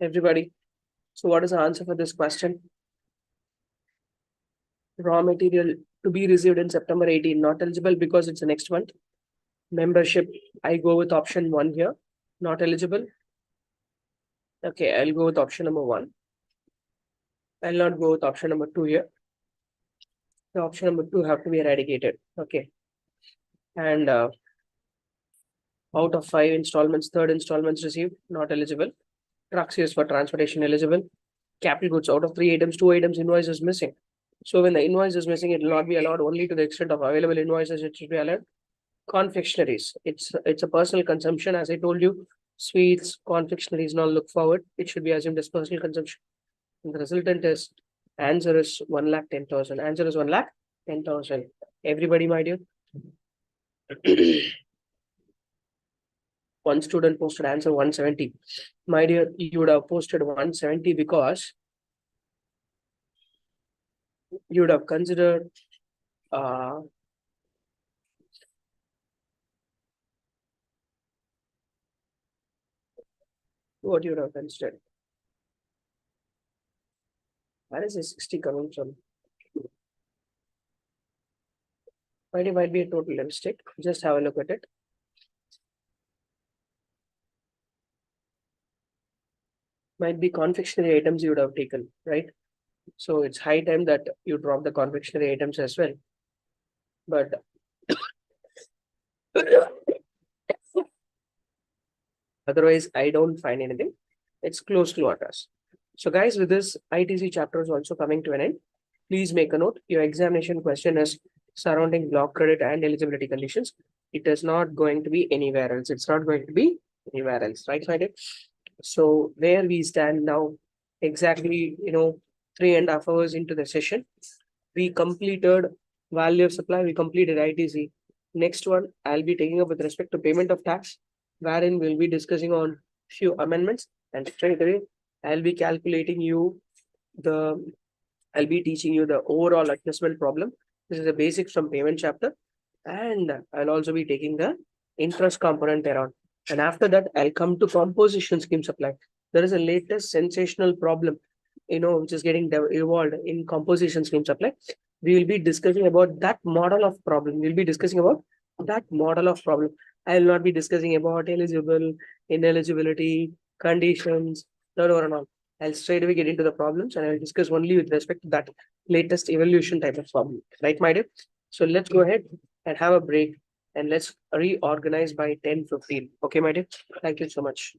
Everybody. So what is the answer for this question? Raw material to be received in September 18, not eligible because it's the next month. Membership, I go with option 1 here, not eligible. Okay, I'll go with option number 1. I'll not go with option number 2 here. The option number 2 have to be eradicated. Okay. And out of 5 installments, third installments received, not eligible. Trucks used for transportation eligible. Capital goods, out of 3 items, 2 items invoice is missing. So when the invoice is missing, it will not be allowed. Only to the extent of available invoices it should be allowed. Confectionaries, it's a personal consumption. As I told you, sweets, confectionaries now look forward. It should be assumed as personal consumption. And the resultant is, answer is 1,10,000. Answer is 1,10,000. Everybody, my dear. one student posted answer 170. My dear, you would have posted 170 because you would have considered what you would have considered. Where is this 60 coming from? Might be a total mistake. Just have a look at it. Might be confectionery items you would have taken, right? So it's high time that you drop the confectionery items as well. But otherwise, I don't find anything. It's close to us. So guys, with this, ITC chapter is also coming to an end. Please make a note. Your examination question is surrounding block credit and eligibility conditions. It is not going to be anywhere else. It's not going to be anywhere else, right? So where we stand now, exactly, 3.5 hours into the session, we completed value of supply, we completed ITC. Next one, I'll be taking up with respect to payment of tax, wherein we'll be discussing on few amendments, and straight away, I'll be calculating you I'll be teaching you the overall adjustment problem. This is the basics from payment chapter, and I'll also be taking the interest component around. And after that, I'll come to composition scheme supply. There is a latest sensational problem, which is getting evolved in composition scheme supply. We will be discussing about that model of problem. We'll be discussing about that model of problem. I will not be discussing about eligible, ineligibility, conditions, and all. I'll straight away get into the problems and I'll discuss only with respect to that latest evaluation type of problem. Right, my dear? So let's go ahead and have a break and let's reorganize by 10:15. Okay, my dear? Thank you so much.